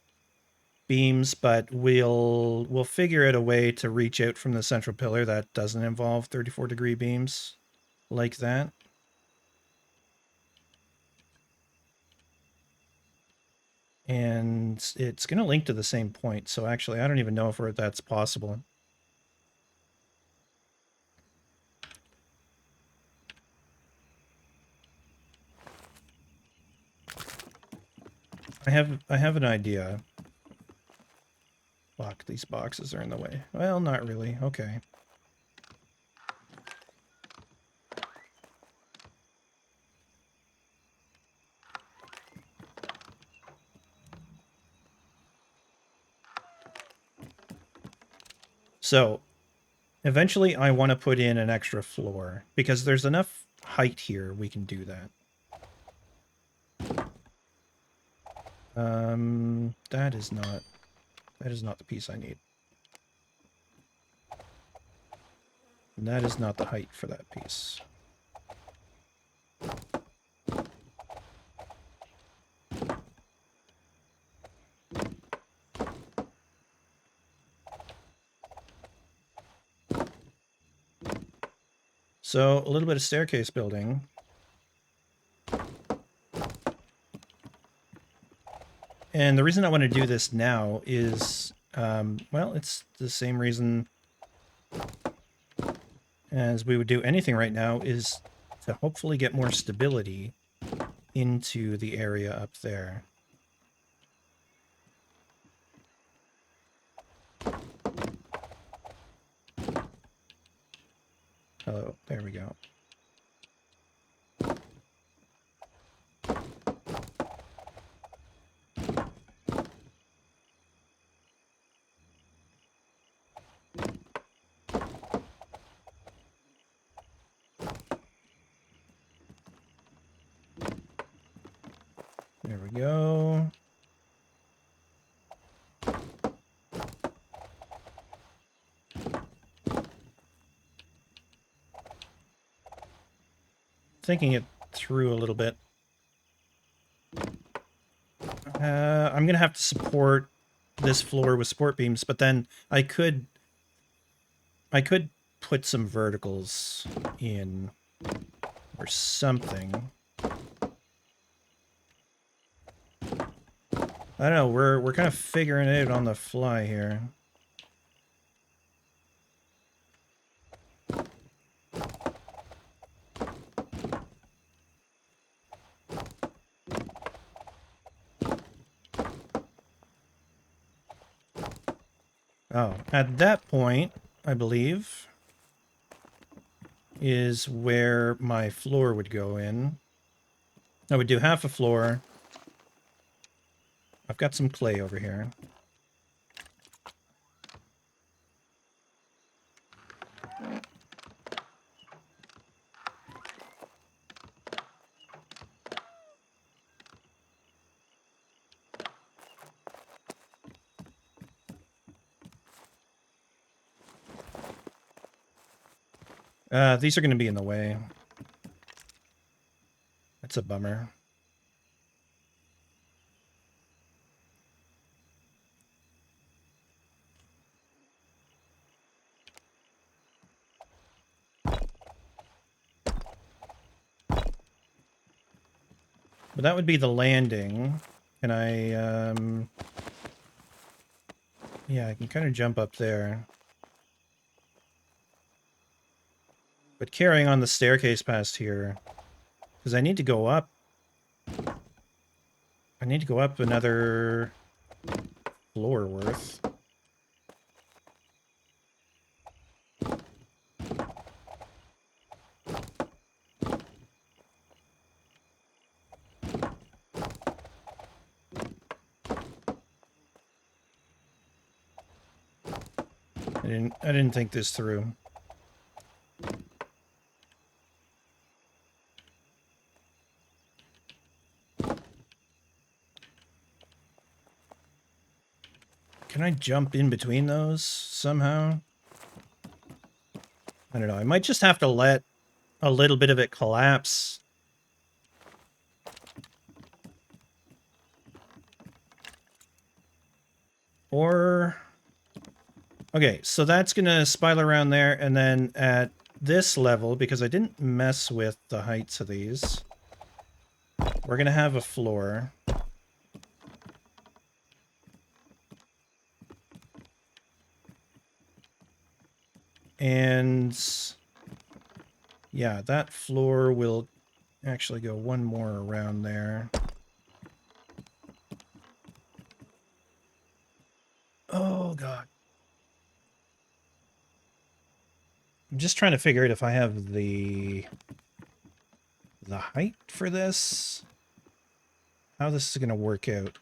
beams, but we'll figure out a way to reach out from the central pillar that doesn't involve 34-degree beams like that. And it's going to link to the same point, so actually I don't even know if that's possible. I have an idea. Fuck, these boxes are in the way. Well, not really. Okay. So, eventually I want to put in an extra floor, because there's enough height here we can do that. That is not the piece I need. And that is not the height for that piece. So, a little bit of staircase building. And the reason I want to do this now is, well, it's the same reason as we would do anything right now, is to hopefully get more stability into the area up there. Oh, there we go. There we go. Thinking it through a little bit. I'm going to have to support this floor with support beams, but then I could put some verticals in or something. I don't know, we're kind of figuring it out on the fly here. Oh, at that point, I believe, is where my floor would go in. I would do half a floor. I've got some clay over here. These are going to be in the way. That's a bummer. But that would be the landing. Can I, yeah, I can kind of jump up there. But carrying on the staircase past here, because I need to go up. I need to go up another floor worth. I didn't think this through. Can I jump in between those somehow? I don't know. I might just have to let a little bit of it collapse. Or... Okay, so that's going to spiral around there, and then at this level, because I didn't mess with the heights of these, we're going to have a floor. And yeah, that floor will actually go one more around there. Oh, God. I'm just trying to figure out if I have the height for this. How this is going to work out.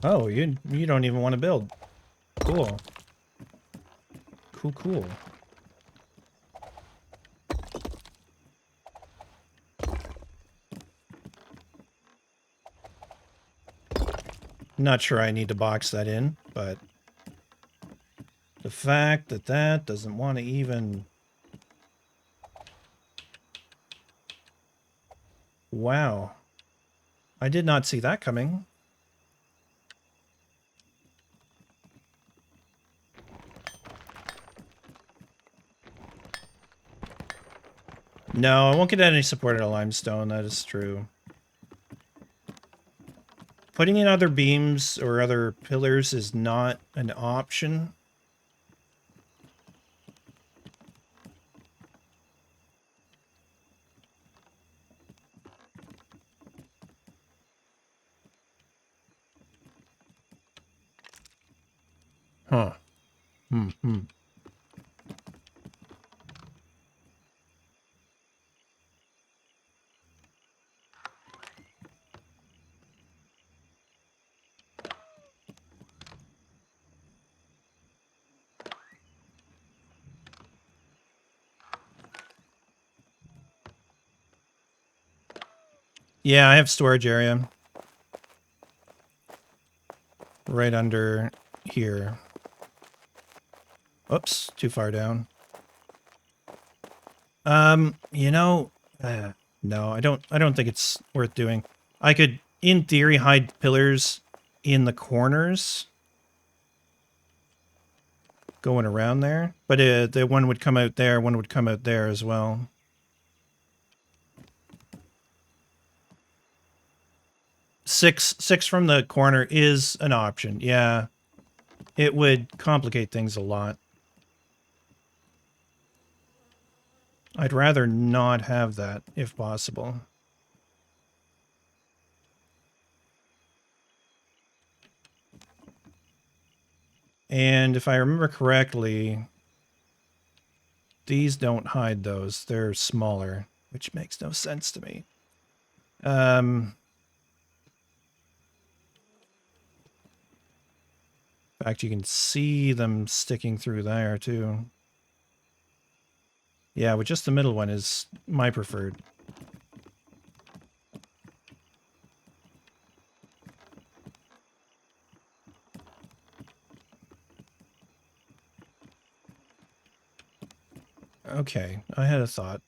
Oh, you don't even want to build. Cool. Cool. Not sure I need to box that in, but the fact that that doesn't want to even... Wow. I did not see that coming. No, I won't get any support out of limestone. That is true. Putting in other beams or other pillars is not an option. Huh. Hmm. Yeah, I have storage area. Right under here. Oops, too far down. You know, no, I don't think it's worth doing. I could, in theory, hide pillars in the corners going around there, but the one would come out there, one would come out there as well. Six from the corner is an option. Yeah, it would complicate things a lot. I'd rather not have that if possible. And if I remember correctly, these don't hide those. They're smaller, which makes no sense to me. In fact, you can see them sticking through there too. Yeah, but just the middle one is my preferred. Okay, I had a thought.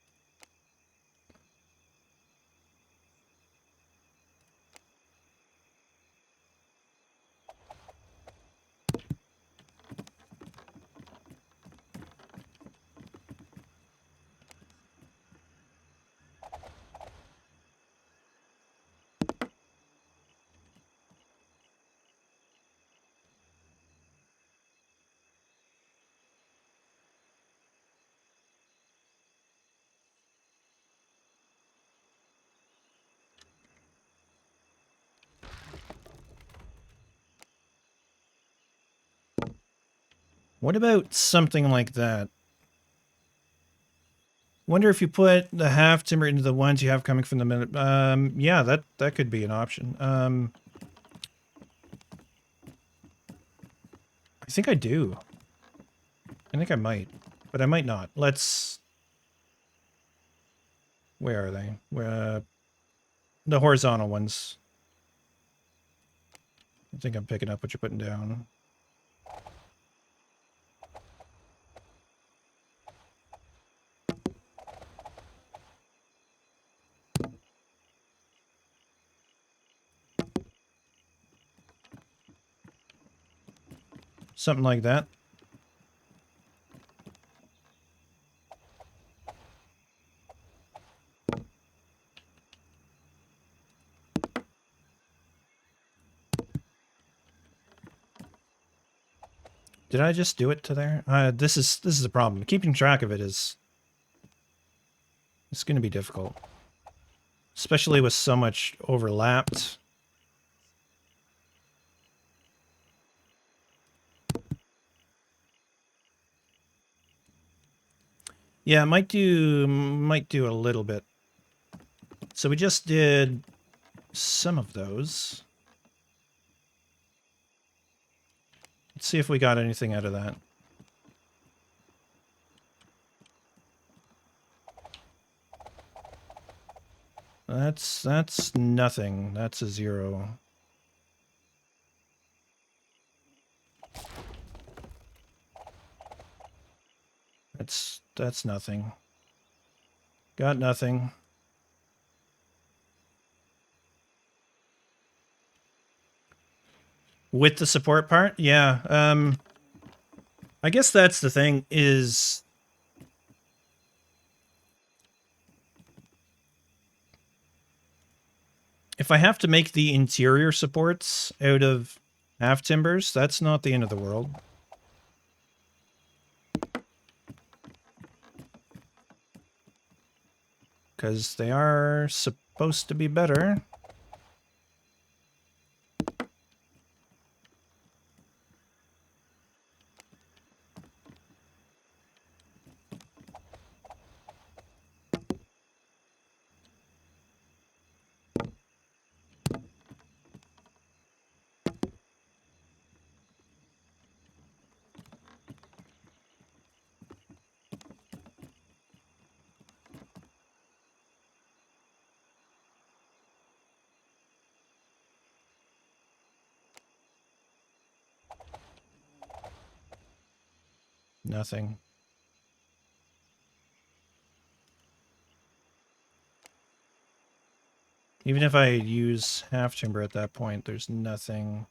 What about something like that? Wonder if you put the half timber into the ones you have coming from the middle. Yeah, that could be an option. I think I do. I think I might, but I might not. Let's. Where are they? The horizontal ones. I think I'm picking up what you're putting down. Something like that. Did I just do it to there? This is a problem. Keeping track of it is it's going to be difficult, especially with so much overlapped. Yeah, might do a little bit. So we just did some of those. Let's see if we got anything out of that. That's nothing. That's a 0. That's nothing. Got nothing. With the support part? Yeah. I guess that's the thing is If I have to make the interior supports out of half timbers, that's not the end of the world. Because they are supposed to be better. Nothing. Even if I use half timber at that point, there's nothing.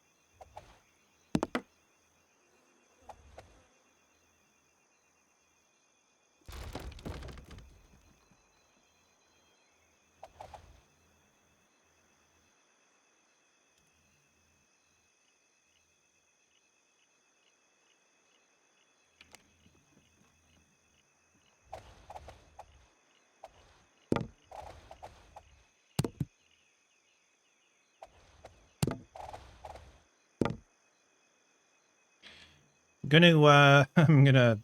I'm gonna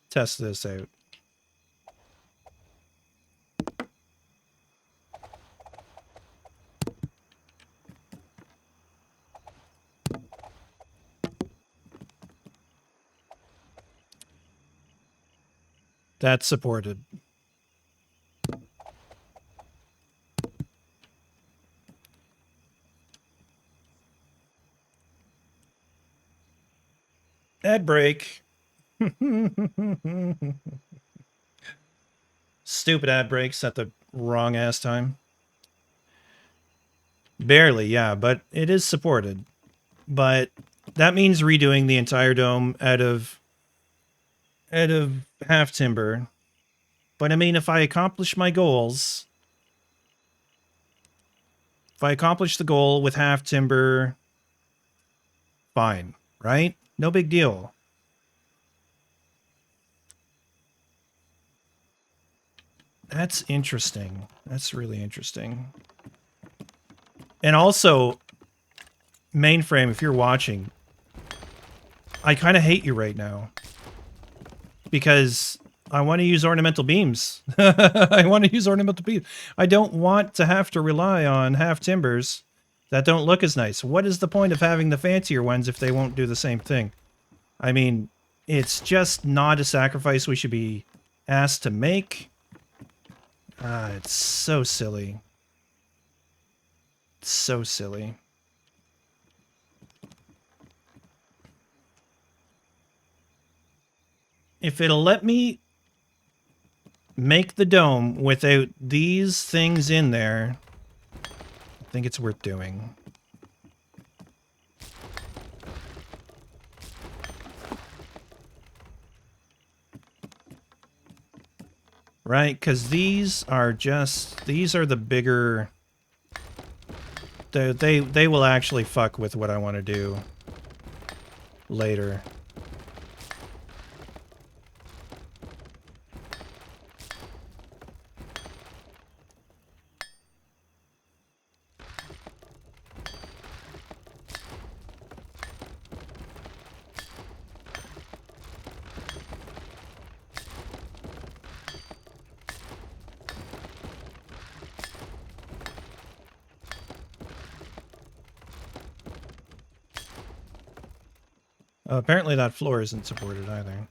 test this out. That's supported. Ad break. Stupid ad breaks at the wrong ass time. Barely, yeah, but it is supported. But that means redoing the entire dome out of half timber. But I mean, if I accomplish my goals, if I accomplish the goal with half timber, fine, right? No big deal. That's interesting. That's really interesting. And also, Mainframe, if you're watching, I kind of hate you right now. Because I want to use ornamental beams. I want to use ornamental beams. I don't want to have to rely on half timbers that don't look as nice. What is the point of having the fancier ones if they won't do the same thing? I mean, it's just not a sacrifice we should be asked to make. It's so silly. It's so silly. If it'll let me make the dome without these things in there, I think it's worth doing. Right, because these are the bigger... They will actually fuck with what I want to do later. Apparently that floor isn't supported either.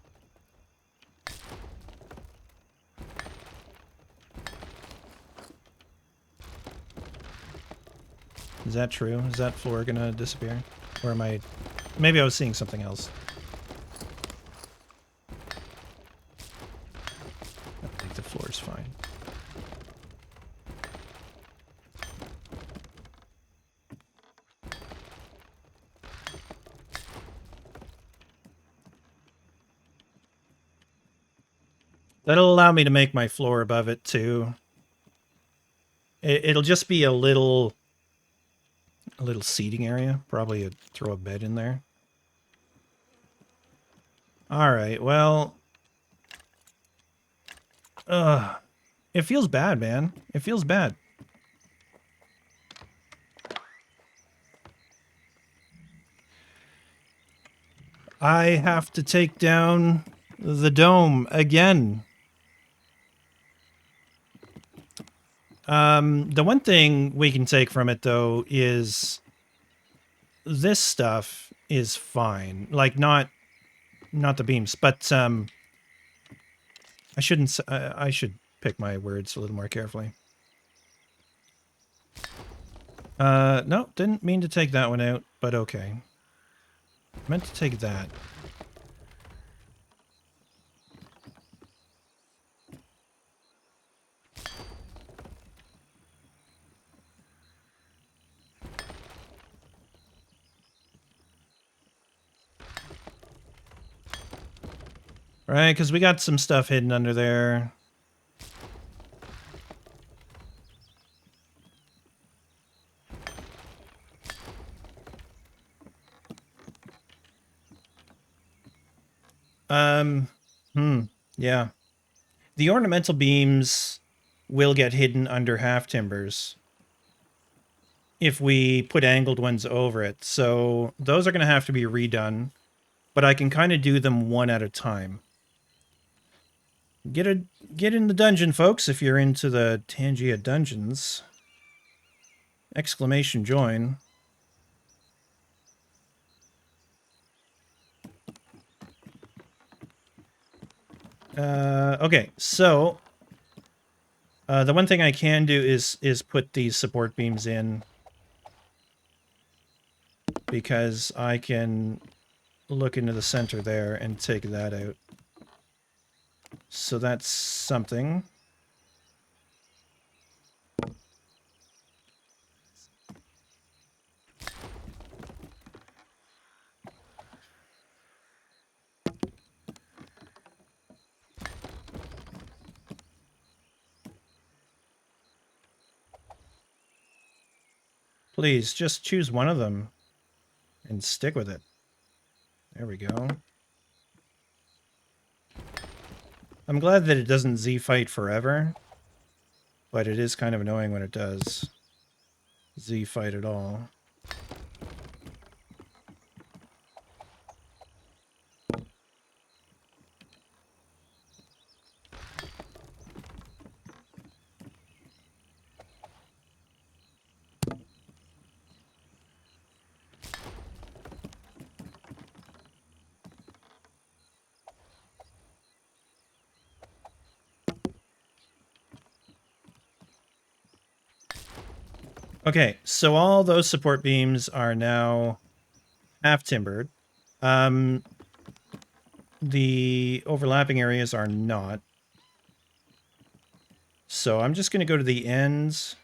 Is that true? Is that floor gonna disappear? Or am I... Maybe I was seeing something else. I think the floor is fine. That'll allow me to make my floor above it too. It'll just be a little a little seating area. Probably throw a bed in there. All right, well... it feels bad, man. It feels bad. I have to take down the dome again. The one thing we can take from it, though, is this stuff is fine. Like, not the beams, but I shouldn't. I should pick my words a little more carefully. No, didn't mean to take that one out, but okay. Meant to take that. Right, because we got some stuff hidden under there. Yeah. The ornamental beams will get hidden under half timbers if we put angled ones over it. So those are going to have to be redone, but I can kind of do them one at a time. Get in the dungeon, folks, if you're into the Tangia dungeons. Exclamation join. Okay, so the one thing I can do is put these support beams in, because I can look into the center there and take that out. So that's something. Please, just choose one of them and stick with it. There we go. I'm glad that it doesn't Z-fight forever, but it is kind of annoying when it does Z-fight at all. Okay, so all those support beams are now half-timbered. The overlapping areas are not. So I'm just going to go to the ends.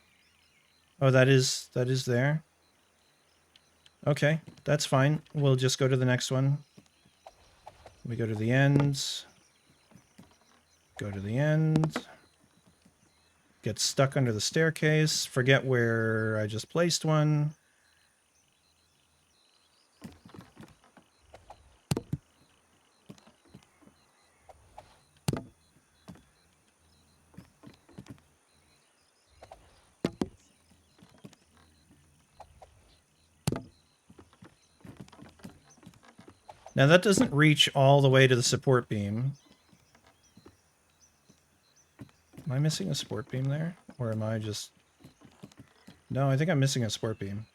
Oh, that is there. Okay, that's fine. We'll just go to the next one. We go to the ends. Go to the end. Get stuck under the staircase. Forget where I just placed one. Now that doesn't reach all the way to the support beam. Am I missing a support beam there? Or am I just... No, I think I'm missing a support beam.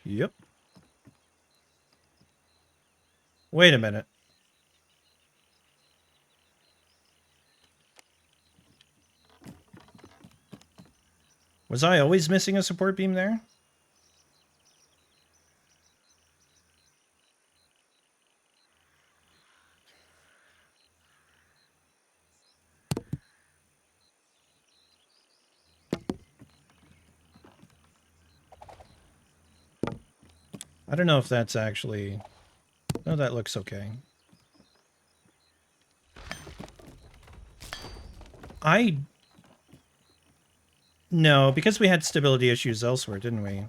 Yep. Wait a minute. Was I always missing a support beam there? I don't know if that's actually... No, that looks okay. No, because we had stability issues elsewhere, didn't we?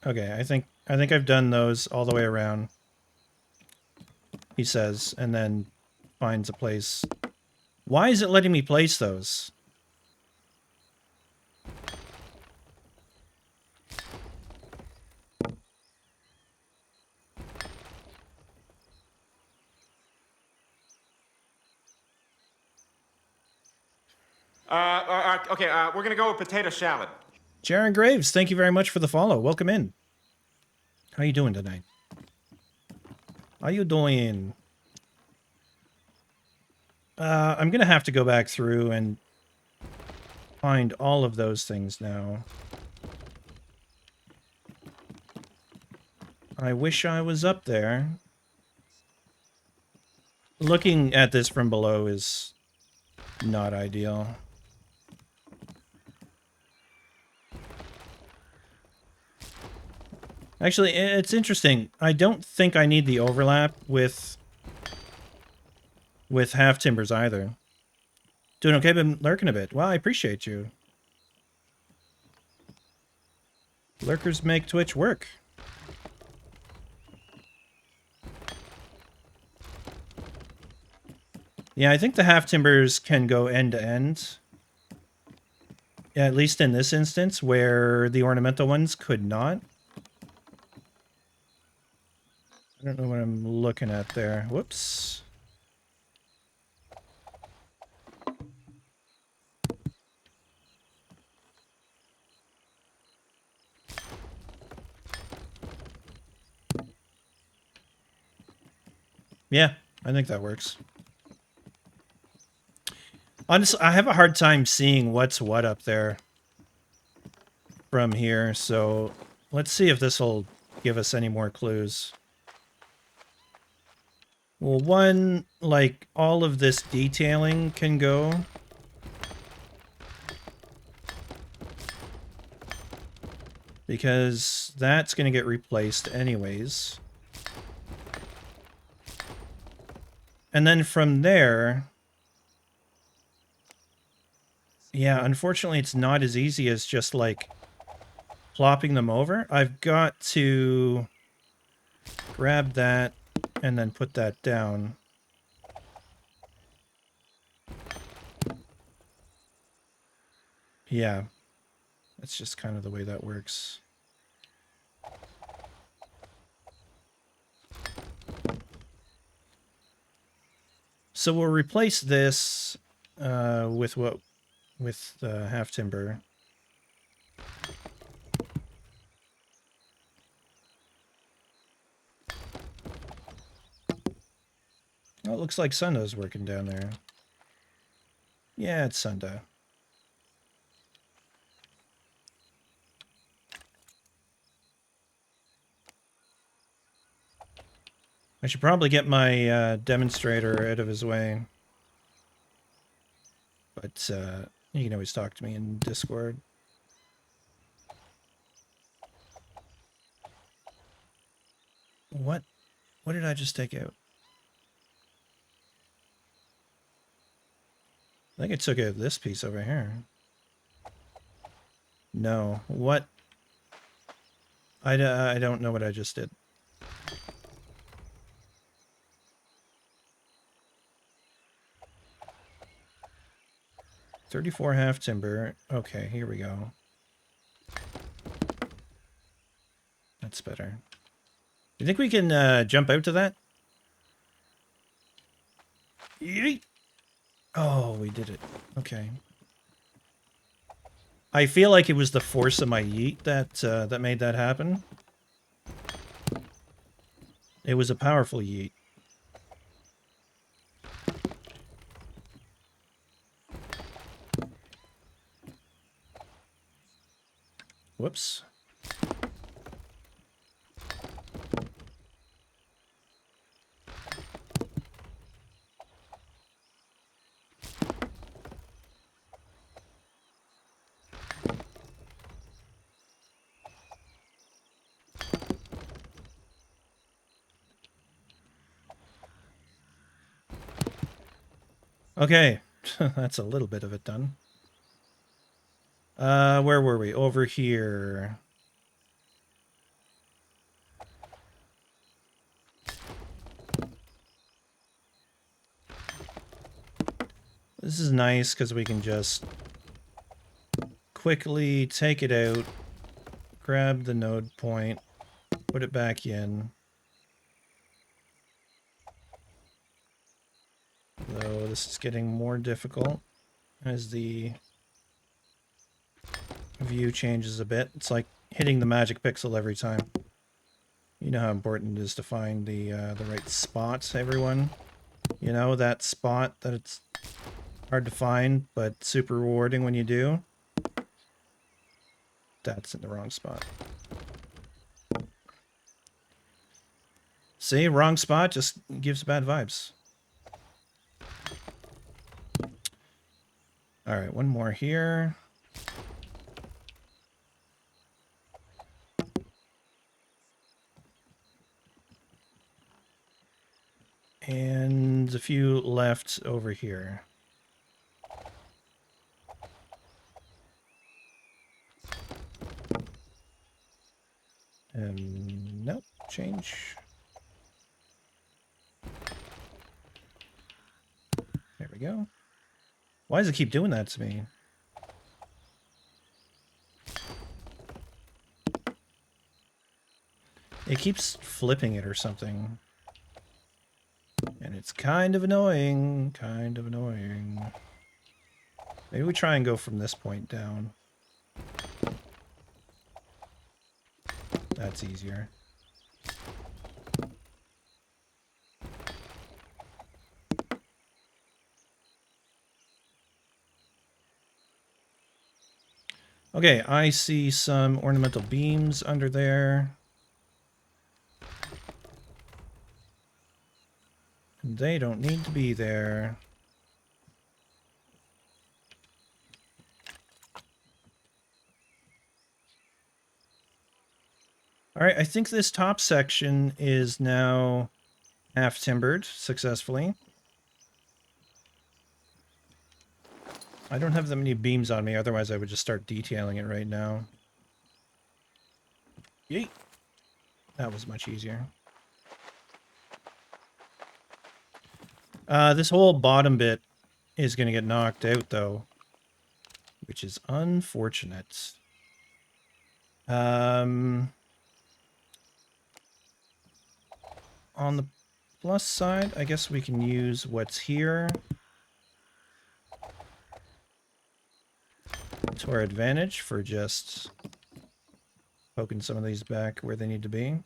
Okay, I think I've done those all the way around. He says, and then finds a place. Why is it letting me place those? Okay, we're gonna go with potato salad. Jaron Graves, thank you very much for the follow. Welcome in. How you doing tonight? How you doing? I'm gonna have to go back through and find all of those things now. I wish I was up there. Looking at this from below is not ideal. Actually, it's interesting. I don't think I need the overlap with half timbers either. Doing okay, but lurking a bit. Well, I appreciate you. Lurkers make Twitch work. Yeah, I think the half timbers can go end to end. Yeah, at least in this instance, where the ornamental ones could not. I don't know what I'm looking at there. Whoops. Yeah, I think that works. Honestly, I have a hard time seeing what's what up there from here, so let's see if this will give us any more clues. Well, one, like, all of this detailing can go. Because that's going to get replaced anyways. And then from there... Yeah, unfortunately, it's not as easy as just, like, plopping them over. I've got to grab that and then put that down. Yeah, that's just kind of the way that works. So we'll replace this with half timber. Oh, it looks like Sundow's working down there. Yeah, it's Sunday. I should probably get my demonstrator out of his way. But you can always talk to me in Discord. What? What did I just take out? I think I took out this piece over here. No. What? I don't know what I just did. $34 half timber. Okay, here we go. That's better. You think we can jump out to that? Yeet! Oh, we did it. Okay. I feel like it was the force of my yeet that made that happen. It was a powerful yeet. Whoops. Okay, that's a little bit of it done. Where were we? Over here. This is nice because we can just quickly take it out, grab the node point, put it back in. Though this is getting more difficult as the view changes a bit. It's like hitting the magic pixel every time. You know how important it is to find the right spot, everyone. You know, that spot that it's hard to find, but super rewarding when you do. That's in the wrong spot. See, wrong spot just gives bad vibes. All right, one more here. And a few left over here. Nope, change. There we go. Why does it keep doing that to me? It keeps flipping it or something. And it's kind of annoying. Kind of annoying. Maybe we try and go from this point down. That's easier. Okay, I see some ornamental beams under there. They don't need to be there. All right, I think this top section is now half timbered successfully. I don't have that many beams on me, otherwise I would just start detailing it right now. Yeet. That was much easier. This whole bottom bit is going to get knocked out, though, which is unfortunate. On the plus side, I guess we can use what's here to our advantage for just poking some of these back where they need to be.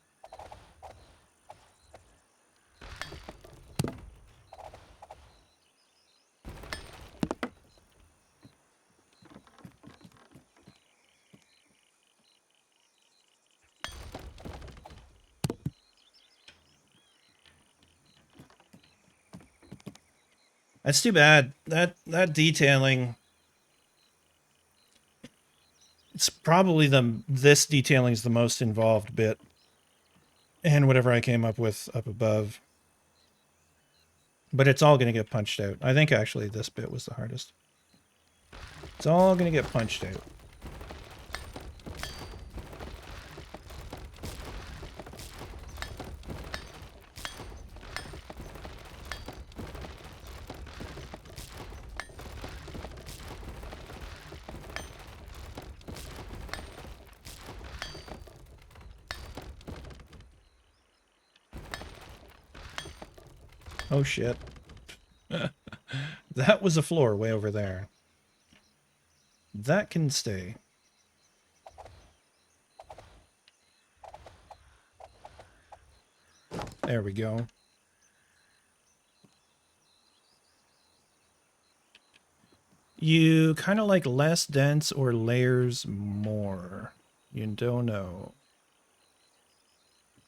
That's too bad. That detailing, it's probably this detailing is the most involved bit. And whatever I came up with up above. But it's all going to get punched out. I think actually this bit was the hardest. It's all going to get punched out. Oh shit. That was a floor way over there. That can stay. There we go. You kind of like less dense or layers more? You don't know.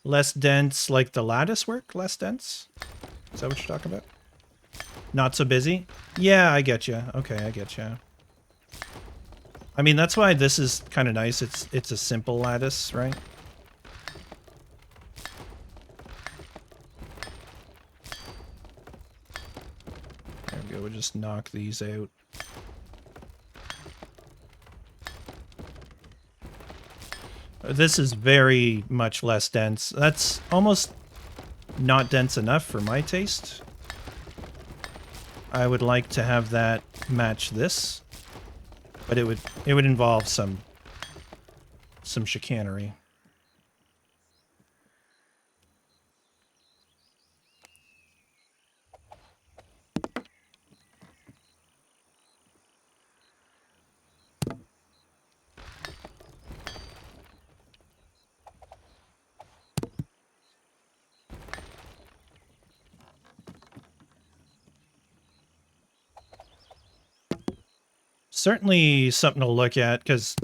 Less dense like the lattice work? Less dense? Is that what you're talking about? Not so busy? Yeah, I get you. Okay, I get you. I mean, that's why this is kind of nice. It's a simple lattice, right? There we go. We'll just knock these out. This is very much less dense. That's almost not dense enough for my taste. I would like to have that match this, but it would involve some chicanery. Certainly something to look at, because,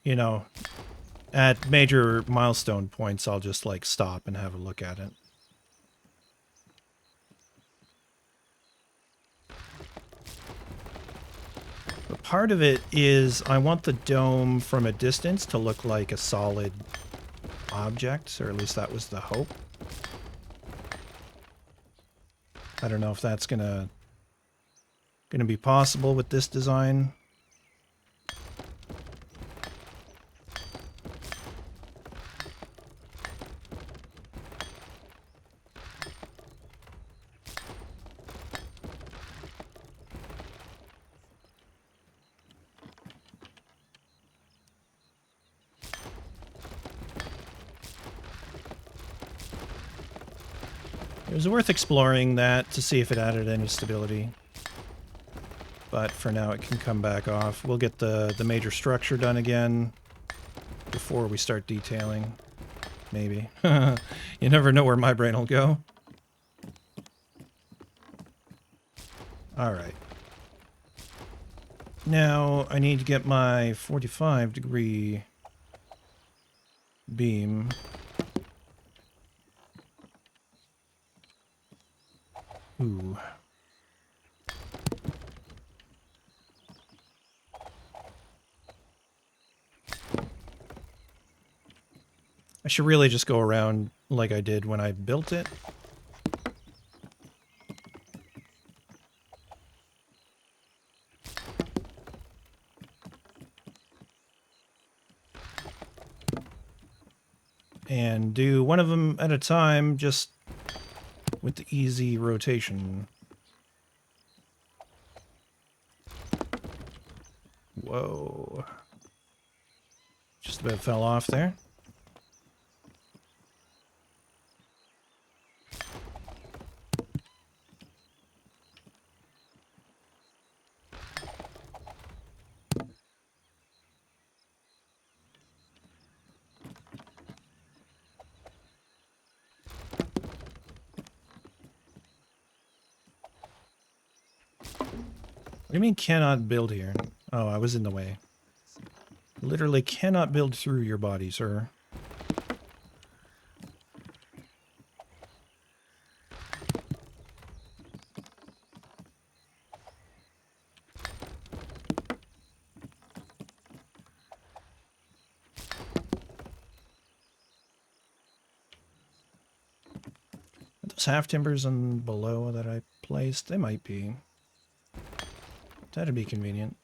you know, at major milestone points, I'll just, like, stop and have a look at it. But part of it is I want the dome from a distance to look like a solid object, or at least that was the hope. I don't know if that's gonna be possible with this design. It was worth exploring that to see if it added any stability. But for now, it can come back off. We'll get the major structure done again before we start detailing. Maybe. You never know where my brain will go. Alright. Now, I need to get my 45-degree beam. Ooh. I should really just go around like I did when I built it. And do one of them at a time, just with the easy rotation. Whoa. Just about fell off there. What do you mean cannot build here? Oh, I was in the way. Literally cannot build through your body, sir. Are those half timbers on below that I placed? They might be. That'd be convenient.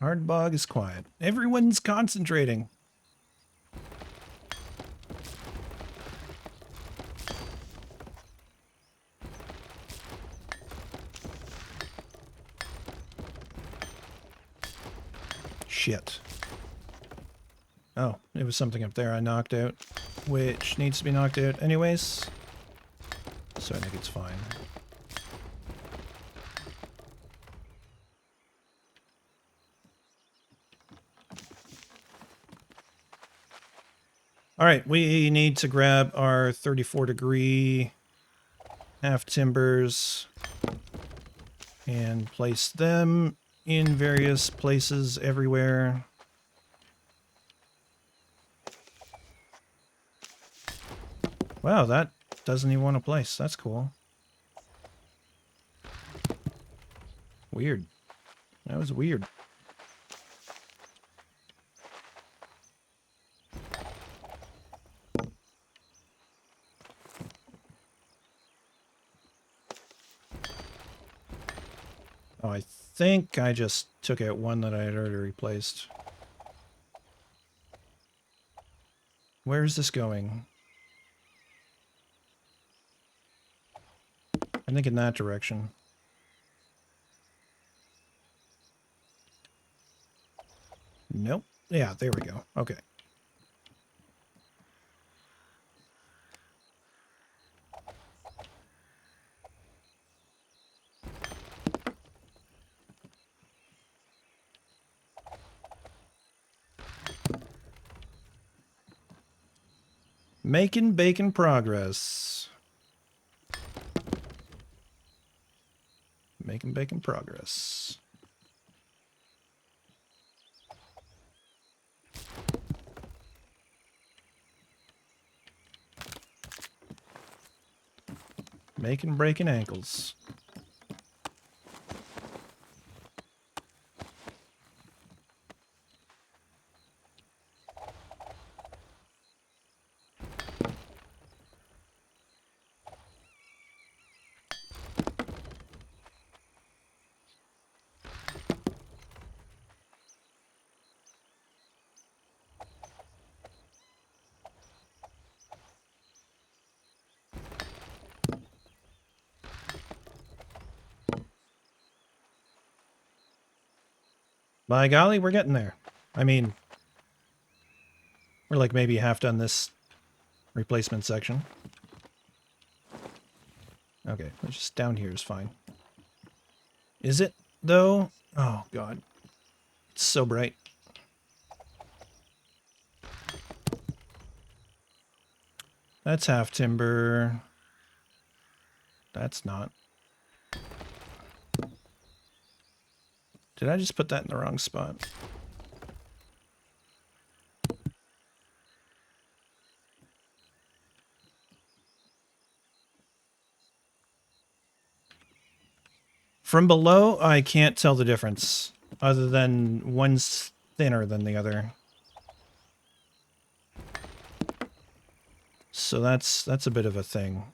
Ardbog is quiet. Everyone's concentrating. Shit. Oh, it was something up there I knocked out, which needs to be knocked out anyways. So I think it's fine. All right, we need to grab our 34-degree half timbers and place them in various places everywhere. Wow, that doesn't even want to place. That's cool. Weird. That was weird. Oh, I think I just took out one that I had already replaced. Where is this going? I think in that direction. Nope. Yeah, there we go. Okay. Making bacon progress. Making bacon progress. Making breaking ankles. By golly, we're getting there. I mean, we're like maybe half done this replacement section. Okay, just down here is fine. Is it, though? Oh, God. It's so bright. That's half timber. That's not. Did I just put that in the wrong spot? From below, I can't tell the difference, other than one's thinner than the other. So that's a bit of a thing.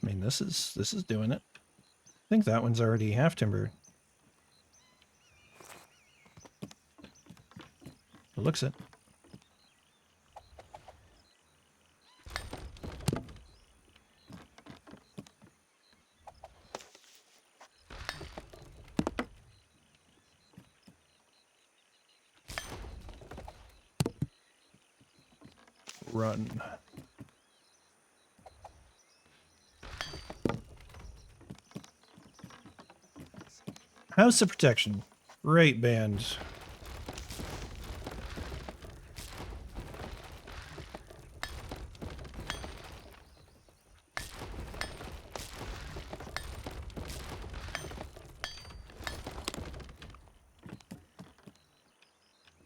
I mean, this is doing it. I think that one's already half timber. It looks it. Run. House of Protection. Great band.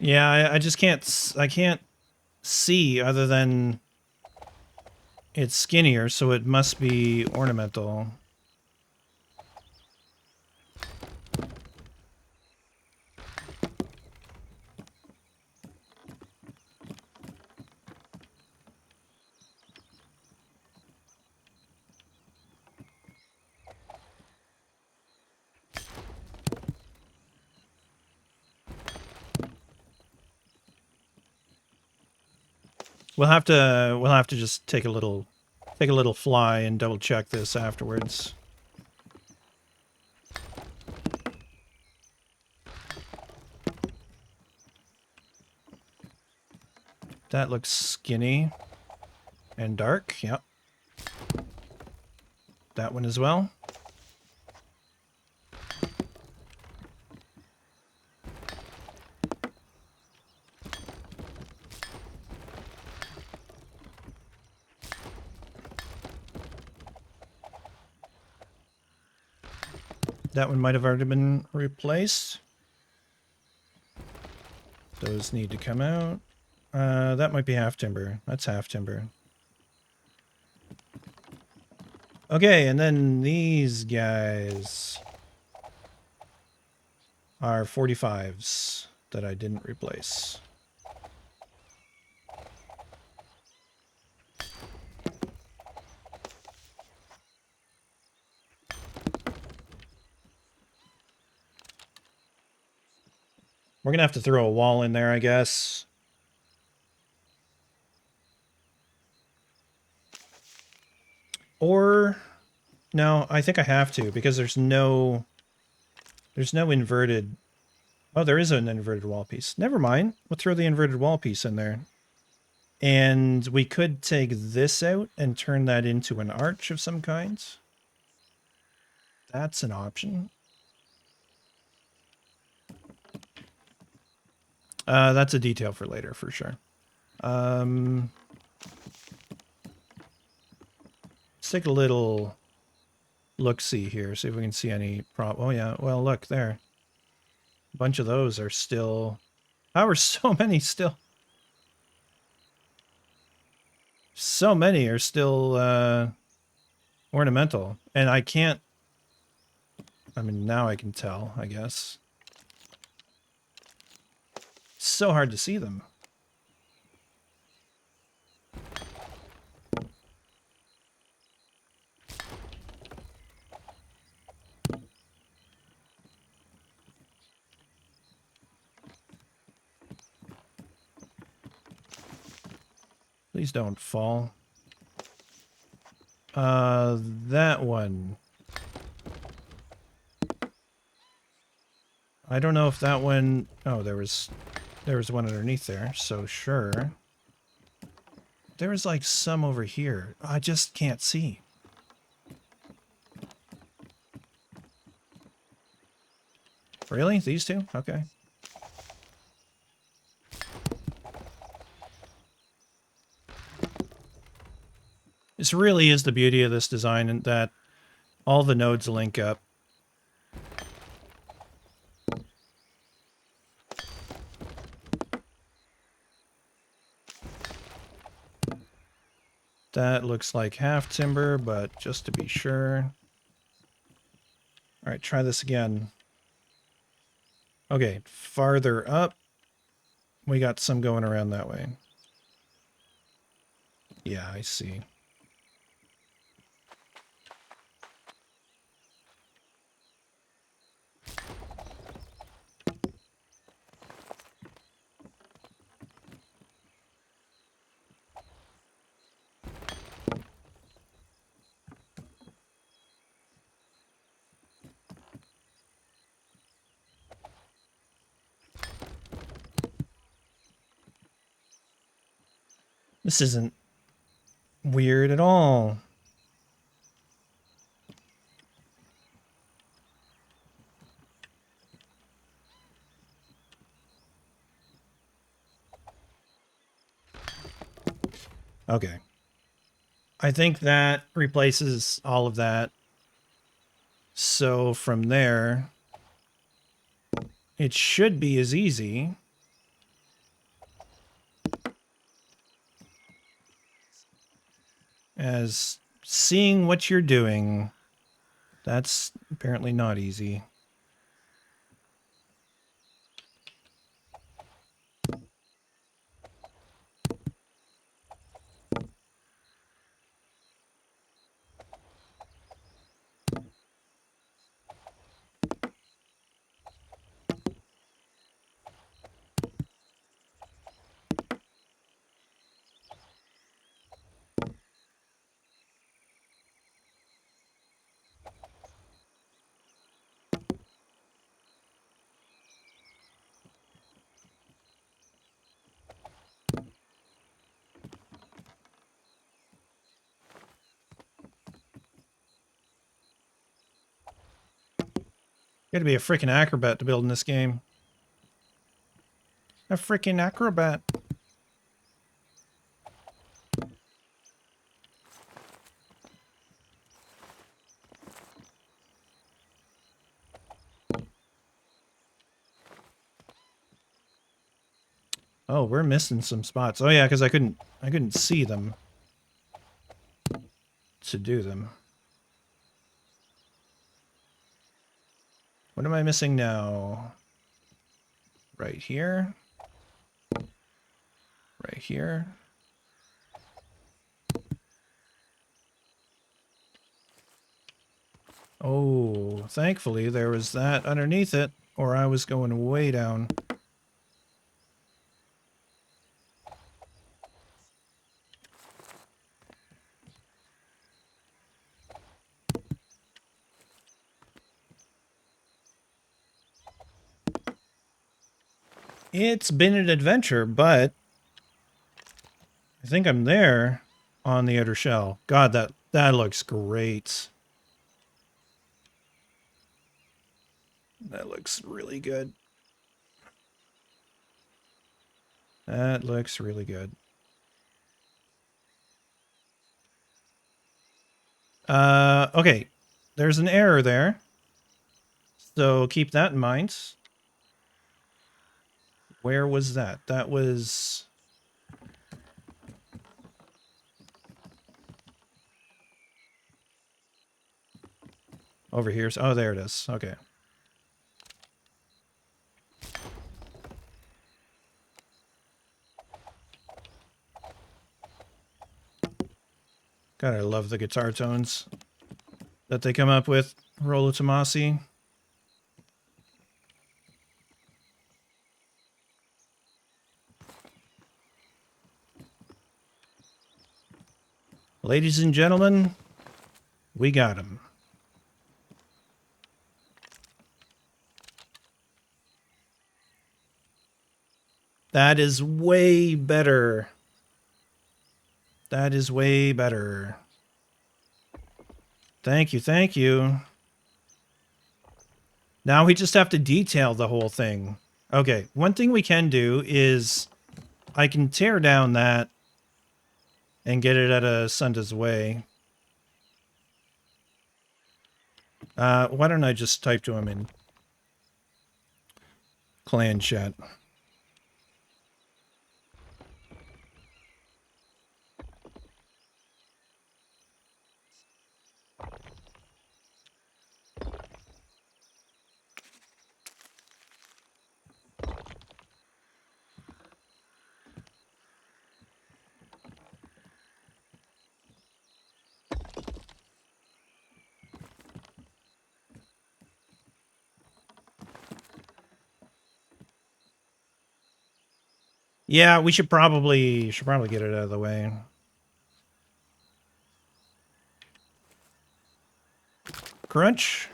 Yeah, I just I can't see other than it's skinnier, so it must be ornamental. We'll have to just take a little fly and double check this afterwards. That looks skinny and dark. Yep. That one as well. that one might have already been replaced. Those need to come out. That might be half timber. That's half timber. Okay, and then these guys are 45s that I didn't replace. We're gonna have to throw a wall in there, I guess. Or no, I think I have to because there's no inverted. Oh, there is an inverted wall piece. Never mind. We'll throw the inverted wall piece in there. And we could take this out and turn that into an arch of some kind. That's an option. That's a detail for later, for sure. Let's take a little look-see here, see if we can see any Oh, yeah. Well, look, there. A bunch of those are still... How are so many still... So many are still ornamental. And I can't... I mean, now I can tell, I guess. It's so hard to see them. Please don't fall. That one. I don't know if that one... Oh, there was one underneath there, so sure. There was like some over here. I just can't see. Really? These two? Okay. This really is the beauty of this design, in that all the nodes link up. That looks like half timber, but just to be sure. All right, try this again. Okay, farther up. We got some going around that way. Yeah, I see. This isn't weird at all. Okay. I think that replaces all of that. So from there, it should be as easy as seeing what you're doing. That's apparently not easy. You gotta be a freaking acrobat to build in this game. A freaking acrobat. Oh, we're missing some spots. Oh yeah, because I couldn't see them to do them. What am I missing now? Right here. Right here. Oh, thankfully there was that underneath it, or I was going way down. It's been an adventure, but I think I'm there on the outer shell. God, that looks great. That looks really good. That looks really good. Okay. There's an error there. So keep that in mind. Where was that? That was... over here. Oh, there it is. Okay. God, I love the guitar tones that they come up with. Rollo Tomasi. Ladies and gentlemen, we got him. That is way better. That is way better. Thank you, thank you. Now we just have to detail the whole thing. Okay, one thing we can do is I can tear down that and get it out of Sunda's way. Why don't I just type to him in clan chat? Yeah, we should probably get it out of the way. Crunch.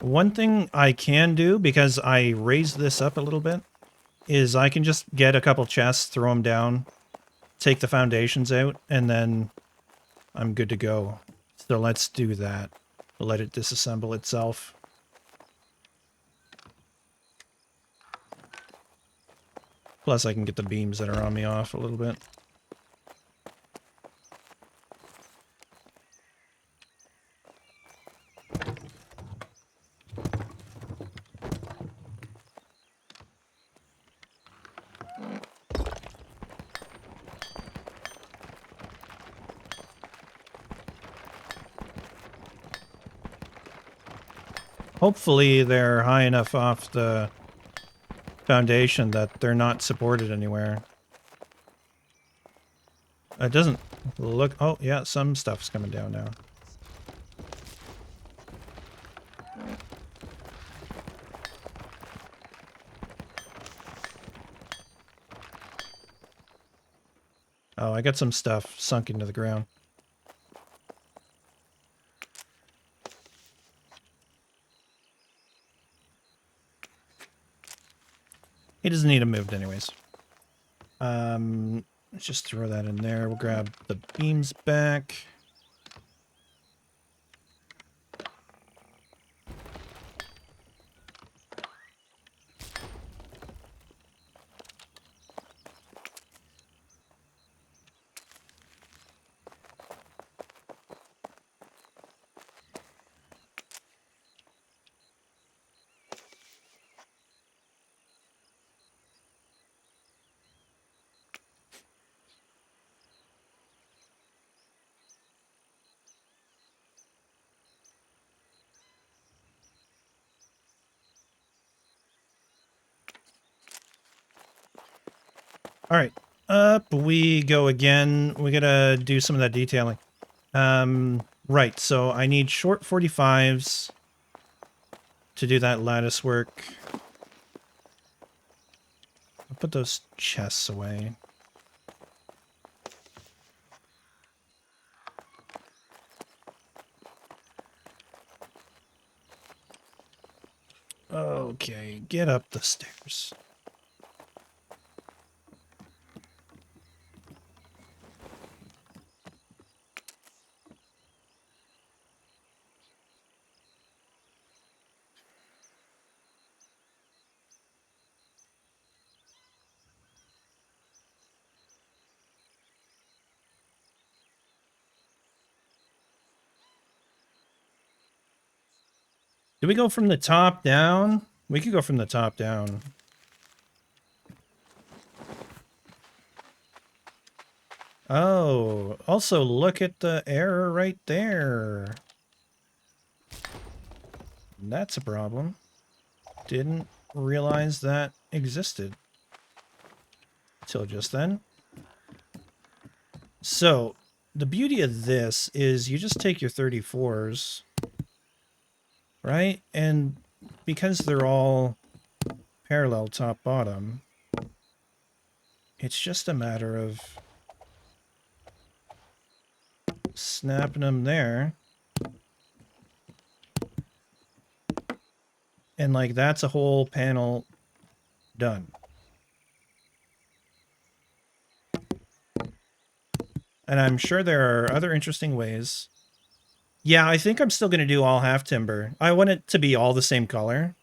One thing I can do, because I raised this up a little bit, is I can just get a couple chests, throw them down, take the foundations out, and then I'm good to go. So let's do that. Let it disassemble itself. Plus I can get the beams that are on me off a little bit. Hopefully they're high enough off the foundation that they're not supported anywhere. It doesn't look... oh, yeah, some stuff's coming down now. Oh, I got some stuff sunk into the ground. He doesn't need them moved anyways. Let's just throw that in there. We'll grab the beams back. All right, up we go again. We gotta do some of that detailing. Right, so I need short 45s to do that lattice work. I'll put those chests away. Okay, get up the stairs. Do we go from the top down? We could go from the top down. Oh, also look at the error right there. That's a problem. Didn't realize that existed till just then. So, the beauty of this is you just take your 34s, right? And because they're all parallel top bottom, it's just a matter of snapping them there. And like that's a whole panel done. And I'm sure there are other interesting ways. Yeah, I think I'm still going to do all half timber. I want it to be all the same color.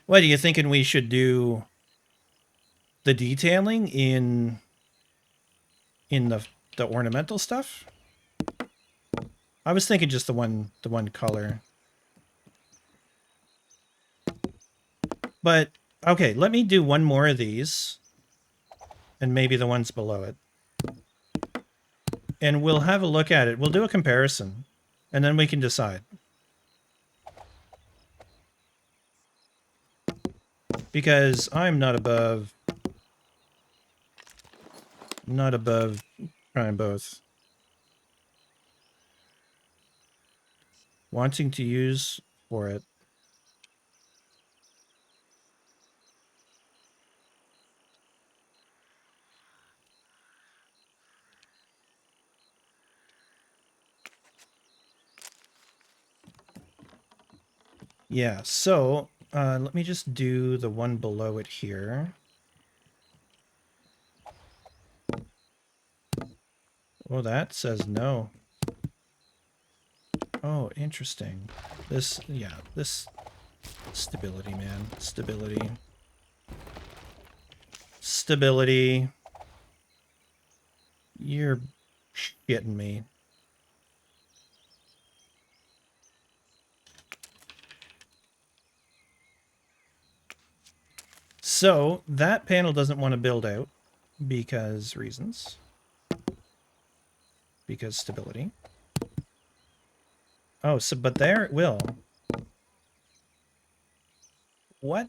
What are you thinking we should do the detailing in the ornamental stuff? I was thinking just the one color. But okay, let me do one more of these and maybe the ones below it. And we'll have a look at it. We'll do a comparison and then we can decide. Because I'm not above trying both. Wanting to use for it. Yeah, so let me just do the one below it here. Oh, that says no. Oh, interesting. This, yeah, this stability, man. Stability. Stability. You're shitting me. So, that panel doesn't want to build out because reasons. Because stability. Oh, so, but there it will. What?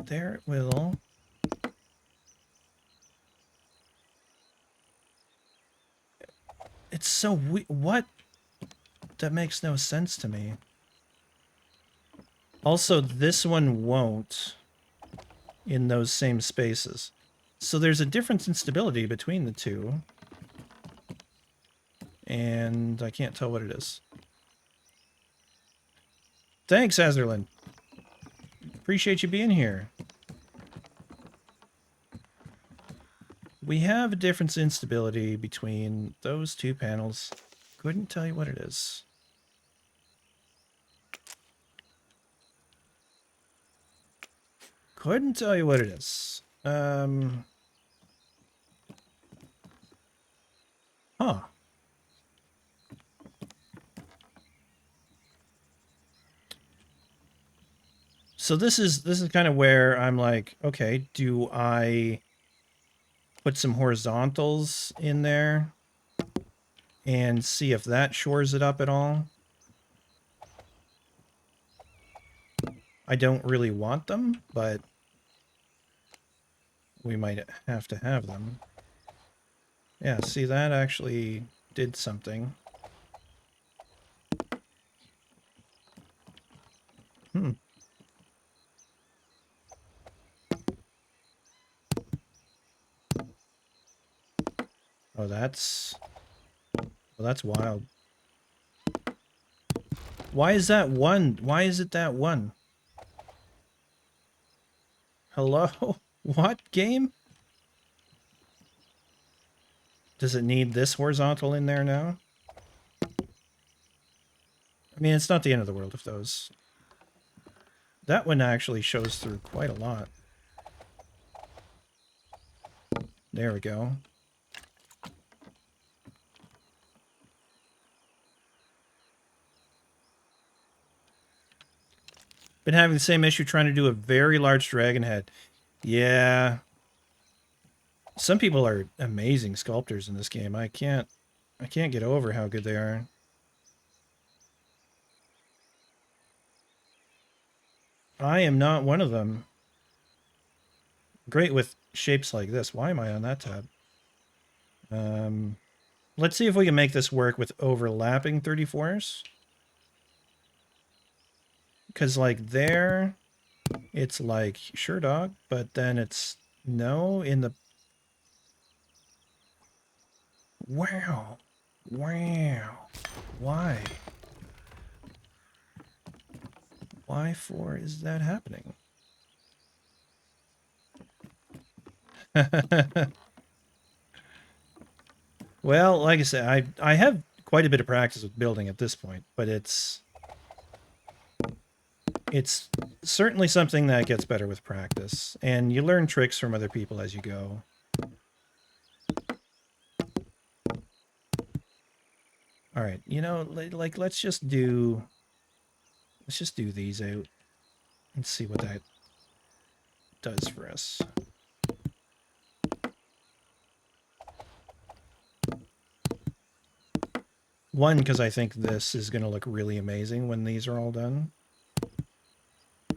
There it will. It's so what? That makes no sense to me. Also, this one won't in those same spaces. So there's a difference in stability between the two. And I can't tell what it is. Thanks, Azerlin. Appreciate you being here. We have a difference in stability between those two panels. Couldn't tell you what it is. Couldn't tell you what it is. Huh. So this is kind of where I'm like, okay, do I put some horizontals in there and see if that shores it up at all? I don't really want them, but we might have to have them. Yeah, see, that actually did something. Hmm. Oh, that's... Well, that's wild. Why is that one? Why is it that one? Hello? What game? Does it need this horizontal in there now? I mean, it's not the end of the world if those... That one actually shows through quite a lot. There we go. Been having the same issue trying to do a very large dragon head. Yeah. Some people are amazing sculptors in this game. I can't get over how good they are. I am not one of them. Great with shapes like this. Why am I on that tab? Let's see if we can make this work with overlapping 34s. Because like there, it's like, sure dog, but then it's no in the... Wow. Wow. Why? Why for is that happening? Well, like I said, I have quite a bit of practice with building at this point, but it's certainly something that gets better with practice, and you learn tricks from other people as you go. All right, you know, like let's just do these out and see what that does for us. One, because I think this is going to look really amazing when these are all done.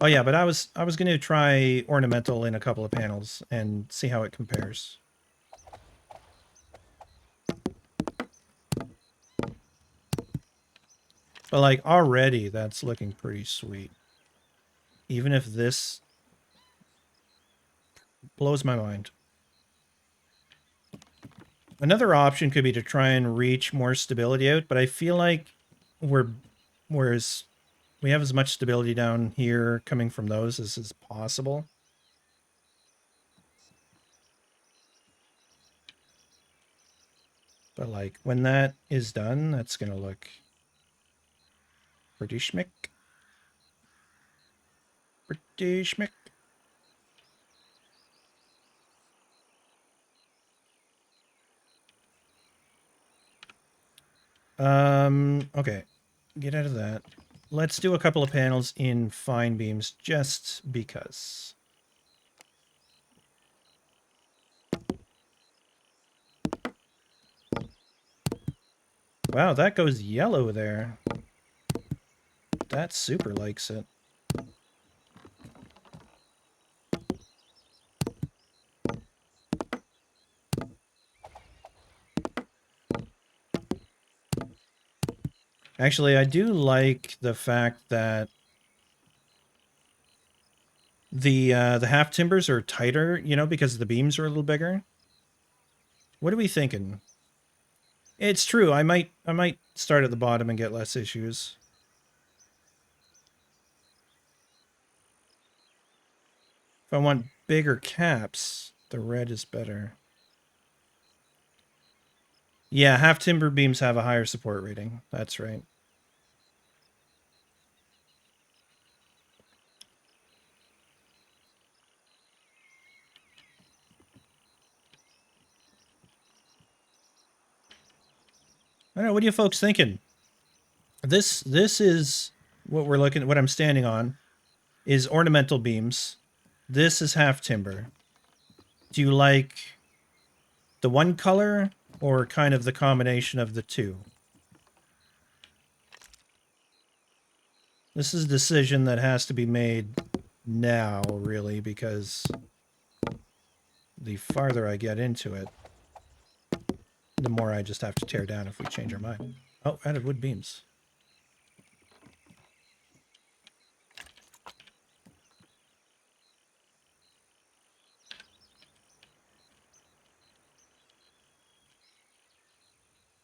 Oh yeah, but I was going to try ornamental in a couple of panels and see how it compares. But like already that's looking pretty sweet. Even if this blows my mind. Another option could be to try and reach more stability out, but I feel like whereas we have as much stability down here coming from those as is possible. But like when that is done, that's gonna look pretty schmick. Pretty schmick. Okay. Get out of that. Let's do a couple of panels in fine beams just because. Wow, that goes yellow there. That super likes it. Actually, I do like the fact that the half timbers are tighter, you know, because the beams are a little bigger. What are we thinking? It's true. I might start at the bottom and get less issues. If I want bigger caps, the red is better. Yeah, half timber beams have a higher support rating. That's right. I don't know. What are you folks thinking? This is what we're looking at. What I'm standing on is ornamental beams. This is half timber. Do you like the one color or kind of the combination of the two? This is a decision that has to be made now, really, because the farther I get into it, the more I just have to tear down if we change our mind. Oh, added wood beams.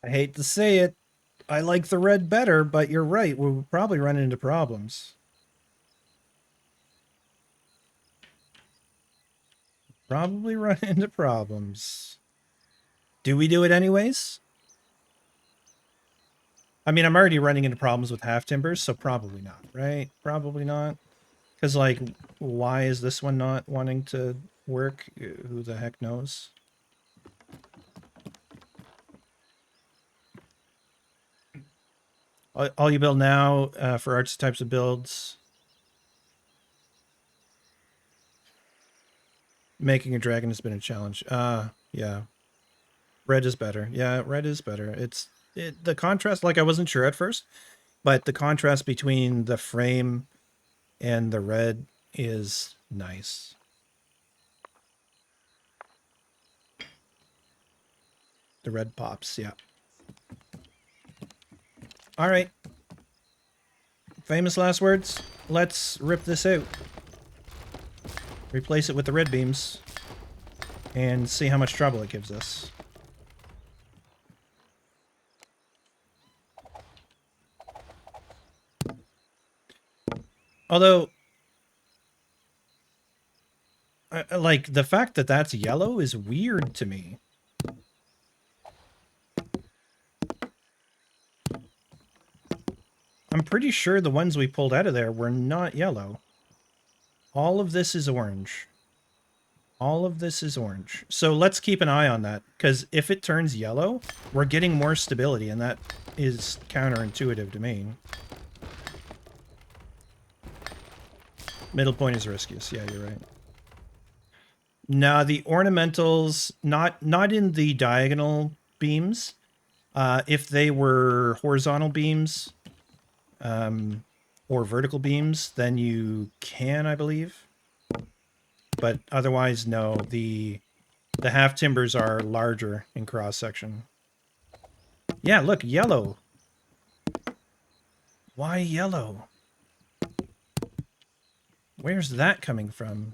I hate to say it, I like the red better, but you're right, we'll probably run into problems. Probably run into problems. Do we do it anyways? I mean, I'm already running into problems with half timbers, so probably not, right? Probably not. Because, like, why is this one not wanting to work? Who the heck knows? All you build now for arts types of builds. Making a dragon has been a challenge. Yeah. Red is better. Yeah, red is better. The contrast, like I wasn't sure at first, but the contrast between the frame and the red is nice. The red pops, yeah. All right. Famous last words. Let's rip this out. Replace it with the red beams and see how much trouble it gives us. Although, like, the fact that that's yellow is weird to me. I'm pretty sure the ones we pulled out of there were not yellow. All of this is orange. All of this is orange. So let's keep an eye on that, because if it turns yellow, we're getting more stability, and that is counterintuitive to me. Middle point is riskiest. Yeah, you're right. Now the ornamentals, not in the diagonal beams. If they were horizontal beams or vertical beams, then you can, I believe. But otherwise, no. The half timbers are larger in cross section. Yeah, look, yellow. Why yellow? Where's that coming from?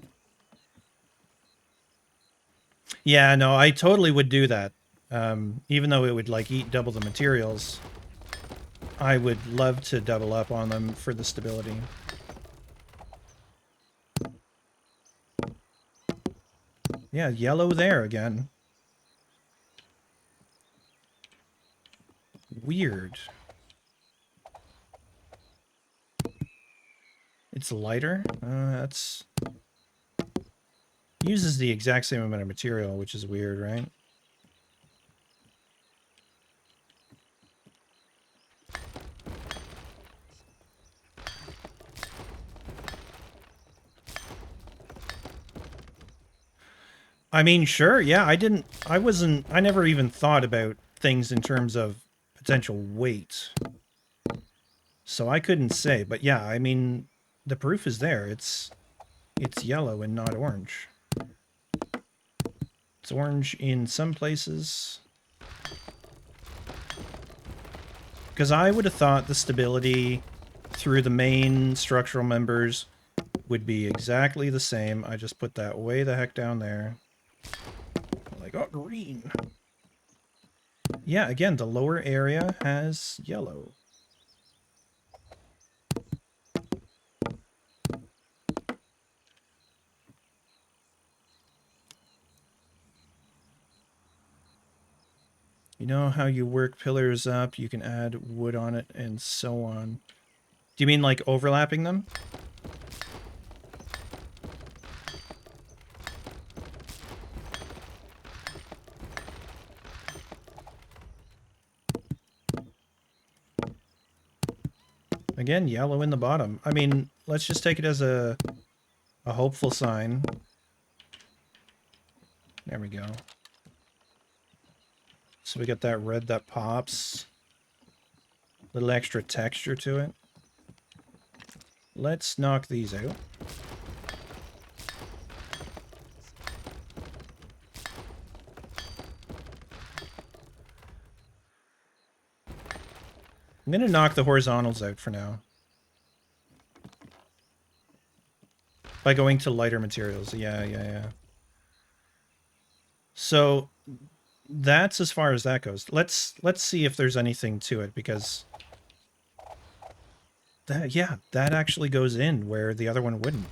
Yeah, no, I totally would do that. Even though it would, like, eat double the materials, I would love to double up on them for the stability. Yeah, yellow there again. Weird. It's lighter? That's... Uses the exact same amount of material, which is weird, right? I mean, sure, yeah, I never even thought about things in terms of potential weight. So I couldn't say, but yeah, I mean, the proof is there. It's yellow and not orange. It's orange in some places. Because I would have thought the stability through the main structural members would be exactly the same. I just put that way the heck down there. Like, oh, green. Yeah, again, the lower area has yellow. You know how you work pillars up, you can add wood on it, and so on. Do you mean like overlapping them? Again, yellow in the bottom. I mean, let's just take it as a hopeful sign. There we go. So we got that red that pops. A little extra texture to it. Let's knock these out. I'm going to knock the horizontals out for now. By going to lighter materials. Yeah. So that's as far as that goes. Let's see if there's anything to it, because that actually goes in where the other one wouldn't.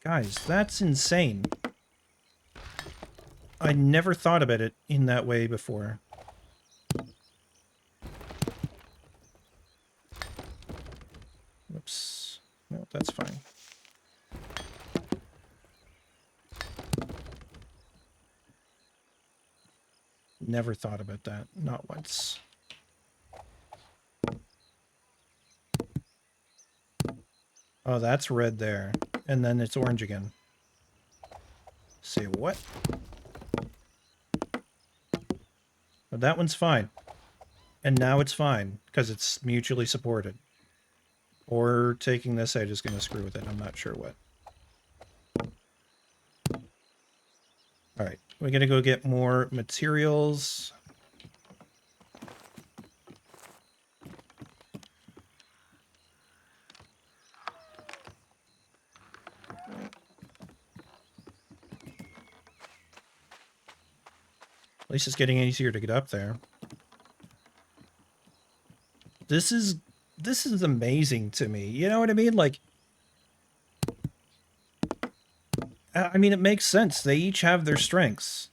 Guys, that's insane. I never thought about it in that way before. Whoops. No, that's fine. Never thought about that. Not once. Oh, that's red there. And then it's orange again. Say what? But that one's fine. And now it's fine, because it's mutually supported. Or taking this out is going to screw with it. I'm not sure what. Alright, we're going to go get more materials. At least it's getting easier to get up there. This is amazing to me. You know what I mean? Like, I mean, it makes sense. They each have their strengths.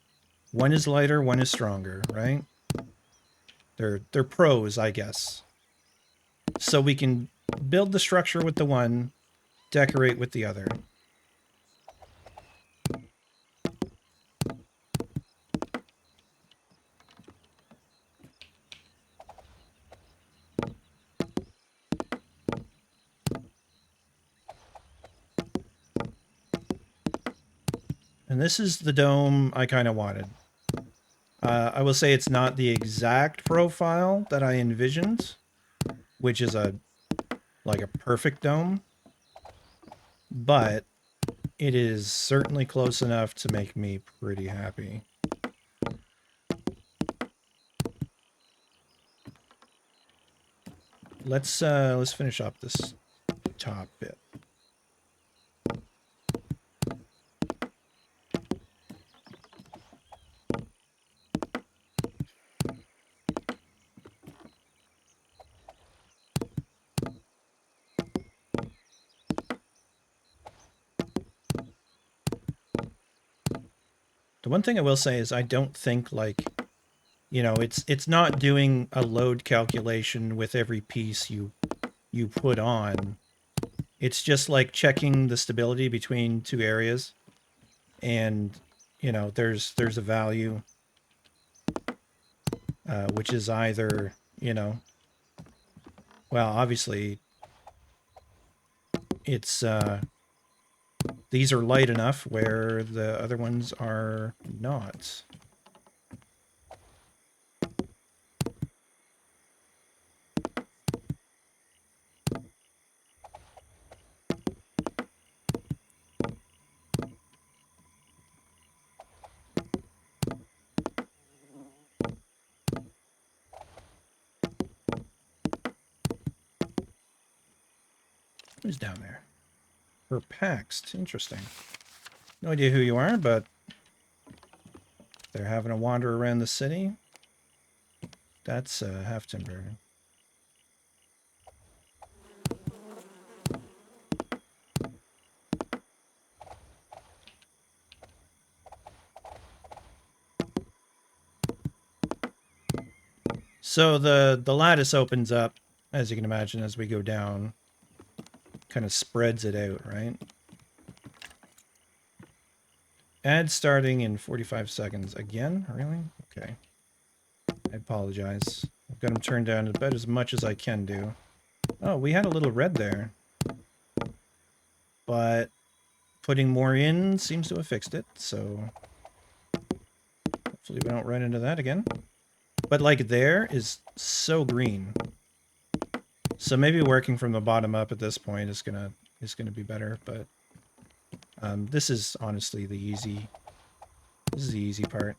One is lighter, one is stronger, right? They're pros, I guess. So we can build the structure with the one, decorate with the other. And this is the dome I kind of wanted. I will say it's not the exact profile that I envisioned, which is like a perfect dome, but it is certainly close enough to make me pretty happy. Let's finish up this top bit. The one thing I will say is I don't think, like, you know, it's not doing a load calculation with every piece you put on. It's just like checking the stability between two areas, and you know, there's a value which is either, you know, well, obviously it's these are light enough where the other ones are not. Who's down there? Perplexed. Interesting. No idea who you are, but they're having a wander around the city. That's Heftenberg. So the lattice opens up, as you can imagine, as we go down. Kind of spreads it out, right? Ad starting in 45 seconds. Again? Really? Okay. I apologize. I've got them turned down about as much as I can do. Oh, we had a little red there. But putting more in seems to have fixed it, so hopefully we don't run into that again. But like there is so green. So maybe working from the bottom up at this point is gonna be better, but this is honestly the easy part.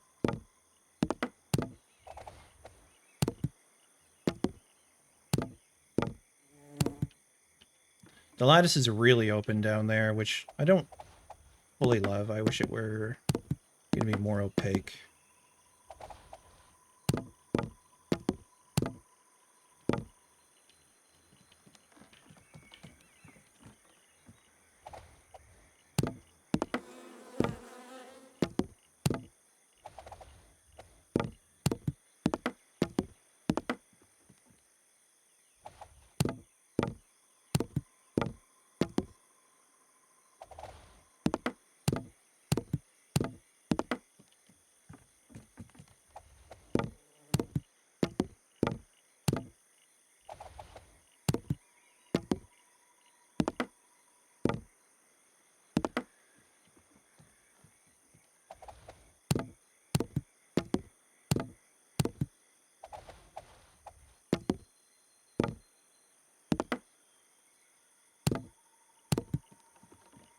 The lattice is really open down there, which I don't fully love. I wish it were going to be more opaque.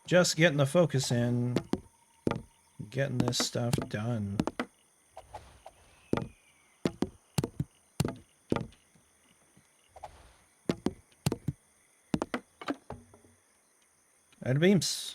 Just getting the focus in, getting this stuff done. Out of beams.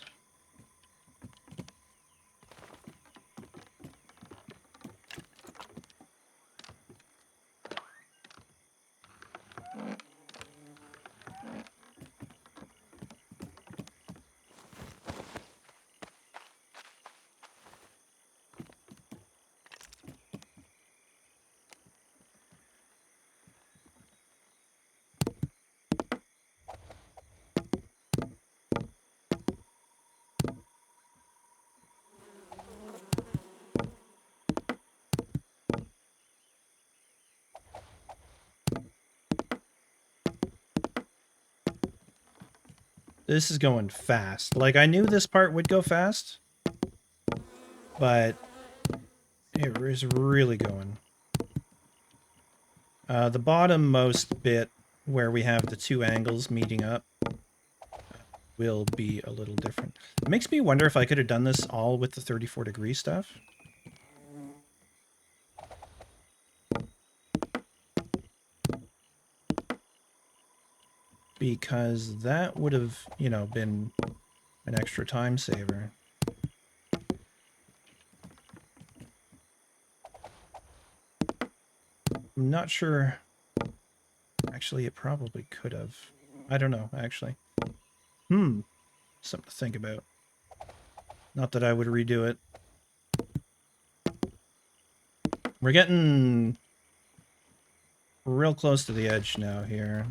This is going fast. Like, I knew this part would go fast, but it is really going. The bottommost bit where we have the two angles meeting up will be a little different. It makes me wonder if I could have done this all with the 34-degree stuff. Because that would have, you know, been an extra time saver. I'm not sure. Actually, it probably could have. I don't know, actually. Something to think about. Not that I would redo it. We're getting real close to the edge now here.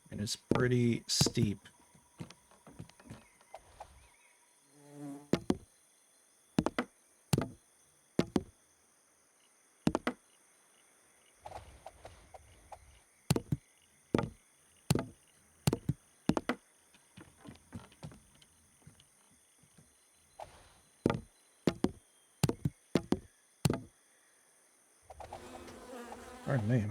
And it's pretty steep. Pardon me.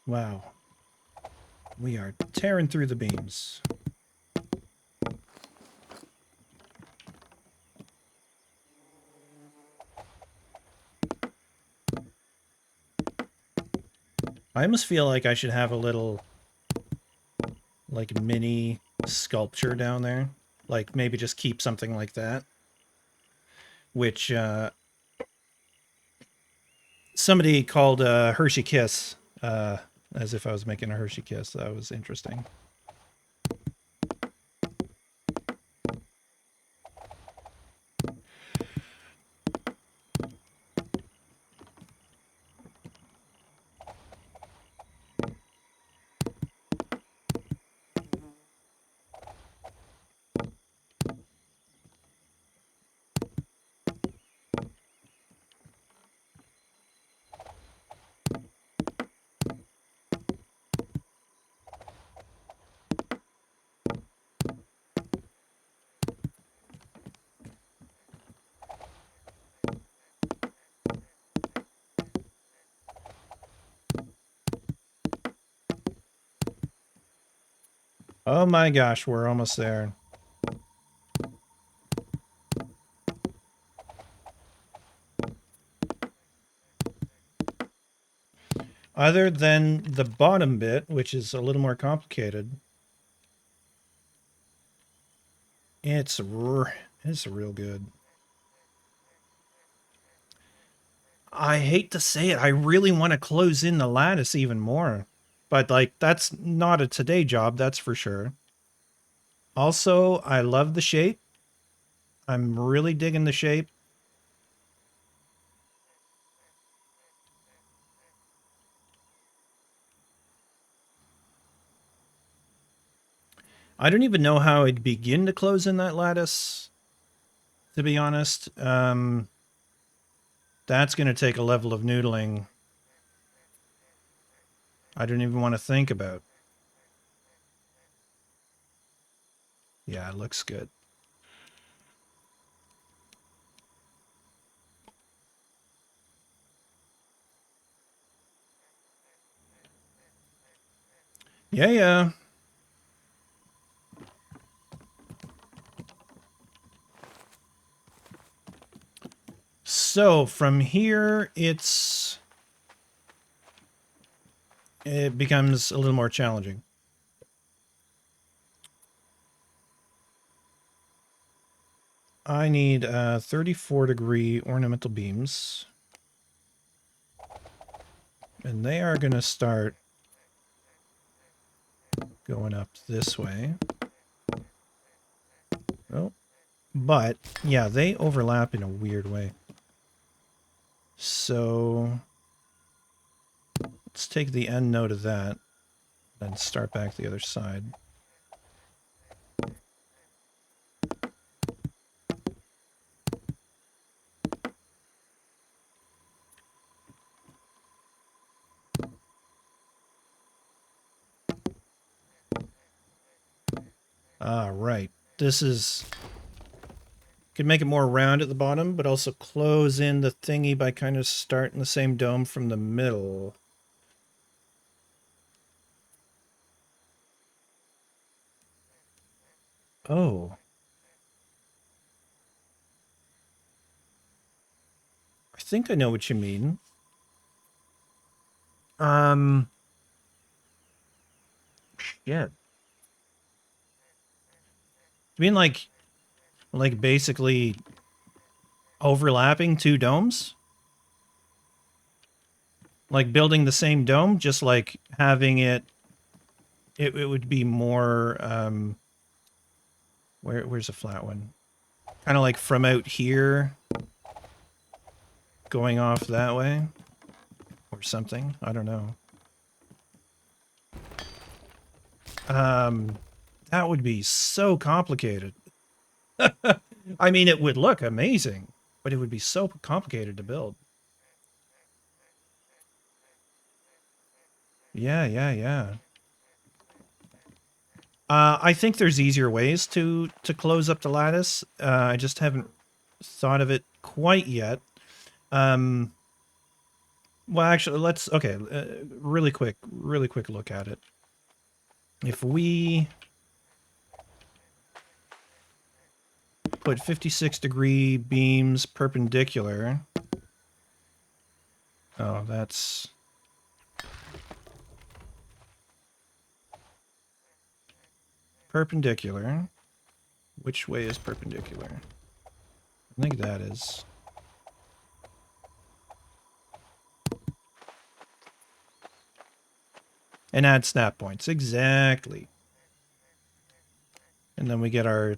Wow. We are tearing through the beams. I almost feel like I should have a little, like, mini sculpture down there. Like, maybe just keep something like that. Which, somebody called Hershey Kiss, as if I was making a Hershey Kiss. That was interesting. Oh my gosh, we're almost there. Other than the bottom bit, which is a little more complicated, it's real good. I hate to say it, I really want to close in the lattice even more. But, like, that's not a today job, that's for sure. Also, I love the shape. I'm really digging the shape. I don't even know how I'd begin to close in that lattice, to be honest. That's going to take a level of noodling I don't even want to think about. Yeah, it looks good. Yeah, yeah. So from here, it becomes a little more challenging. I need 34-degree ornamental beams. And they are going to start going up this way. Oh, but yeah, they overlap in a weird way. So let's take the end node of that and start back the other side. Ah, right. This is... Could make it more round at the bottom, but also close in the thingy by kind of starting the same dome from the middle. Oh. I think I know what you mean. Yeah. You mean like basically overlapping two domes? Like building the same dome, just like having it would be more where's a flat one? Kind of like from out here going off that way or something. I don't know. That would be so complicated. I mean, it would look amazing, but it would be so complicated to build. Yeah, yeah, yeah. I think there's easier ways to close up the lattice. I just haven't thought of it quite yet. Well, actually, let's okay. Really quick look at it. If we put 56-degree beams perpendicular. Oh, that's... perpendicular. Which way is perpendicular? I think that is. And add snap points. Exactly. And then we get our...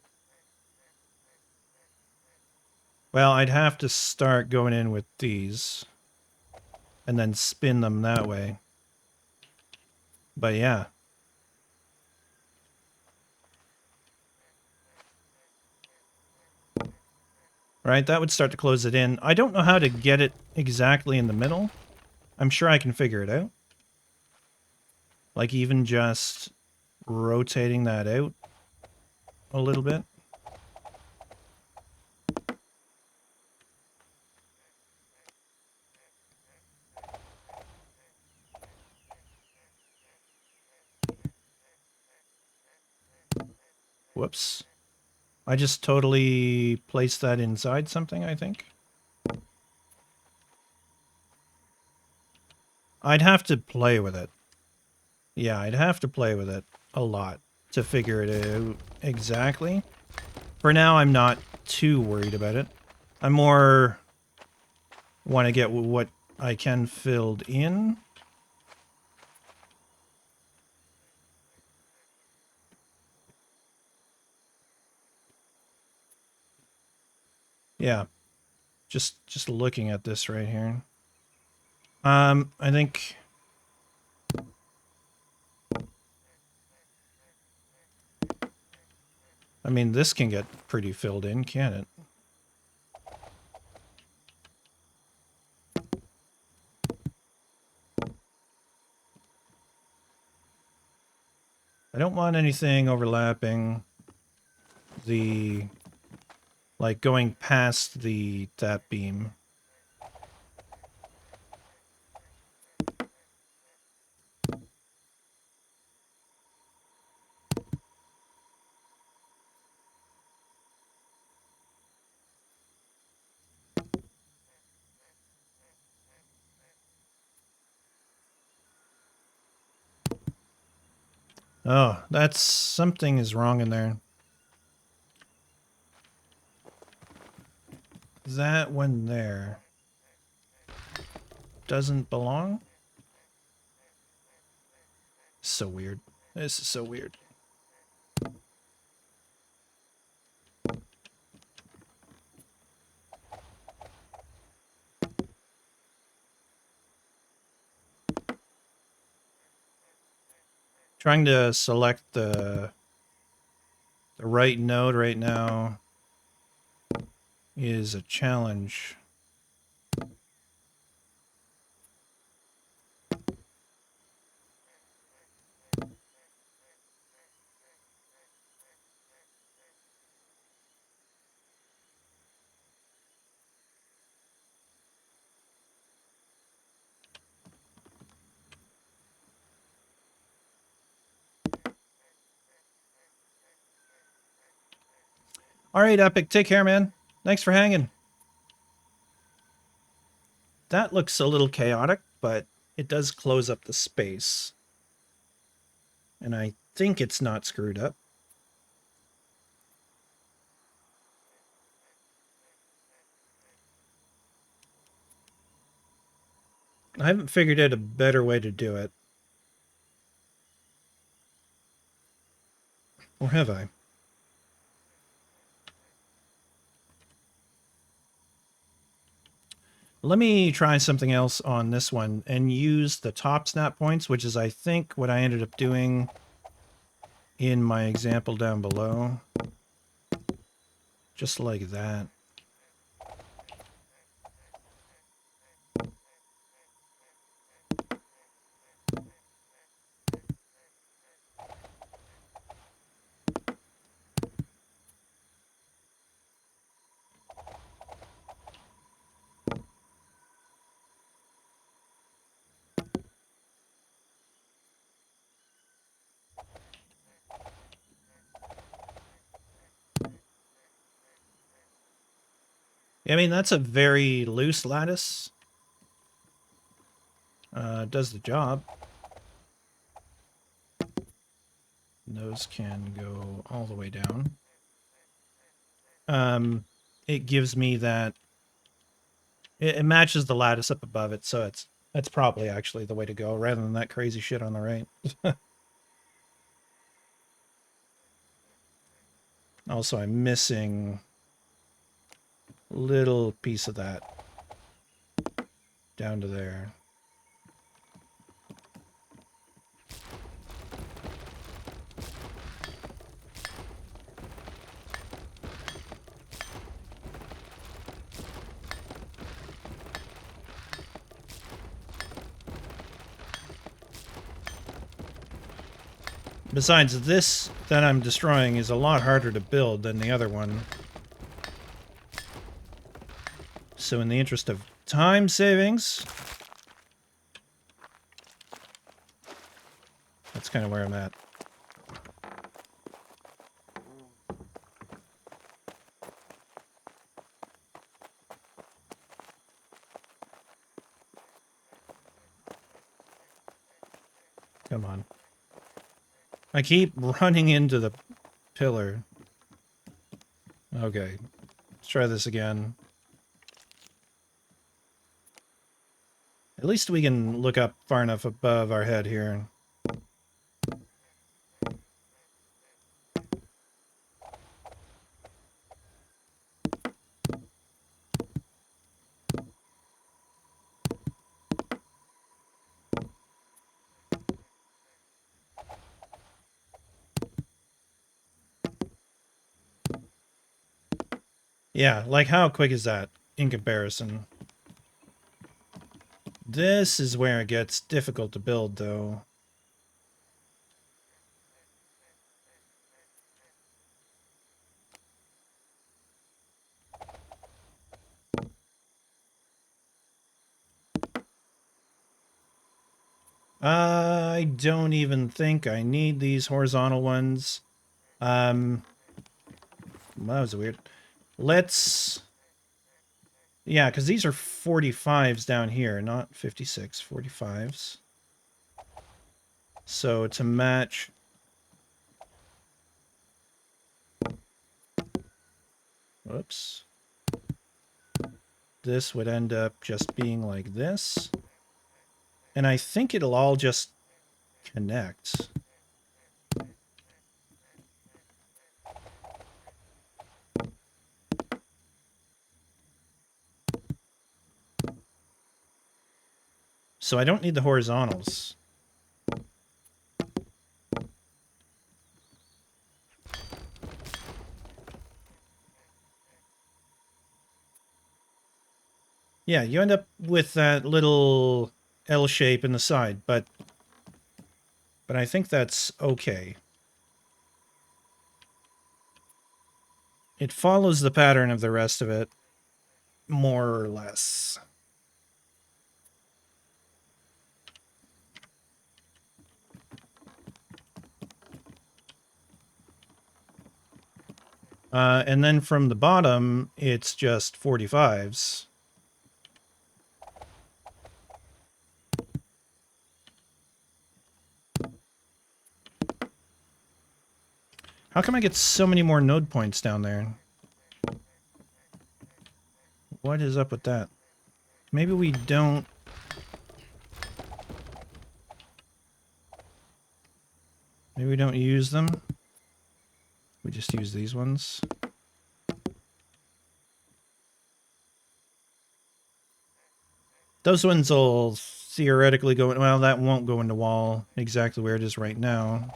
Well, I'd have to start going in with these. And then spin them that way. But yeah. Right, that would start to close it in. I don't know how to get it exactly in the middle. I'm sure I can figure it out. Like even just rotating that out a little bit. Whoops. I just totally placed that inside something, I think. I'd have to play with it. Yeah, I'd have to play with it a lot to figure it out exactly. For now, I'm not too worried about it. I more want to get what I can filled in. Yeah, just looking at this right here. I think I mean this can get pretty filled in, can't it? I don't want anything overlapping the, like, going past that beam. Oh, that's something is wrong in there. That one there doesn't belong. So weird. This is so weird. Trying to select the right node right now is a challenge. All right, Epic, take care, man. Thanks for hanging. That looks a little chaotic, but it does close up the space. And I think it's not screwed up. I haven't figured out a better way to do it. Or have I? Let me try something else on this one and use the top snap points, which is, I think, what I ended up doing in my example down below. Just like that. I mean, that's a very loose lattice. Does the job. Those can go all the way down. It gives me that... It matches the lattice up above it, so that's probably actually the way to go, rather than that crazy shit on the right. Also, I'm missing a little piece of that down to there. Besides, this that I'm destroying is a lot harder to build than the other one. So in the interest of time savings, that's kind of where I'm at. Come on. I keep running into the pillar. Okay. Let's try this again. At least we can look up far enough above our head here. Yeah, like how quick is that in comparison? This is where it gets difficult to build, though. I don't even think I need these horizontal ones. That was weird. Let's... Yeah, because these are 45s down here, not 56, 45s. So to match... Whoops. This would end up just being like this. And I think it'll all just connect. So I don't need the horizontals. Yeah, you end up with that little L shape in the side, but I think that's okay. It follows the pattern of the rest of it, more or less. And then from the bottom, it's just 45s. How come I get so many more node points down there? What is up with that? Maybe we don't... Maybe we don't use them. We just use these ones. Those ones will theoretically go... Well, that won't go into wall exactly where it is right now.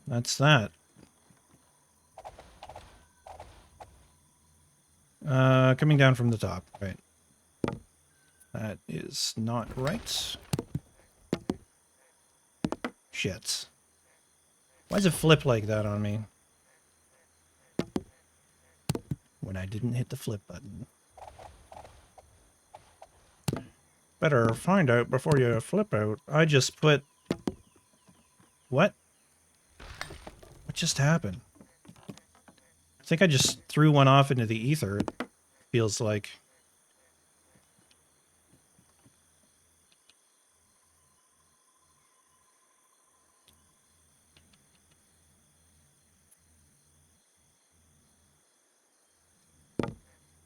That's that. Coming down from the top, right. That is not right. Shit. Why does it flip like that on me? When I didn't hit the flip button. Better find out before you flip out. I just put... What? What just happened? I think I just threw one off into the ether, it feels like.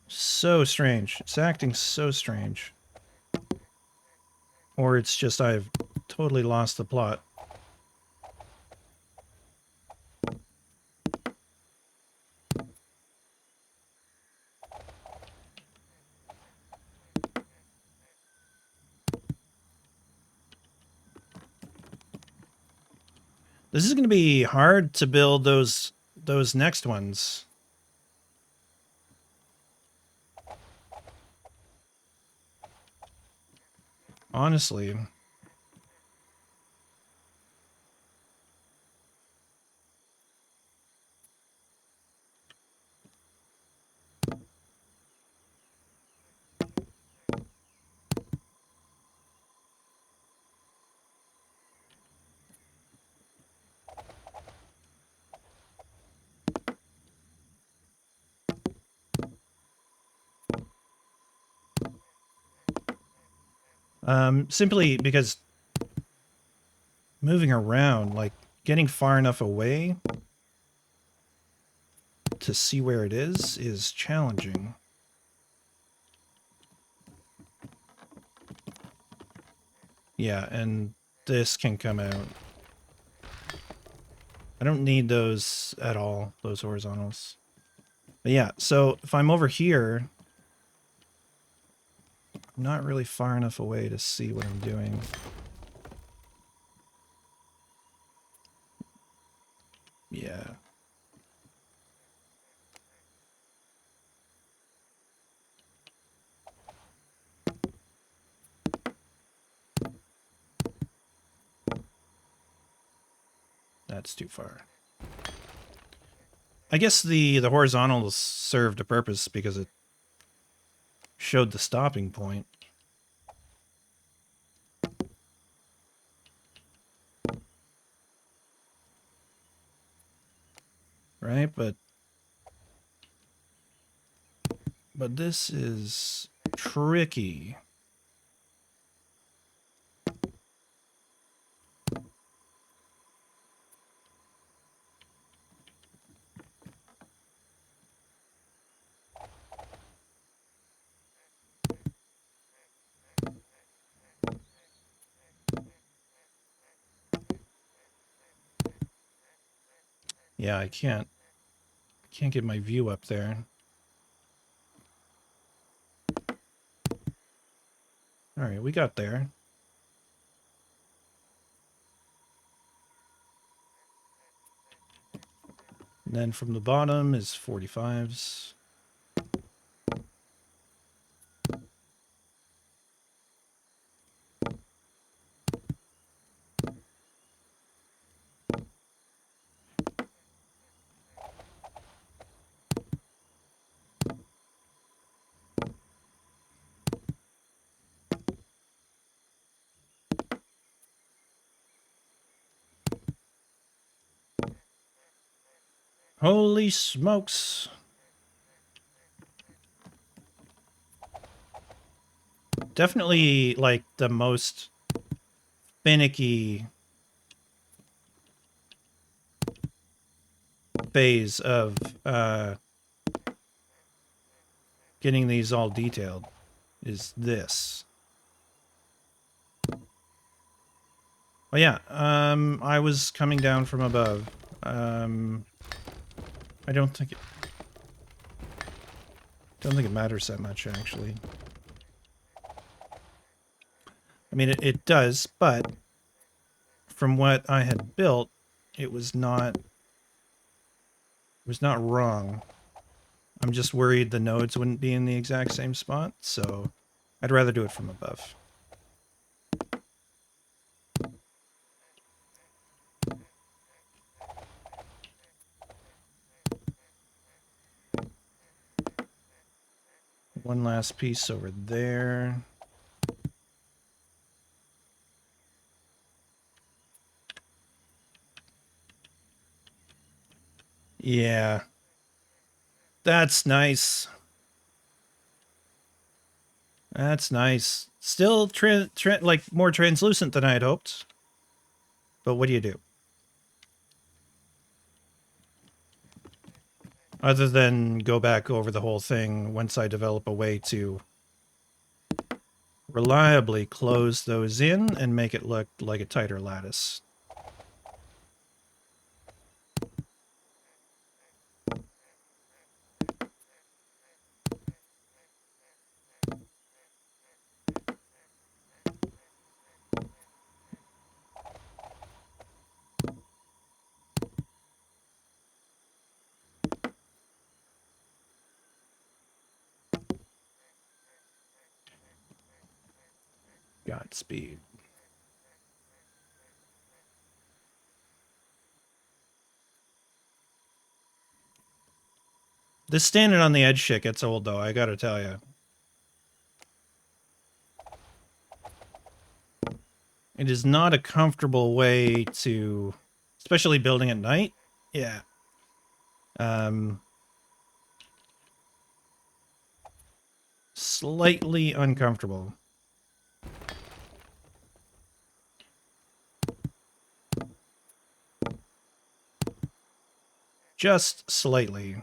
So strange. It's acting so strange. Or it's just I've totally lost the plot. This is going to be hard to build those next ones. Honestly. Simply because moving around, like getting far enough away to see where it is challenging. Yeah, and this can come out. I don't need those at all, those horizontals. But yeah, so if I'm over here, I'm not really far enough away to see what I'm doing. Yeah. That's too far. I guess the horizontals served a purpose because it showed the stopping point. Right? But this is tricky. Yeah, I can't get my view up there. All right, we got there. And then from the bottom is 45s. Holy smokes. Definitely like the most finicky phase of getting these all detailed is this. Oh yeah, I was coming down from above. I don't think it matters that much actually. I mean it does, but from what I had built, it was not wrong. I'm just worried the nodes wouldn't be in the exact same spot, so I'd rather do it from above. One last piece over there. Yeah. That's nice. That's nice. Still like more translucent than I had hoped. But what do you do? Other than go back over the whole thing once I develop a way to reliably close those in and make it look like a tighter lattice. Godspeed. This standing on the edge shit gets old, though, I gotta tell you. It is not a comfortable way to... Especially building at night? Yeah. Slightly uncomfortable. just slightly.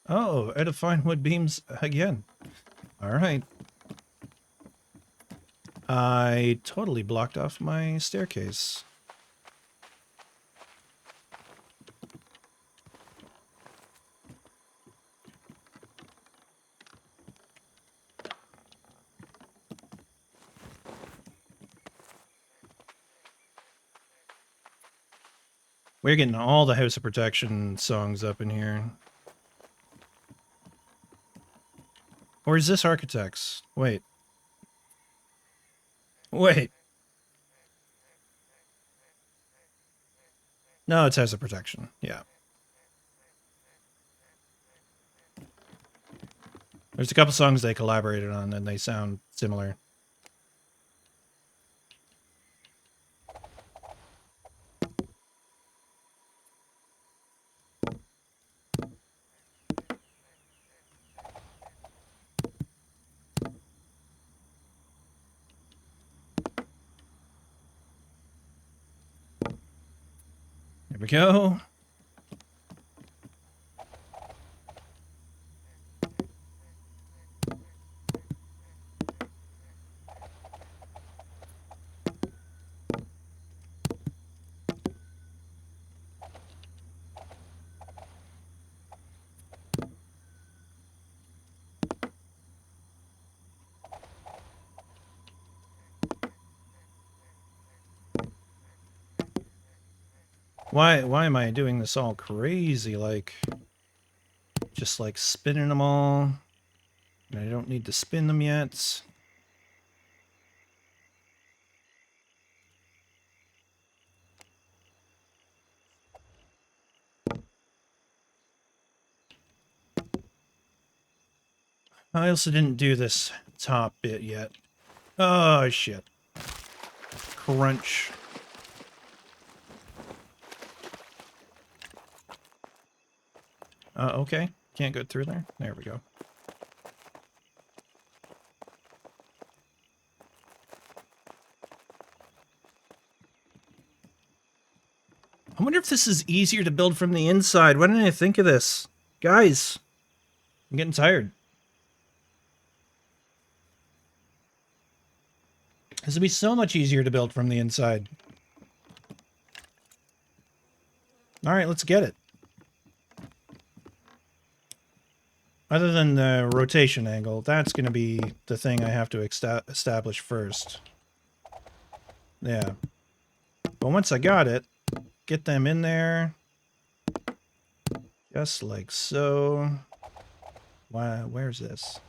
Oh, edifying wood beams again. All right. I totally blocked off my staircase. We're getting all the House of Protection songs up in here. Or is this Architects? Wait. Wait. No, it's House of Protection. Yeah. There's a couple songs they collaborated on and they sound similar. There we go. Why am I doing this all crazy? Like, just like spinning them all. And I don't need to spin them yet. I also didn't do this top bit yet. Oh, shit. Crunch. Okay. Can't go through there. There we go. I wonder if this is easier to build from the inside. Why didn't I think of this? Guys, I'm getting tired. This would be so much easier to build from the inside. All right, let's get it. Other than the rotation angle, that's going to be the thing I have to establish first. Yeah. But once I got it, get them in there. Just like so. Why, where's this?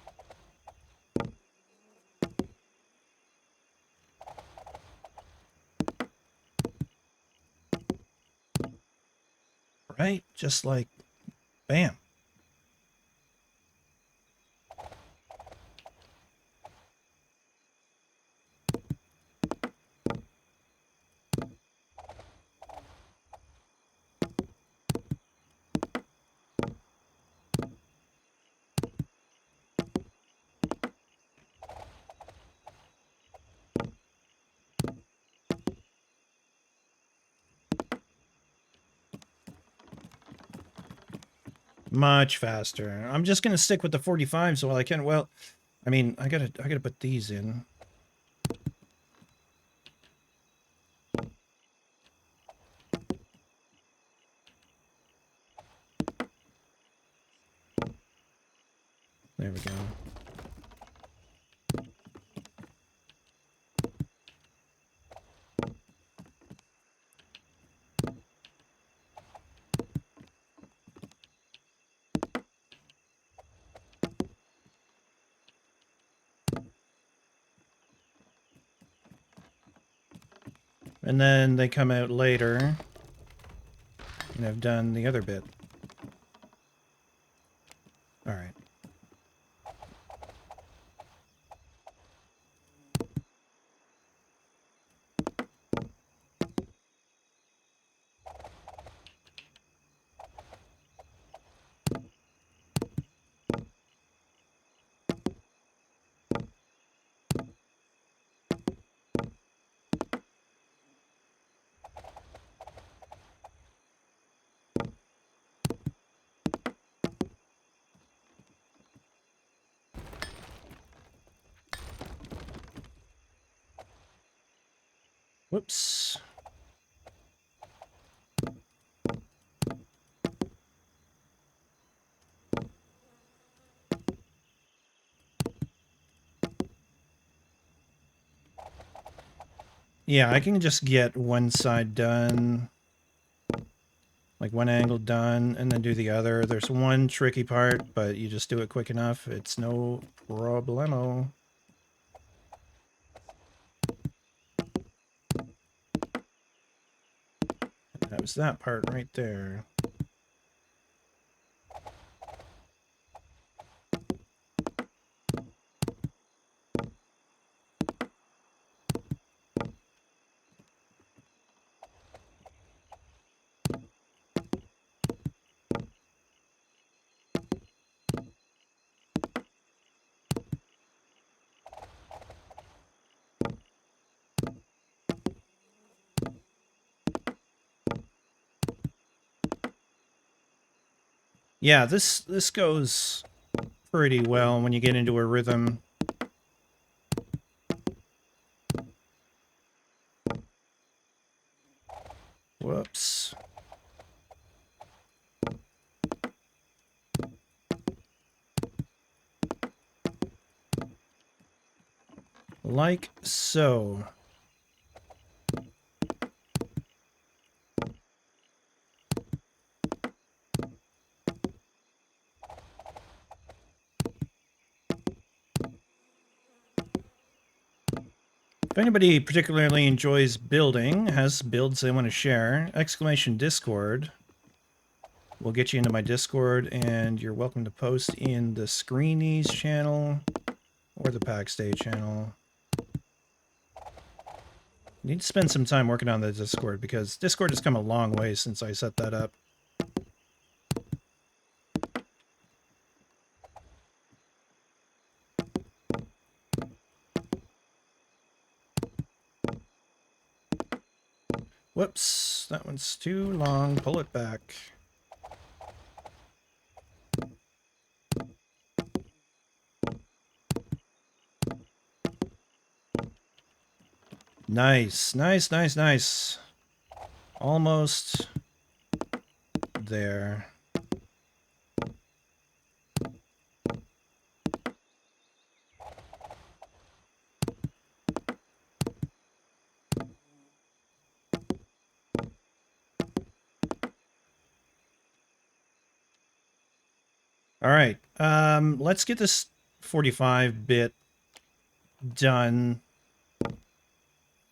Right? Just like, bam. Much faster. I'm just gonna stick with the 45 so while I can. Well, I mean, I gotta put these in. There we go. And then they come out later. And I've done the other bit. All right. Whoops. Yeah, I can just get one side done, like one angle done, and then do the other. There's one tricky part, but you just do it quick enough. It's no problemo. That was that part right there. Yeah, this goes pretty well when you get into a rhythm. Whoops. Like so. If anybody particularly enjoys building, has builds they want to share, !Discord will get you into my Discord, and you're welcome to post in the Screenies channel or the Pax Dei channel. Need to spend some time working on the Discord because Discord has come a long way since I set that up. Whoops, that one's too long. Pull it back. Nice, nice, nice, nice. Almost there. All right, let's get this 45-bit done.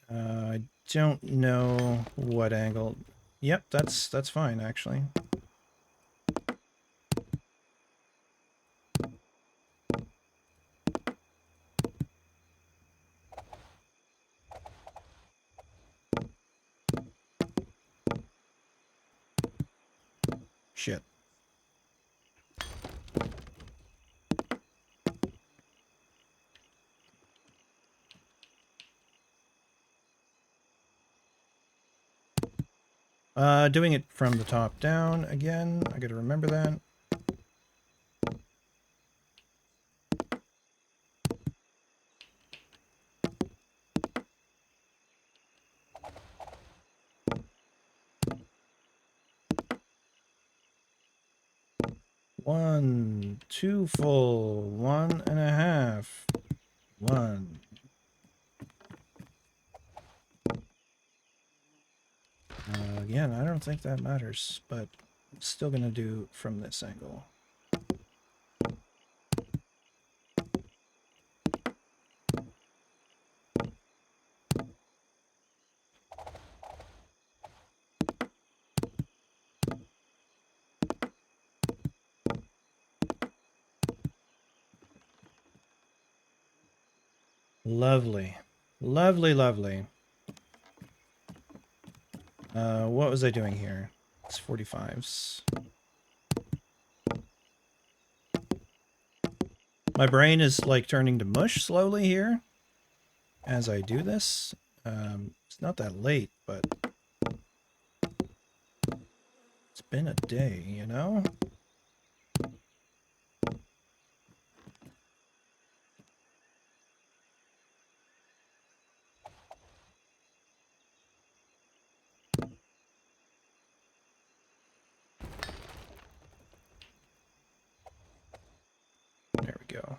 I don't know what angle. Yep, that's fine actually. Shit. Doing it from the top down again. I gotta remember that. One, two full, 1.5. One. Again, I don't think that matters, but I'm still gonna do from this angle. Lovely. Lovely, lovely. What was I doing here? It's 45s. My brain is like turning to mush slowly here as I do this. It's not that late, but it's been a day, you know? go.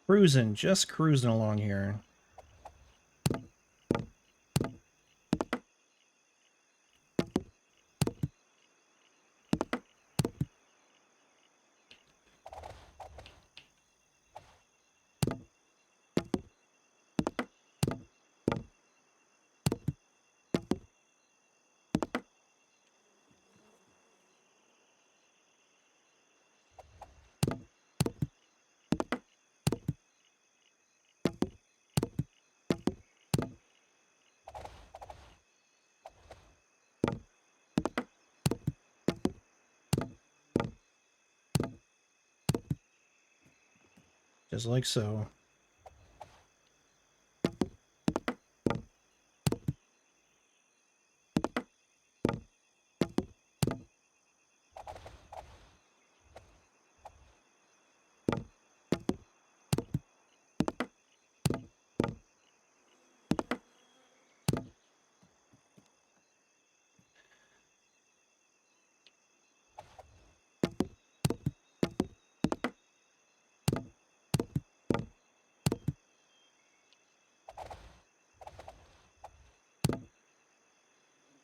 Cruising, just cruising along here. Just like so.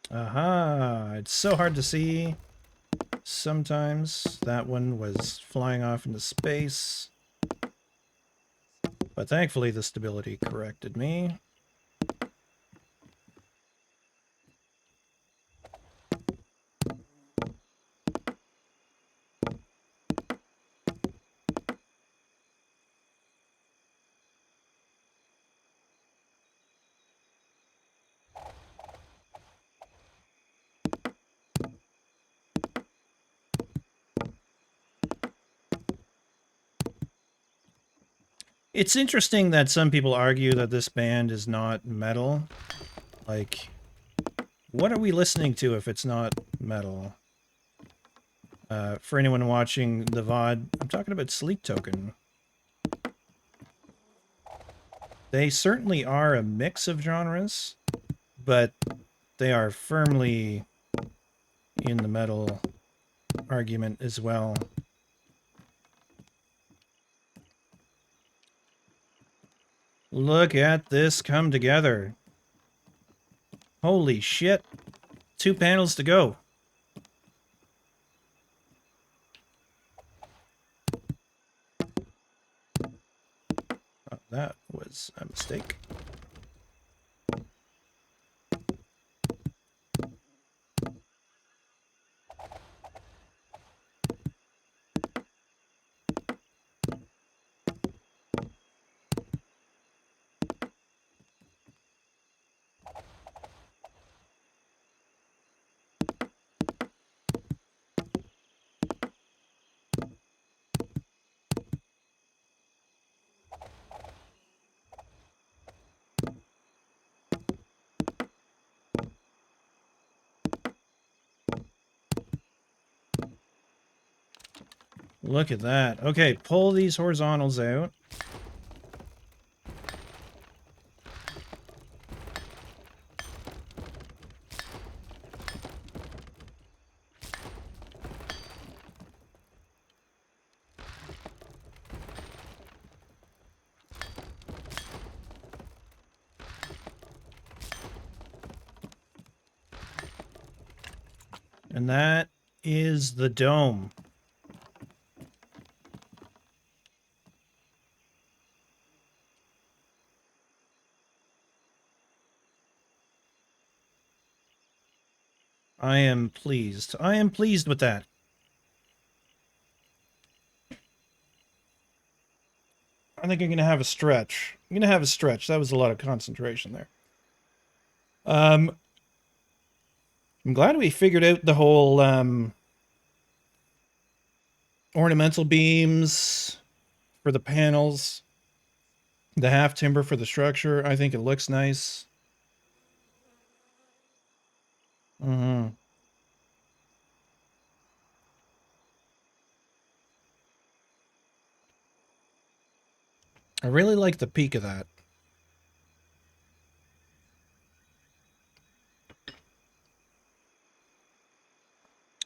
Aha! It's so hard to see. Sometimes that one was flying off into space. But thankfully the stability corrected me. It's interesting that some people argue that this band is not metal. Like, what are we listening to if it's not metal? For anyone watching the VoD, I'm talking about Sleep Token. They certainly are a mix of genres, but they are firmly in the metal argument as well. Look at this come together. Holy shit. 2 panels to go. Oh, that was a mistake. Look at that. Okay, pull these horizontals out. And that is the dome. I am pleased. I am pleased with that. I think I'm going to have a stretch. I'm going to have a stretch. That was a lot of concentration there. I'm glad we figured out the whole ornamental beams for the panels. The half timber for the structure. I think it looks nice. I really like the peak of that.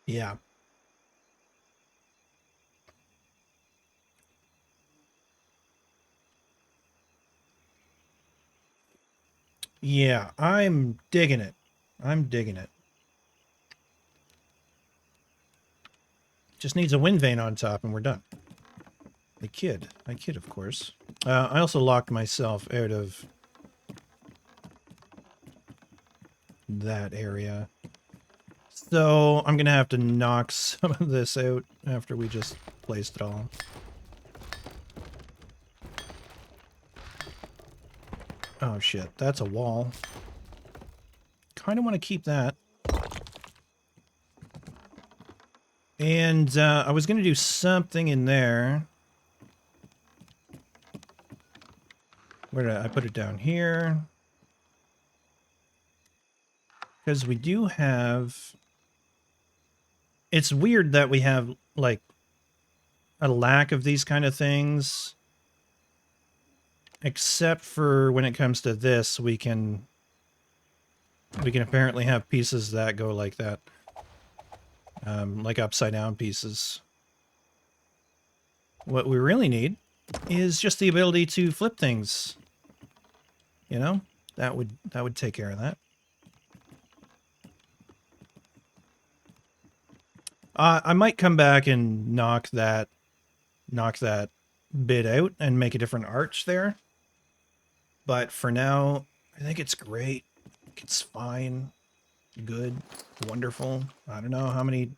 Yeah. Yeah, I'm digging it. I'm digging it. Just needs a wind vane on top and we're done. I kid, of course. I also locked myself out of that area. So I'm going to have to knock some of this out after we just placed it all. Oh shit, that's a wall. Kind of want to keep that. And I was going to do something in there. Where did I put it? Down here? Because we do have... It's weird that we have, like, a lack of these kind of things. Except for when it comes to this, we can apparently have pieces that go like that. Like upside down pieces. What we really need is just the ability to flip things. You know? That would take care of that. I might come back and knock that bit out and make a different arch there. But for now, I think it's great. It's fine. Good. Wonderful. I don't know how many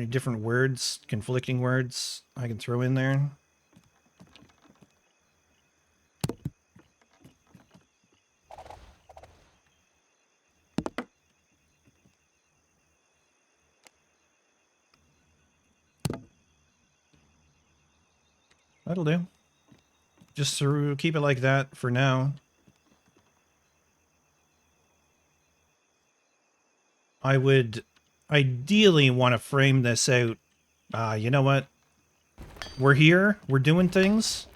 different words, conflicting words I can throw in there. That'll do. Just to keep it like that for now. I would ideally want to frame this out. You know what? We're here. We're doing things.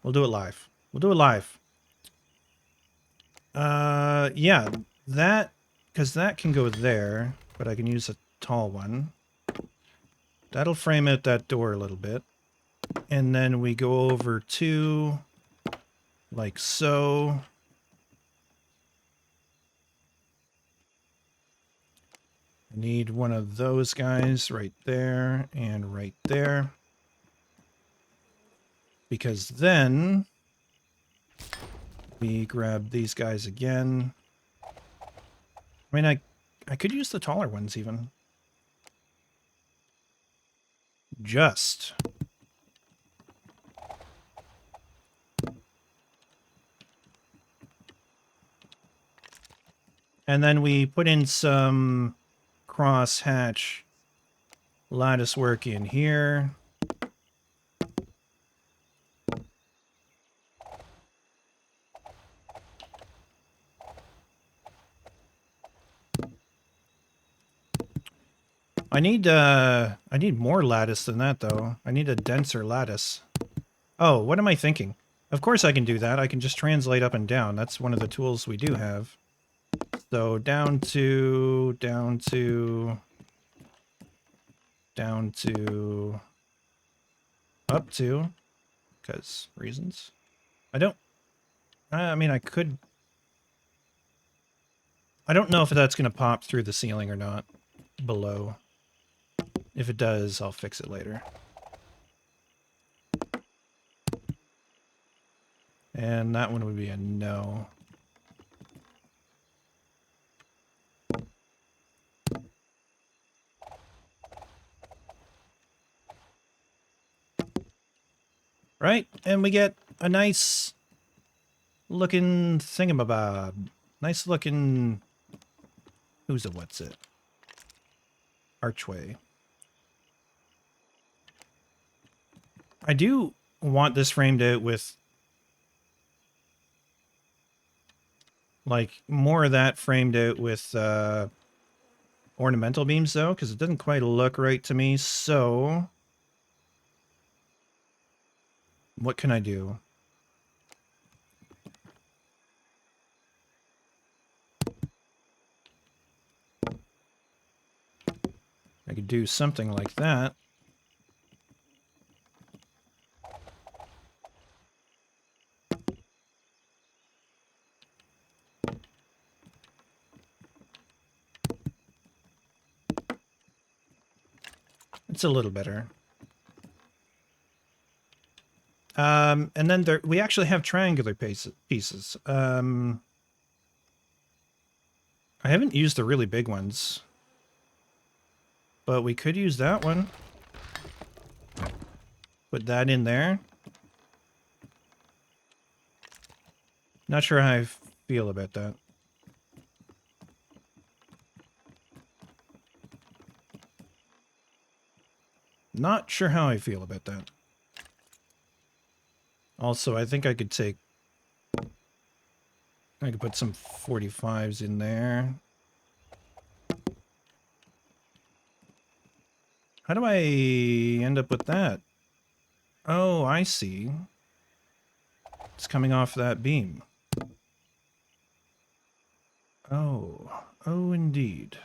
We'll do it live. We'll do it live. Yeah, that, because that can go there, but I can use a tall one. That'll frame out that door a little bit. And then we go over to, like so. I need one of those guys right there and right there. Because then we grab these guys again. I mean, I could use the taller ones even. Just. And then we put in some cross-hatch lattice work in here. I need more lattice than that, though. I need a denser lattice. Oh, what am I thinking? Of course I can do that. I can just translate up and down. That's one of the tools we do have. So down to, up to, because reasons. I mean, I could... I don't know if that's going to pop through the ceiling or not below. If it does, I'll fix it later. And that one would be a no. Right? And we get a nice looking thingamabob. Nice looking... Who's a what's it? Archway. I do want this framed out with... like, more of that framed out with ornamental beams, though, because it doesn't quite look right to me, so... What can I do? I could do something like that. It's a little better. And then we actually have triangular pieces. I haven't used the really big ones, but we could use that one. Put that in there. Not sure how I feel about that. Not sure how I feel about that. Also, I think I could put some 45s in there. How do I end up with that? Oh, I see. It's coming off that beam. Oh, indeed.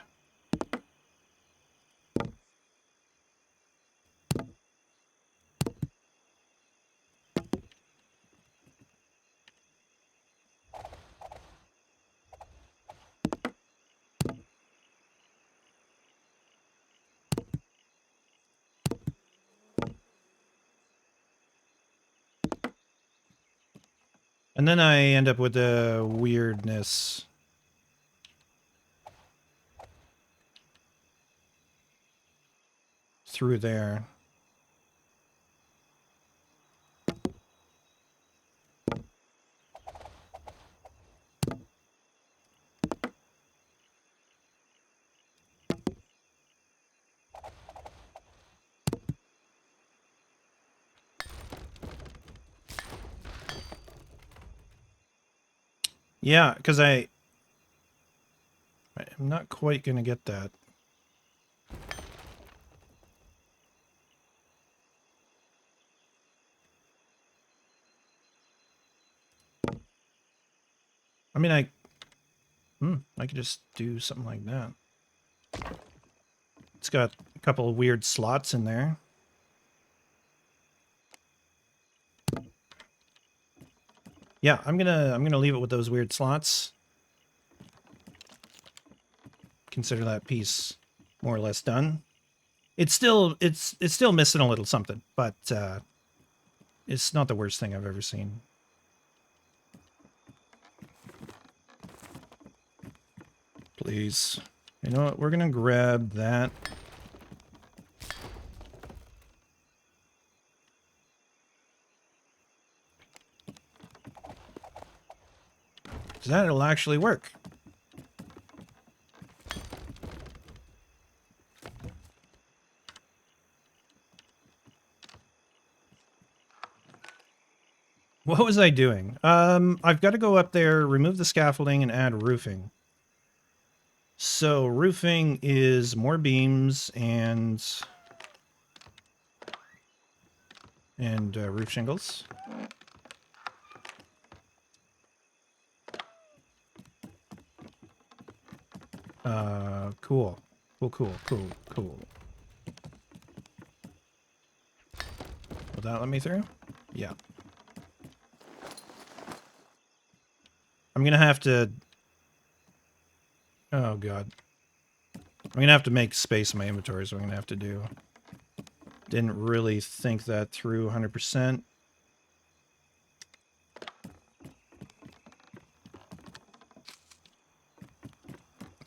And then I end up with the weirdness. Through there. Yeah, because I'm not quite going to get that. I mean, I could just do something like that. It's got a couple of weird slots in there. Yeah, I'm gonna leave it with those weird slots. Consider that piece more or less done. It's still missing a little something, but it's not the worst thing I've ever seen. Please. You know what? We're gonna grab that. That'll actually work. What was I doing? I've got to go up there, remove the scaffolding, and add roofing. So roofing is more beams and roof shingles. Cool. Cool. Will that let me through? Yeah. I'm gonna have to... Oh, God. I'm gonna have to make space in my inventory, so I'm gonna have to do... Didn't really think that through 100%.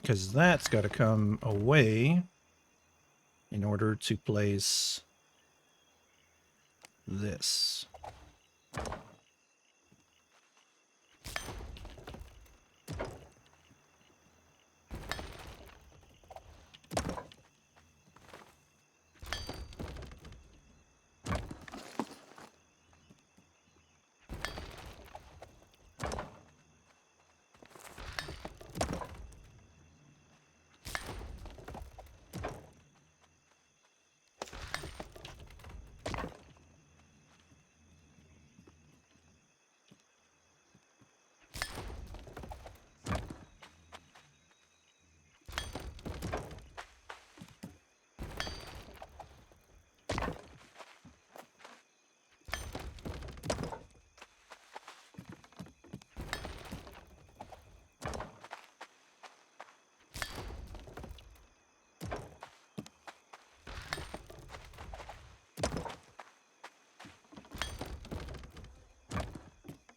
Because that's got to come away in order to place this.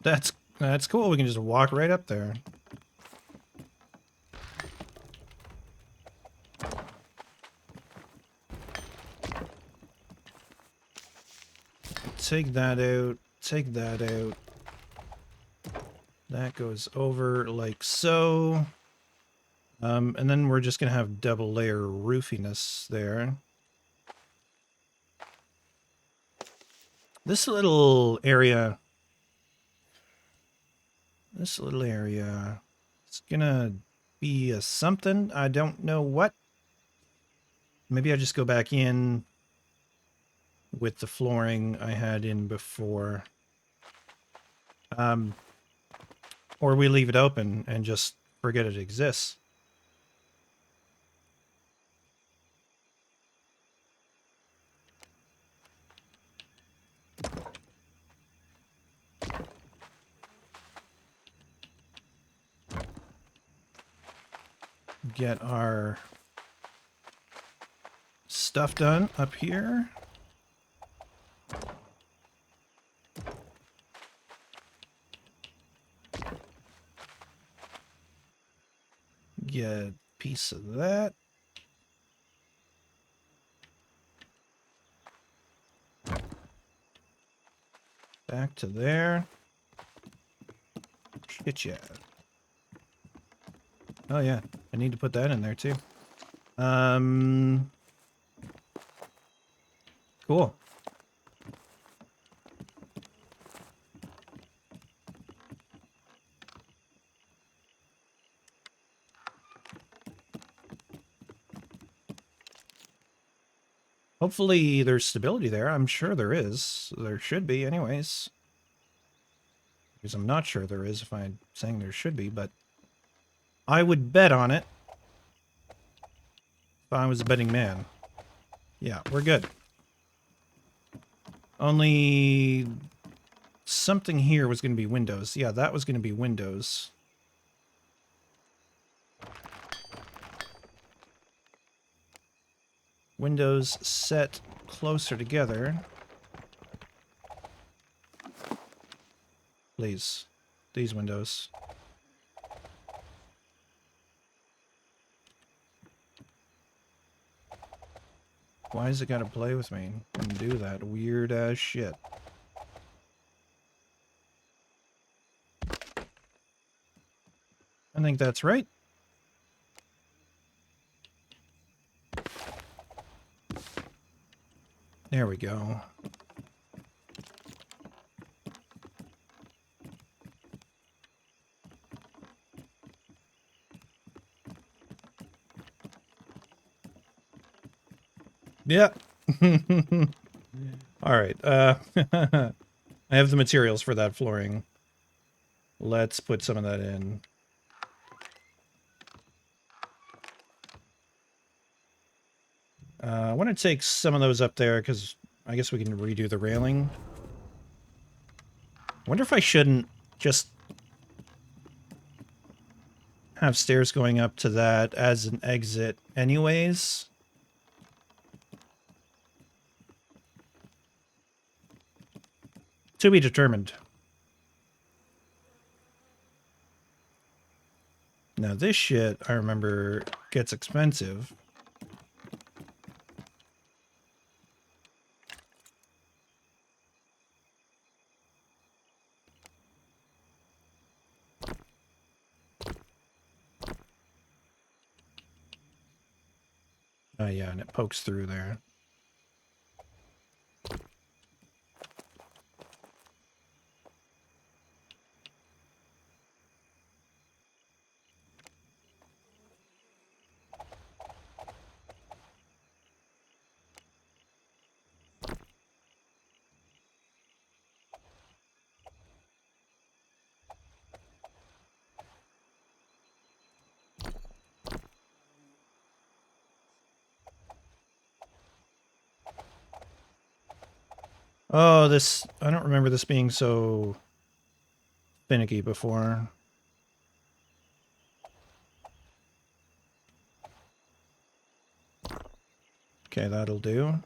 That's cool. We can just walk right up there. Take that out. Take that out. That goes over like so. And then we're just going to have double layer roofiness there. This little area is going to be a something. I don't know what. Maybe I just go back in with the flooring I had in before. Or we leave it open and just forget it exists. Get our stuff done up here. Get a piece of that. Back to there. Shit, yeah. Oh yeah, I need to put that in there too. Cool. Hopefully there's stability there. I'm sure there is. There should be anyways. Because I'm not sure there is if I'm saying there should be, but I would bet on it if I was a betting man. Yeah, we're good. Only something here was going to be windows. Yeah, that was going to be windows. Windows set closer together. Please. These windows. Why is it gotta play with me and do that weird ass shit? I think that's right. There we go. Yeah. All right. I have the materials for that flooring. Let's put some of that in. I want to take some of those up there because I guess we can redo the railing. I wonder if I shouldn't just have stairs going up to that as an exit anyways. To be determined. Now this shit, I remember, gets expensive. Oh yeah, and it pokes through there. Oh, this... I don't remember this being so finicky before. Okay, that'll do.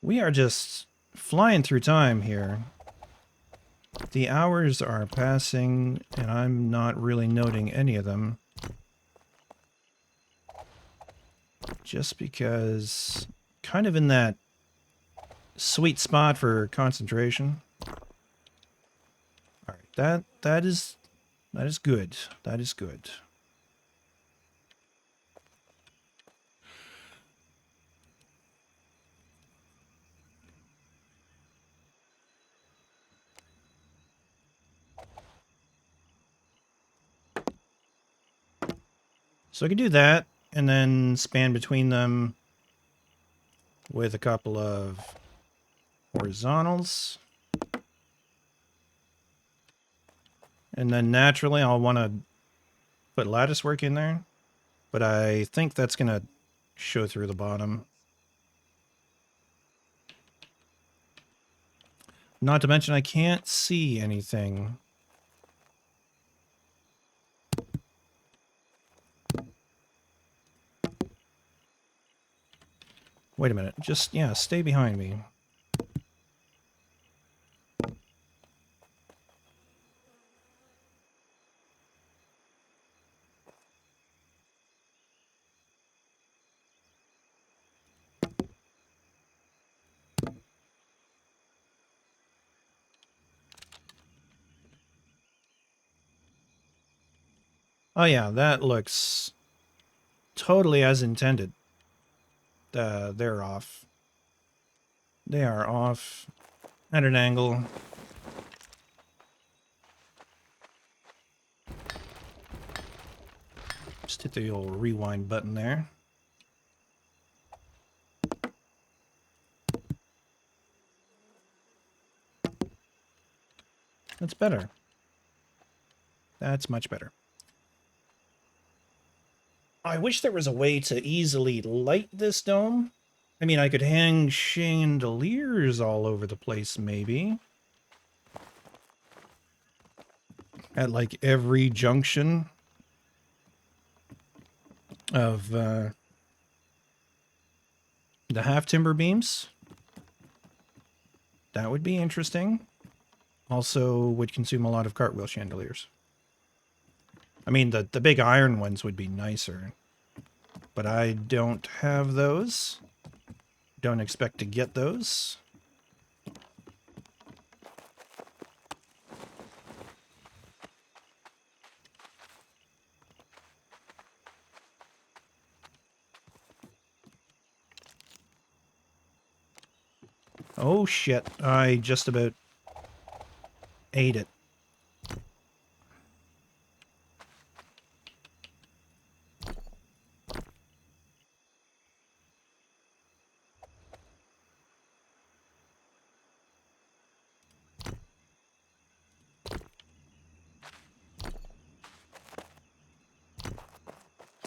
We are just flying through time here. The hours are passing, and I'm not really noting any of them. Just because... kind of in that sweet spot for concentration. Alright, that is good. That is good. So I can do that, and then span between them with a couple of horizontals. And then naturally I'll want to put lattice work in there, but I think that's going to show through the bottom. Not to mention I can't see anything. Wait a minute. Just, yeah, stay behind me. Oh yeah, that looks totally as intended. They're off. They are off at an angle. Just hit the old rewind button there. That's better. That's much better. I wish there was a way to easily light this dome. I mean, I could hang chandeliers all over the place, maybe. At, like, every junction of the half-timber beams. That would be interesting. Also would consume a lot of cartwheel chandeliers. I mean, the big iron ones would be nicer. But I don't have those. Don't expect to get those. Oh shit, I just about ate it.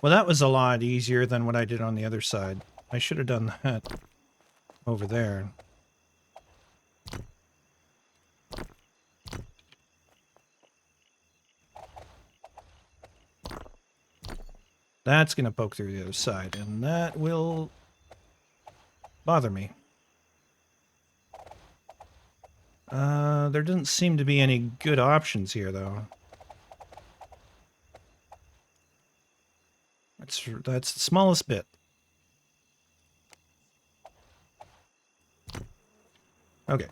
Well, that was a lot easier than what I did on the other side. I should have done that over there. That's going to poke through the other side, and that will bother me. There doesn't seem to be any good options here, though. That's the smallest bit. Okay.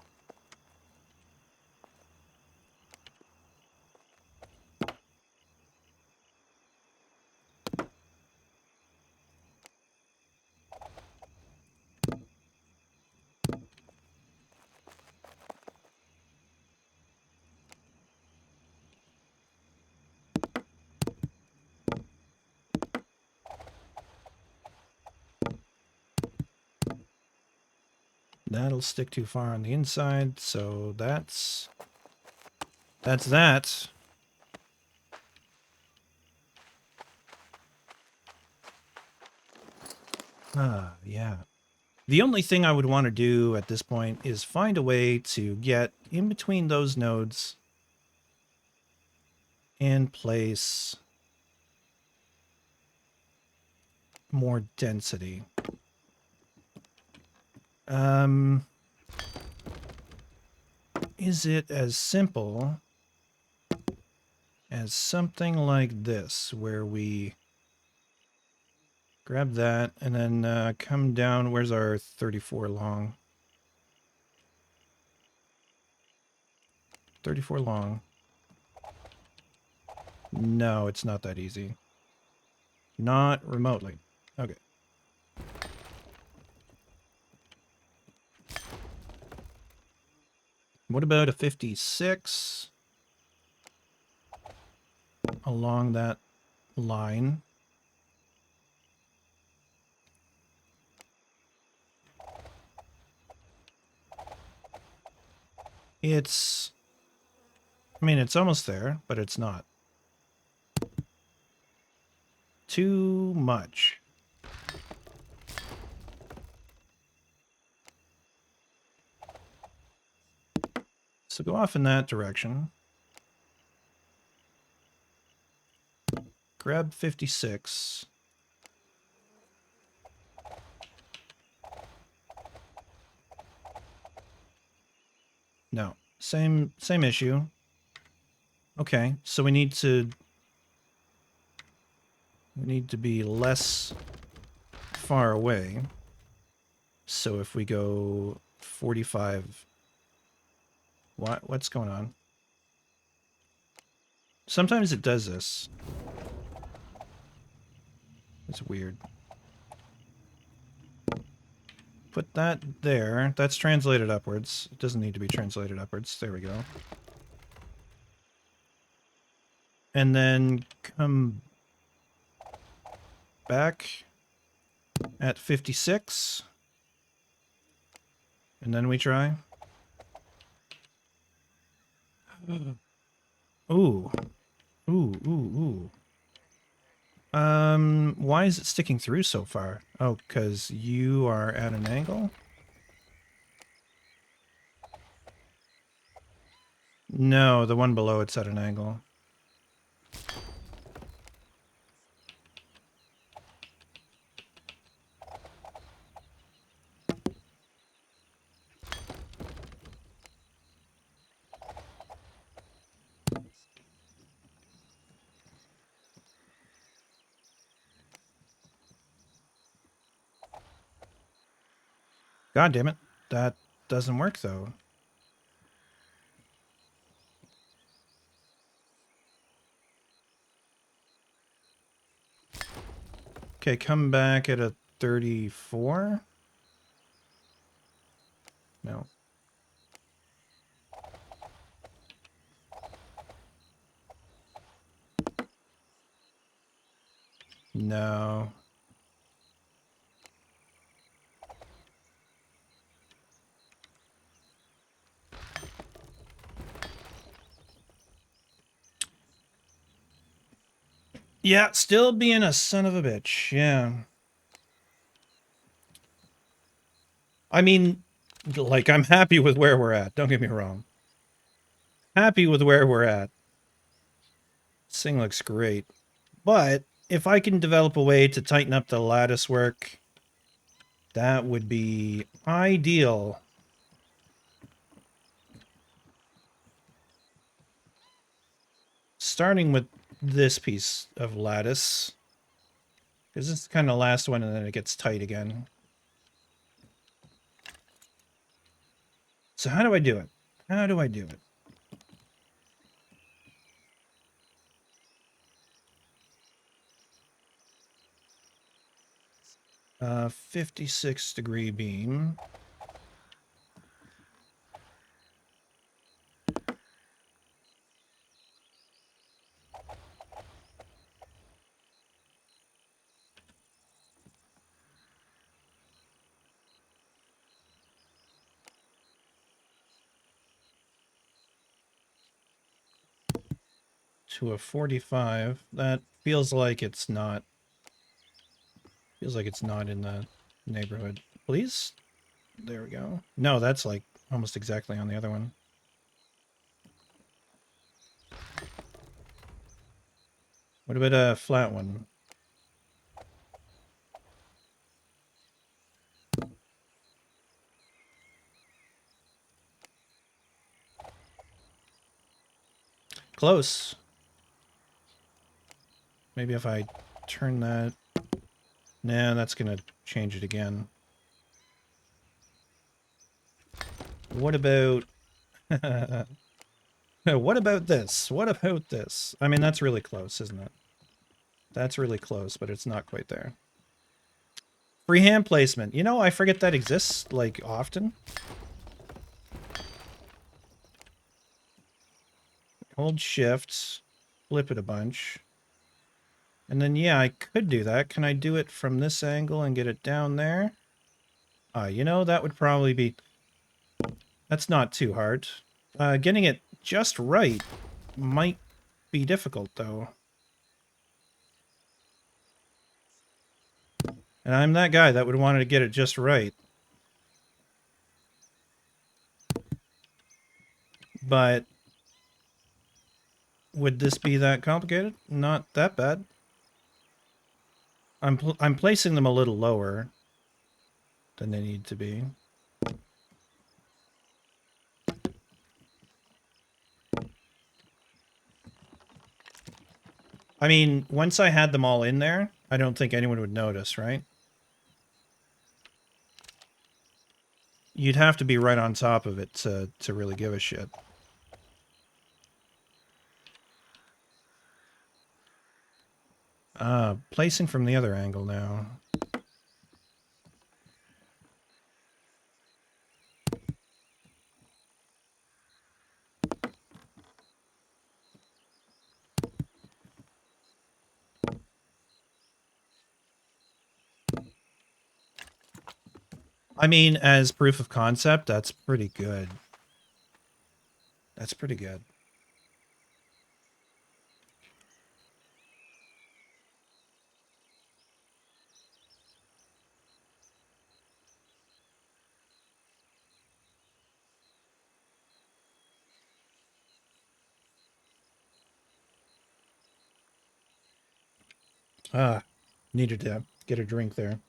That'll stick too far on the inside, so that's that. Ah, yeah. The only thing I would want to do at this point is find a way to get in between those nodes and place more density. Is it as simple as something like this, where we grab that and then come down? Where's our 34 long? 34 long. No, it's not that easy. Not remotely. Okay. What about a 56 along that line? It's, I mean, it's almost there, but it's not. Too much. So go off in that direction. Grab 56. No, same issue. Okay, so we need to be less far away. So if we go 45, what's going on? Sometimes it does this. It's weird. Put that there. That's translated upwards. It doesn't need to be translated upwards. There we go. And then come back at 56. And then we try. Ooh. Ooh. Why is it sticking through so far? Oh, because you are at an angle? No, the one below it's at an angle. God damn it. That doesn't work, though. Okay, come back at a 34? No. No. Yeah, still being a son of a bitch. Yeah. I mean, like, I'm happy with where we're at. Don't get me wrong. Happy with where we're at. This thing looks great. But if I can develop a way to tighten up the lattice work, that would be ideal. Starting with this piece of lattice, because this is kind of the last one and then it gets tight again. So how do I do it? How do I do it? Uh, 56-degree beam. To a 45. That feels like it's not. Feels like it's not in the neighborhood. Please? There we go. No, that's like almost exactly on the other one. What about a flat one? Close. Maybe if I turn that... Nah, that's going to change it again. What about... What about this? What about this? I mean, that's really close, isn't it? That's really close, but it's not quite there. Freehand placement. You know, I forget that exists, like, often. Hold shift, flip it a bunch. And then, yeah, I could do that. Can I do it from this angle and get it down there? You know, that would probably be... That's not too hard. Getting it just right might be difficult, though. And I'm that guy that would want to get it just right. But would this be that complicated? Not that bad. I'm placing them a little lower than they need to be. I mean, once I had them all in there, I don't think anyone would notice, right? You'd have to be right on top of it to really give a shit. Placing from the other angle now. I mean, as proof of concept, that's pretty good. That's pretty good. Needed to get a drink there.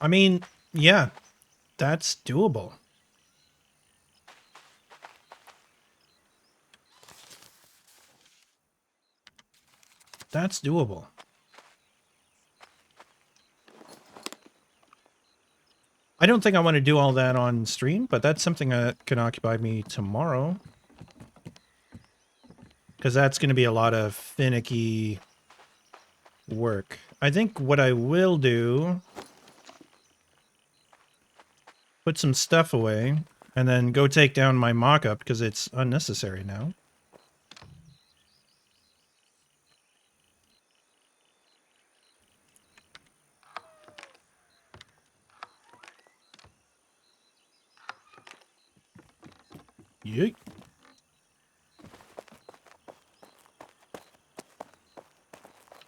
I mean, yeah, that's doable. That's doable. I don't think I want to do all that on stream, but that's something that can occupy me tomorrow. Because that's going to be a lot of finicky work. I think what I will do... Put some stuff away, and then go take down my mock-up, because it's unnecessary now. Yeet.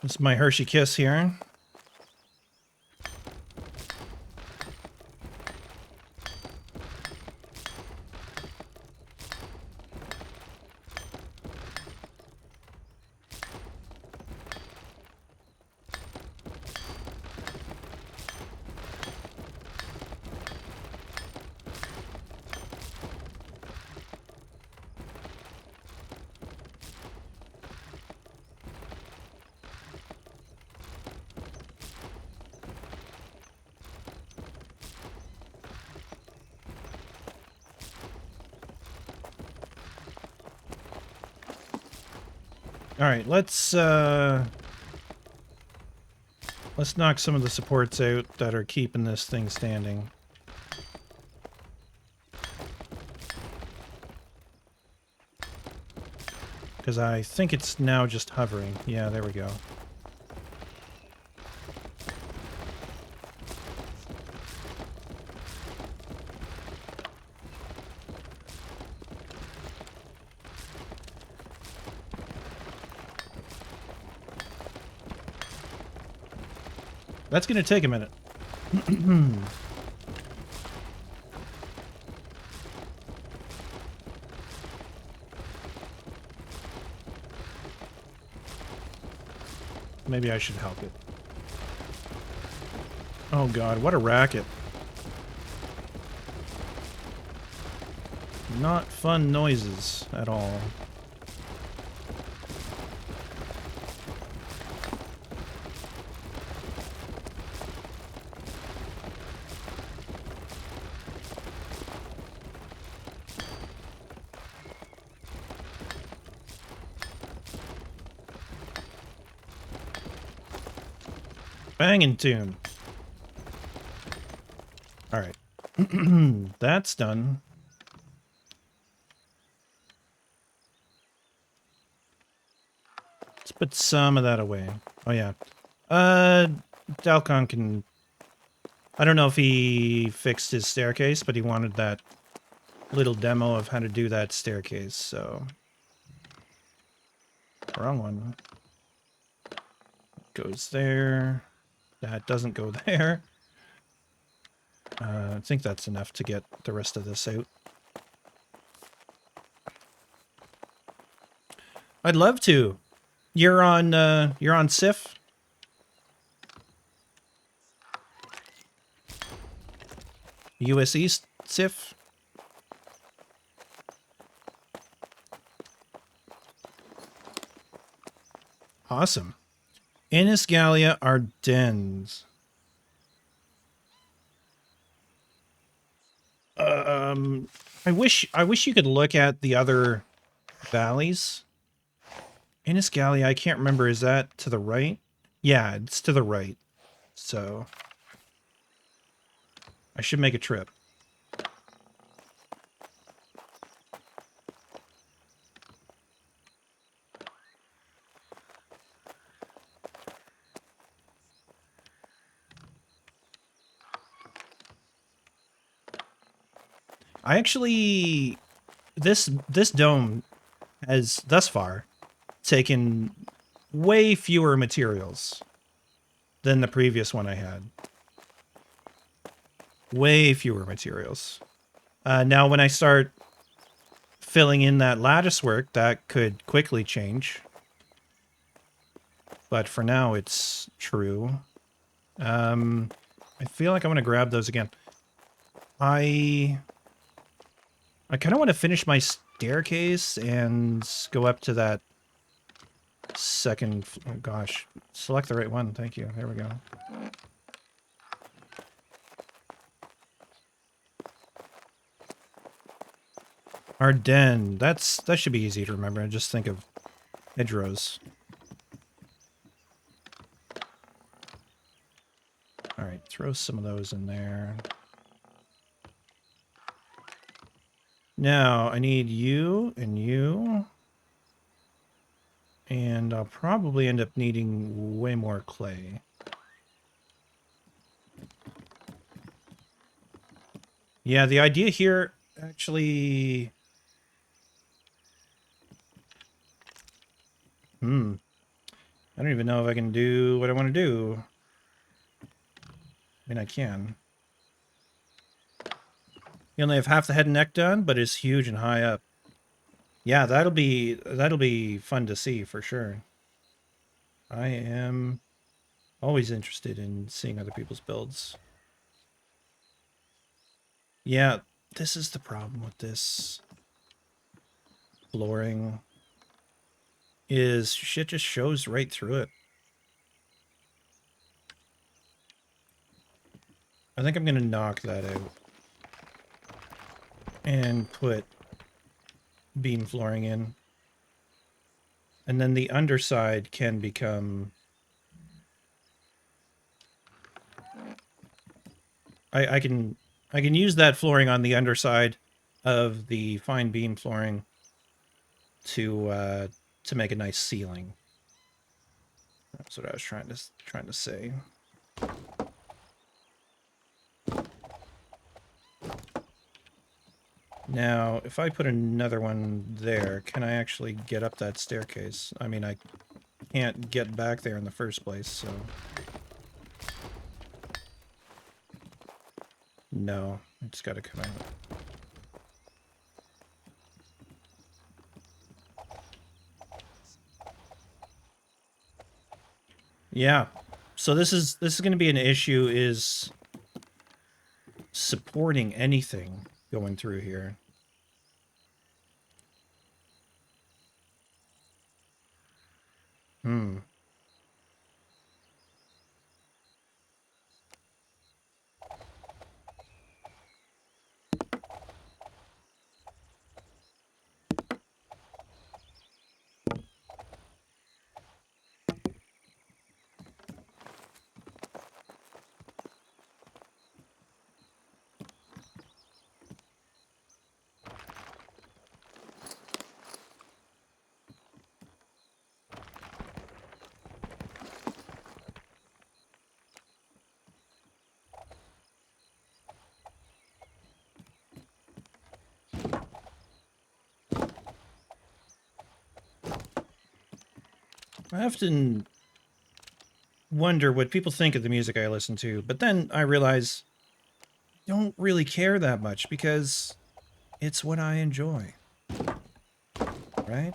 This is my Hershey Kiss here. Alright, let's knock some of the supports out that are keeping this thing standing. Because I think it's now just hovering. Yeah, there we go. That's going to take a minute. Maybe I should help it. Oh god, what a racket. Not fun noises at all. Banging tune. All right. That's done. Let's put some of that away. Oh, yeah. Dalcon can... I don't know if he fixed his staircase, but he wanted that little demo of how to do that staircase, so... Wrong one. Goes there. That doesn't go there. I think that's enough to get the rest of this out. I'd love to. You're on SIF? US East SIF? Awesome. Innisgallia Ardennes. I wish you could look at the other valleys. Innisgallia, I can't remember, is that to the right? Yeah, it's to the right. So I should make a trip. I actually this dome has thus far taken way fewer materials than the previous one I had. Way fewer materials. Now when I start filling in that lattice work, that could quickly change. But for now it's true. I feel like I'm gonna grab those again. I kind of want to finish my staircase and go up to that second... Oh, gosh. Select the right one. Thank you. There we go. Ardennes. That should be easy to remember. Just think of hedgerows. All right. Throw some of those in there. Now, I need you and you. And I'll probably end up needing way more clay. Yeah, the idea here actually... I don't even know if I can do what I want to do. I mean, I can. You only have half the head and neck done, but it's huge and high up. Yeah, that'll be fun to see for sure. I am always interested in seeing other people's builds. Yeah, this is the problem with this flooring. Is shit just shows right through it. I think I'm gonna knock that out. And put beam flooring in. And then the underside can become... I can use that flooring on the underside of the fine beam flooring to make a nice ceiling. That's what I was trying to say. Now, if I put another one there, can I actually get up that staircase? I mean, I can't get back there in the first place, so... No, I just gotta come out. Yeah, so this is going to be an issue, is supporting anything going through here. Hmm. I often wonder what people think of the music I listen to, but then I realize I don't really care that much because it's what I enjoy, right?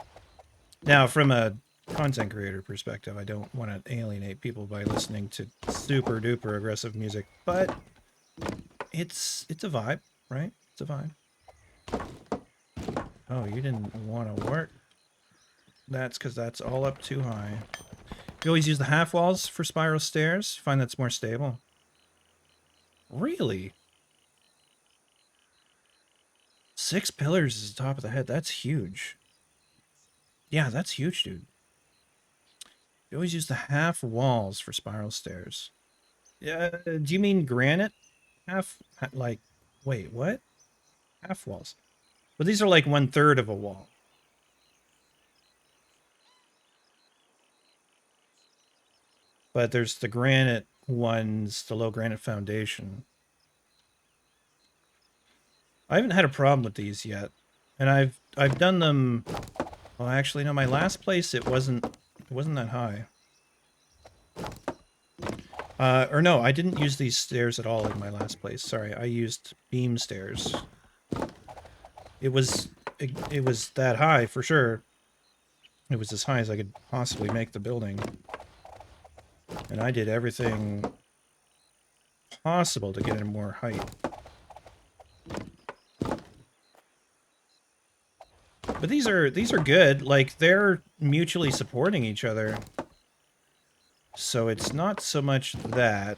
Now, from a content creator perspective, I don't want to alienate people by listening to super duper aggressive music, but it's a vibe, right? It's a vibe. Oh, you didn't want to work? That's because that's all up too high. You always use the half walls for spiral stairs. Find that's more stable. Really? 6 pillars is the top of the head. That's huge. Yeah, that's huge, dude. You always use the half walls for spiral stairs. Yeah, do you mean granite? Like, wait, what? Half walls. But these are like 1/3 of a wall. But there's the granite ones, the low granite foundation. I haven't had a problem with these yet. And I've done them. Well, actually, no, my last place it wasn't that high. Or no, I didn't use these stairs at all in my last place. Sorry, I used beam stairs. It was that high for sure. It was as high as I could possibly make the building. And I did everything possible to get it more height. But these are good. Like, they're mutually supporting each other. So it's not so much that.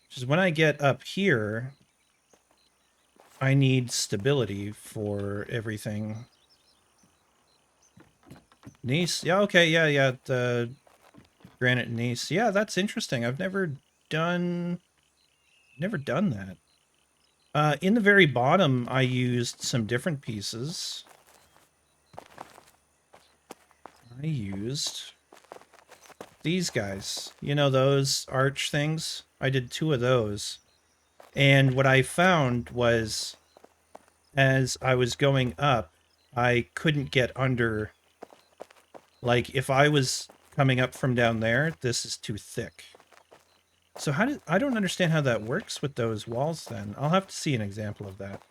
Just when I get up here, I need stability for everything. Nice. Yeah, okay, yeah. The granite gneiss. Yeah, that's interesting. I've never done that. In the very bottom, I used some different pieces. I used these guys. You know, those arch things? I did 2 of those. And what I found was, as I was going up, I couldn't get under. Like, if I was coming up from down there, this is too thick. So I don't understand how that works with those walls then. I'll have to see an example of that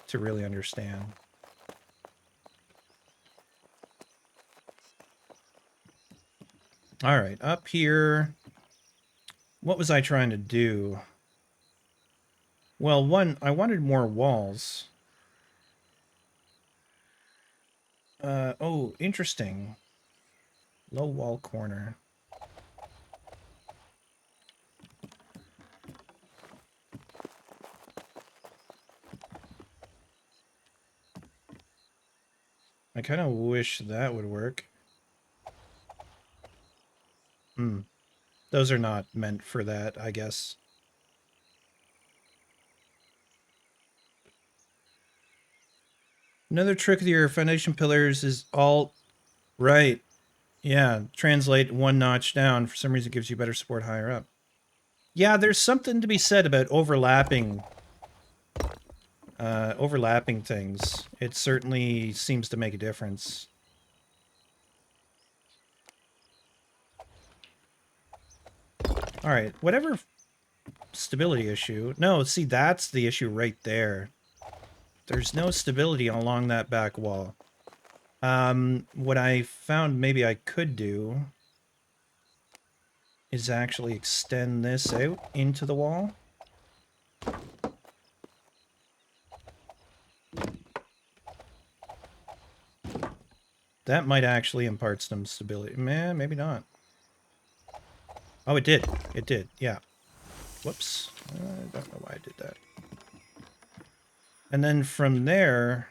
to really understand. All right, up here. What was I trying to do? Well, one, I wanted more walls. Oh, interesting. Low wall corner. I kind of wish that would work. Those are not meant for that, I guess. Another trick with your foundation pillars is alt. Right. Yeah, translate 1 notch down. For some reason, it gives you better support higher up. Yeah, there's something to be said about overlapping things. It certainly seems to make a difference. All right, whatever stability issue. No, see, that's the issue right there. There's no stability along that back wall. What I found maybe I could do is actually extend this out into the wall. That might actually impart some stability. Man, maybe not. Oh, it did. It did. Yeah. Whoops. I don't know why I did that. And then from there,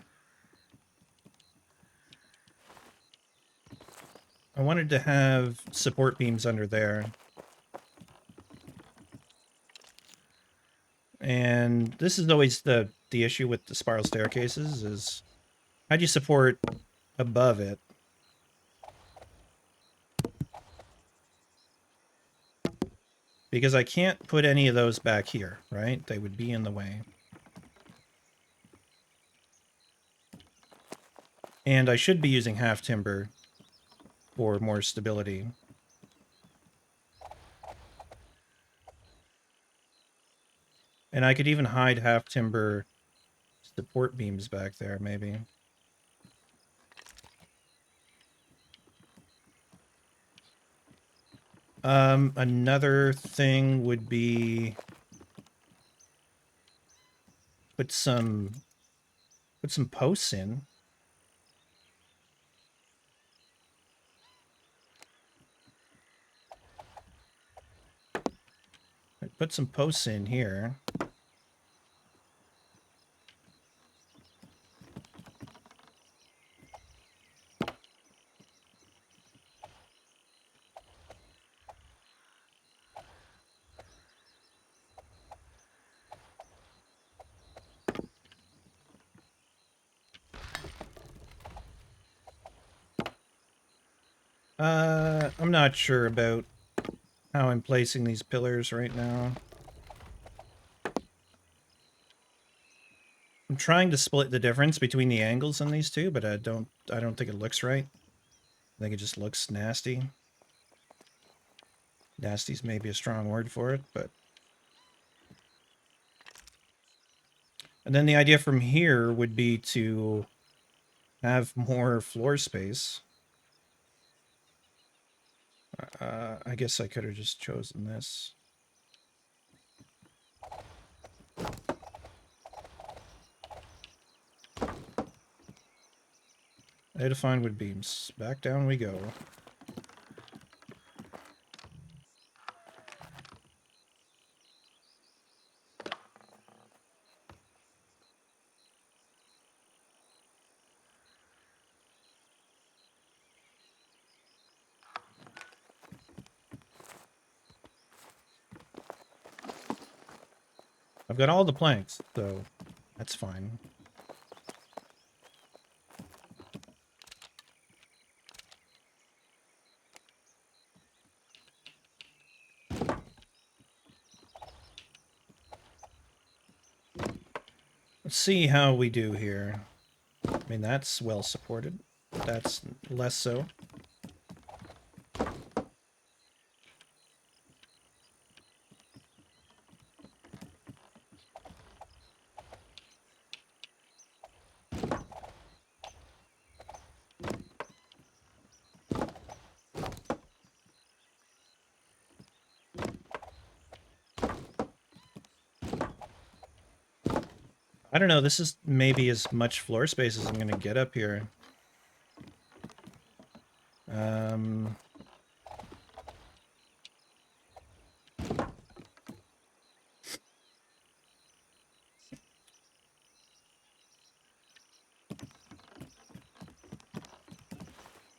I wanted to have support beams under there. And this is always the issue with the spiral staircases is how do you support above it? Because I can't put any of those back here, right? They would be in the way. And I should be using half timber for more stability. And I could even hide half timber support beams back there, maybe. Another thing would be put some posts in. Put some posts in here. I'm not sure about how I'm placing these pillars right now. I'm trying to split the difference between the angles on these two, but I don't think it looks right. I think it just looks nasty. Nasty's maybe a strong word for it, but... And then the idea from here would be to have more floor space. I guess I could have just chosen this. I define wood beams. Back down we go. I've got all the planks, so that's fine. Let's see how we do here. I mean, that's well supported. That's less so. I don't know, this is maybe as much floor space as I'm going to get up here.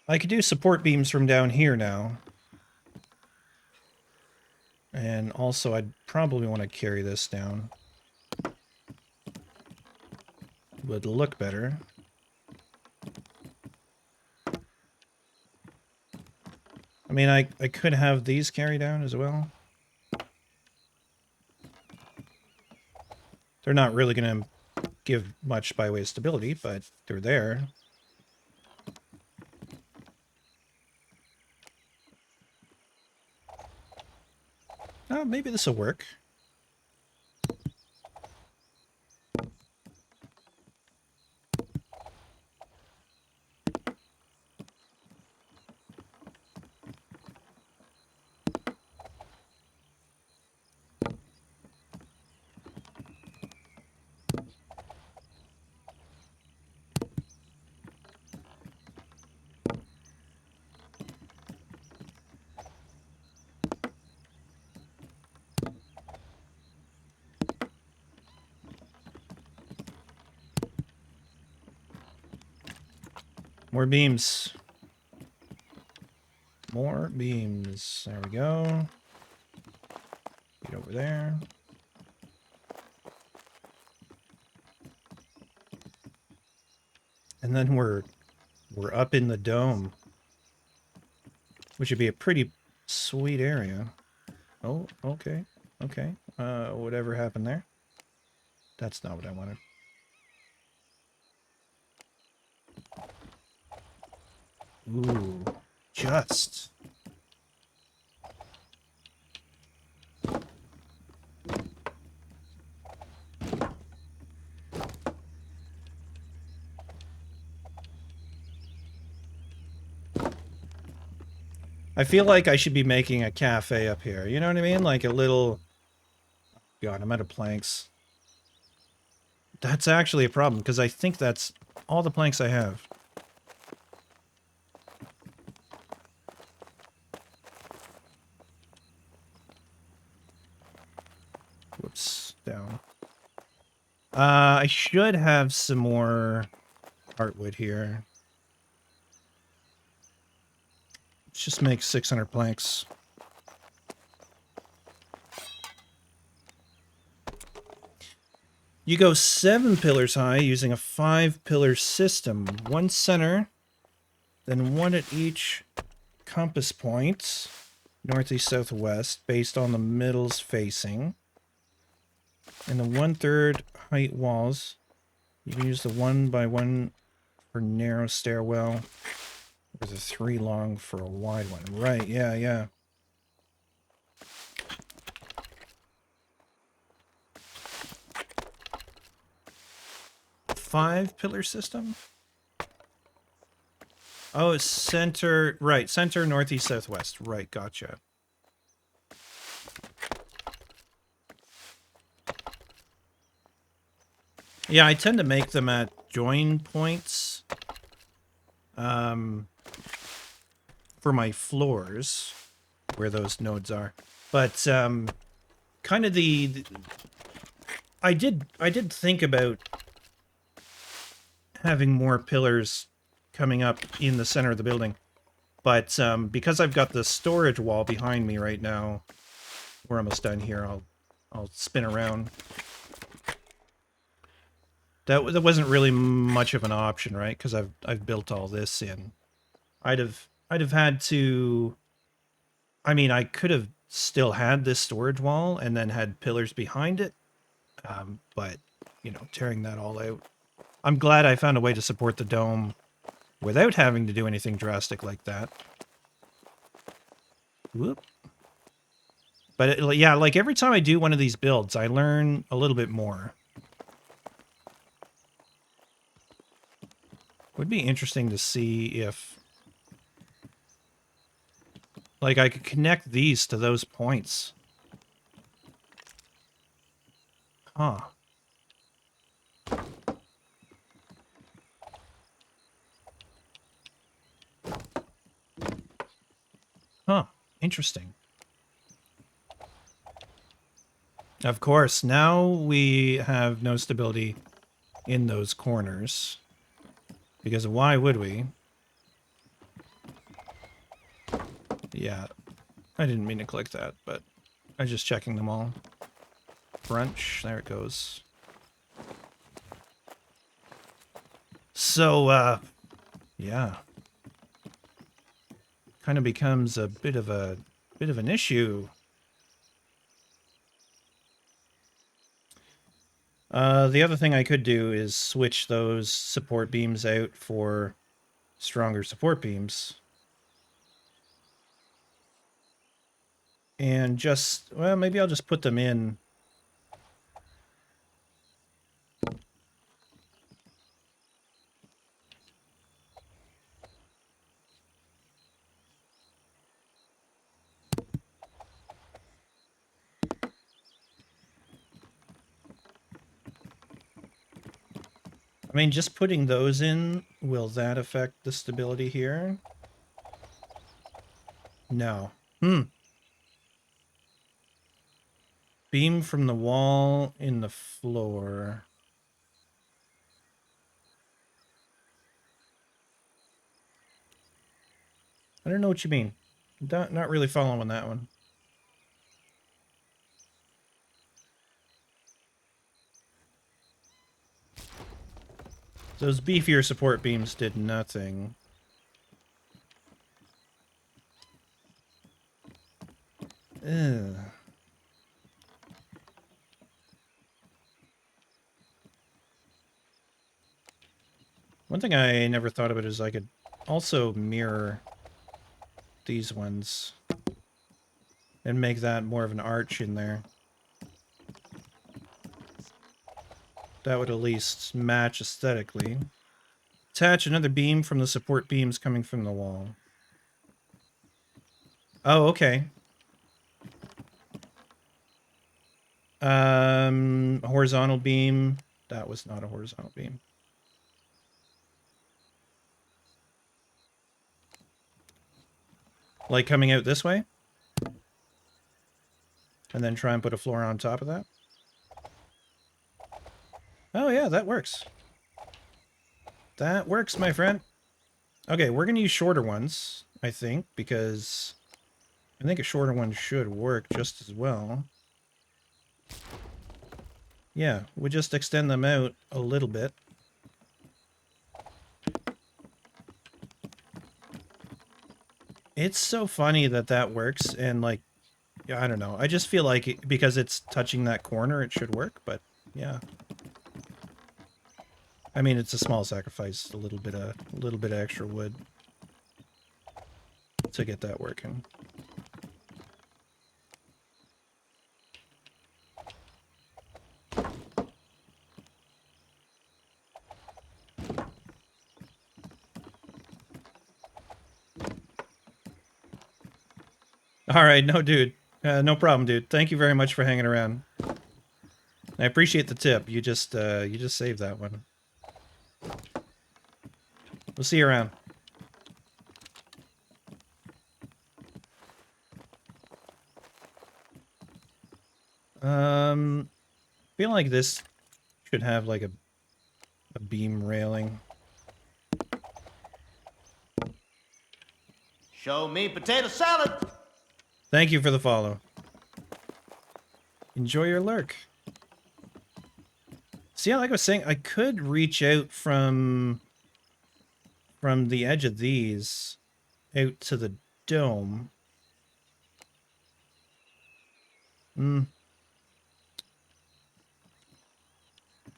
I could do support beams from down here now. And also, I'd probably want to carry this down. Would look better. I mean, I could have these carry down as well. They're not really going to give much by way of stability, but they're there. Oh, maybe this will work. More beams. More beams. There we go. Get over there. And then we're up in the dome, which would be a pretty sweet area. Oh, okay. Okay. Whatever happened there? That's not what I wanted. Ooh, just. I feel like I should be making a cafe up here. You know what I mean? Like a little... God, I'm out of planks. That's actually a problem, because I think that's all the planks I have. Whoops, down. I should have some more heartwood here. Let's just make 600 planks. You go 7 pillars high using a 5-pillar system. 1 center, then 1 at each compass point, northeast, southwest, based on the middles facing. And the 1/3 height walls. You can use the 1x1 for narrow stairwell, or the 3 long for a wide one. Right, yeah, yeah. Five-pillar system? Oh, it's center, right, center, northeast, southwest. Right, gotcha. Yeah, I tend to make them at join points for my floors, where those nodes are. But kind of I did think about having more pillars coming up in the center of the building, but because I've got the storage wall behind me right now, we're almost done here. I'll spin around. That wasn't really much of an option, right? Because I've built all this in. I'd have had to. I mean, I could have still had this storage wall and then had pillars behind it, but you know, tearing that all out. I'm glad I found a way to support the dome without having to do anything drastic like that. Whoop. But yeah, like every time I do one of these builds, I learn a little bit more. Would be interesting to see if, like, I could connect these to those points. Huh. Huh. Interesting. Of course, now we have no stability in those corners. Because why would we? Yeah, I didn't mean to click that, but I was just checking them all. Brunch, there it goes. So, yeah. Kind of becomes a bit of an issue. The other thing I could do is switch those support beams out for stronger support beams. And just, well, maybe I'll just put them in. I mean, just putting those in, will that affect the stability here? No. Beam from the wall in the floor. I don't know what you mean. Not really following that one. Those beefier support beams did nothing. Ugh. One thing I never thought about is I could also mirror these ones and make that more of an arch in there. That would at least match aesthetically. Attach another beam from the support beams coming from the wall. Oh, okay. Horizontal beam. That was not a horizontal beam. Like coming out this way? And then try and put a floor on top of that? Oh yeah, that works. That works, my friend. Okay, we're gonna use shorter ones, I think, because I think a shorter one should work just as well. Yeah, we just extend them out a little bit. It's so funny that that works, and like, yeah, I don't know. I just feel like because it's touching that corner, it should work, but yeah. I mean, it's a small sacrifice, a little bit of extra wood to get that working. All right, no, dude. No problem, dude. Thank you very much for hanging around. I appreciate the tip. You just saved that one. We'll see you around. Feel like this should have like a beam railing. Show me potato salad. Thank you for the follow. Enjoy your lurk. See, like I was saying, I could reach out from the edge of these out to the dome.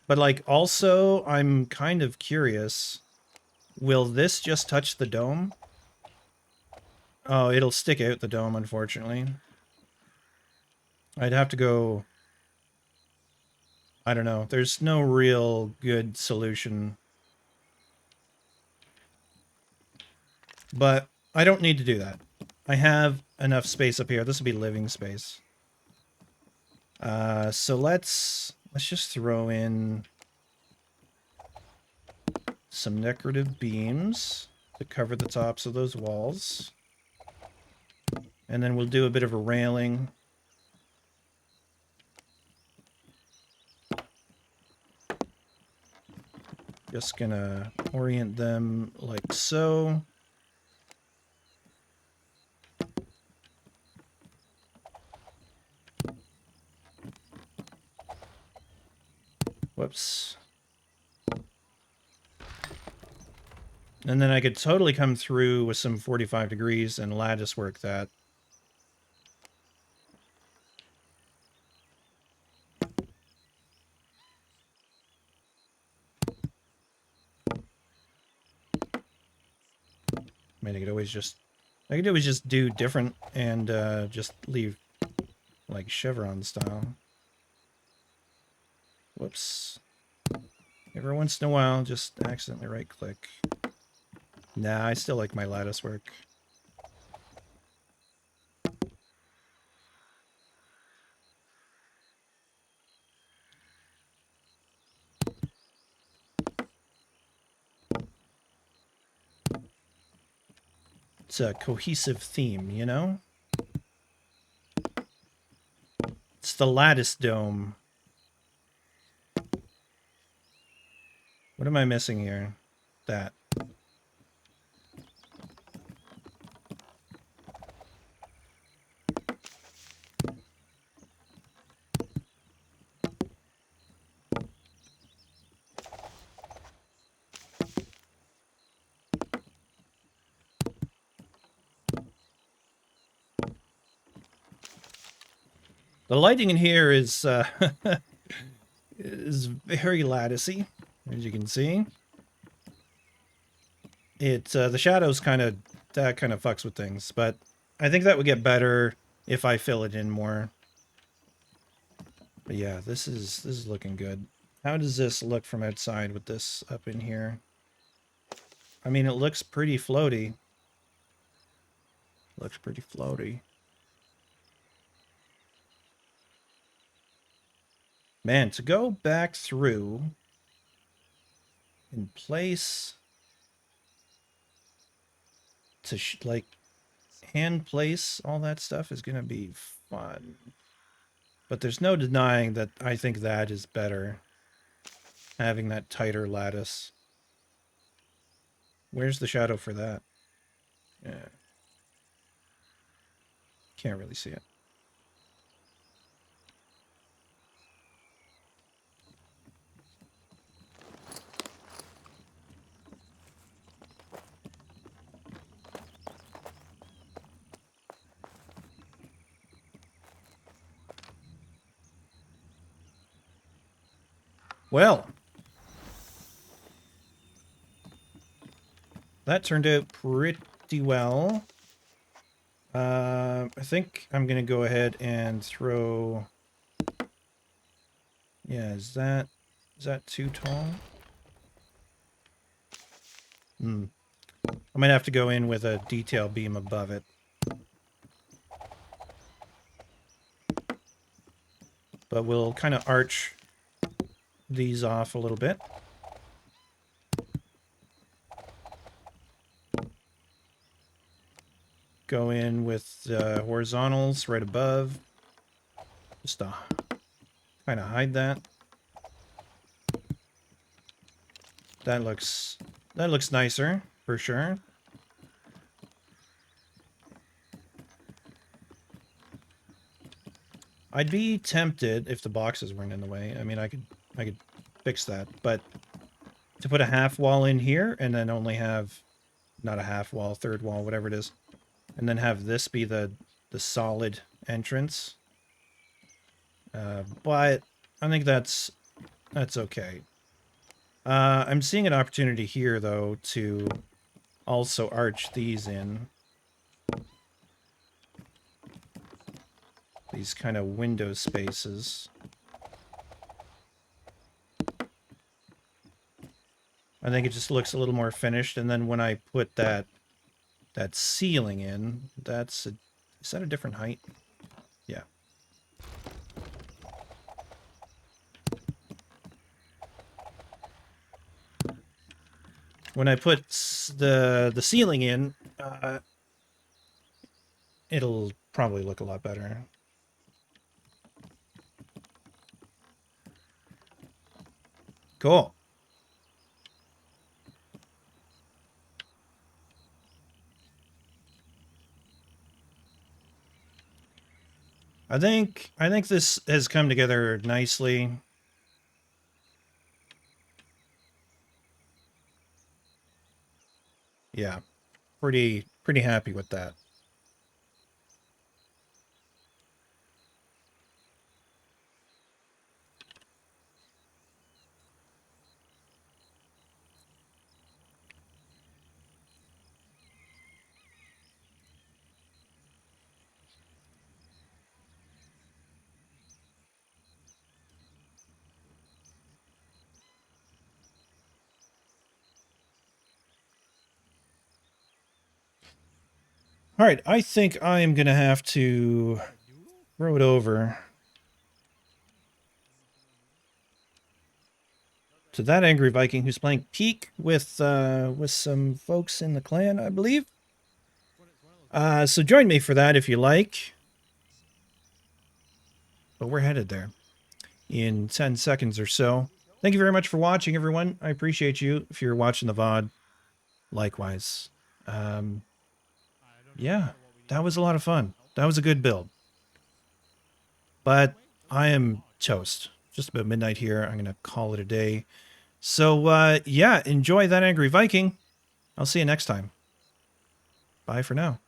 But like also, I'm kind of curious. Will this just touch the dome? Oh, it'll stick out the dome, unfortunately. I'd have to go... I don't know. There's no real good solution. But I don't need to do that. I have enough space up here. This will be living space. So let's just throw in some decorative beams to cover the tops of those walls. And then we'll do a bit of a railing. Just gonna orient them like so. Whoops. And then I could totally come through with some 45 degrees and lattice work that. I mean, I could always just do different and just leave like chevron style. Whoops. Every once in a while, just accidentally right click. Nah, I still like my lattice work. It's a cohesive theme, you know? It's the lattice dome. What am I missing here? That. The lighting in here is is very latticey, as you can see. The shadows kind of fucks with things, but I think that would get better if I fill it in more. But yeah, this is looking good. How does this look from outside with this up in here? I mean, it looks pretty floaty. Looks pretty floaty. Man, to go back through and place to like hand place all that stuff is gonna be fun. But there's no denying that I think that is better. Having that tighter lattice. Where's the shadow for that? Yeah. Can't really see it. Well, that turned out pretty well. I think I'm gonna go ahead and throw. Yeah, is that too tall? I might have to go in with a detail beam above it. But we'll kind of arch these off a little bit. Go in with horizontals right above. Just to kind of hide that. That looks nicer for sure. I'd be tempted if the boxes weren't in the way. I mean, I could fix that, but to put a half wall in here and then only have not a half wall, third wall, whatever it is, and then have this be the solid entrance. But I think that's okay. I'm seeing an opportunity here though to also arch these in. These kind of window spaces. I think it just looks a little more finished, and then when I put that ceiling in, is that a different height? Yeah. When I put the ceiling in, it'll probably look a lot better. Cool. I think this has come together nicely. Yeah. Pretty happy with that. All right, I think I am going to have to throw it over to that angry Viking who's playing Peak with some folks in the clan, I believe. So join me for that if you like. But we're headed there in 10 seconds or so. Thank you very much for watching, everyone. I appreciate you. If you're watching the VoD, likewise. Yeah, that was a lot of fun. That was a good build. But I am toast. Just about midnight here. I'm going to call it a day. So, yeah, enjoy that angry Viking. I'll see you next time. Bye for now.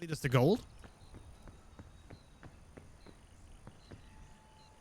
Lead us to gold.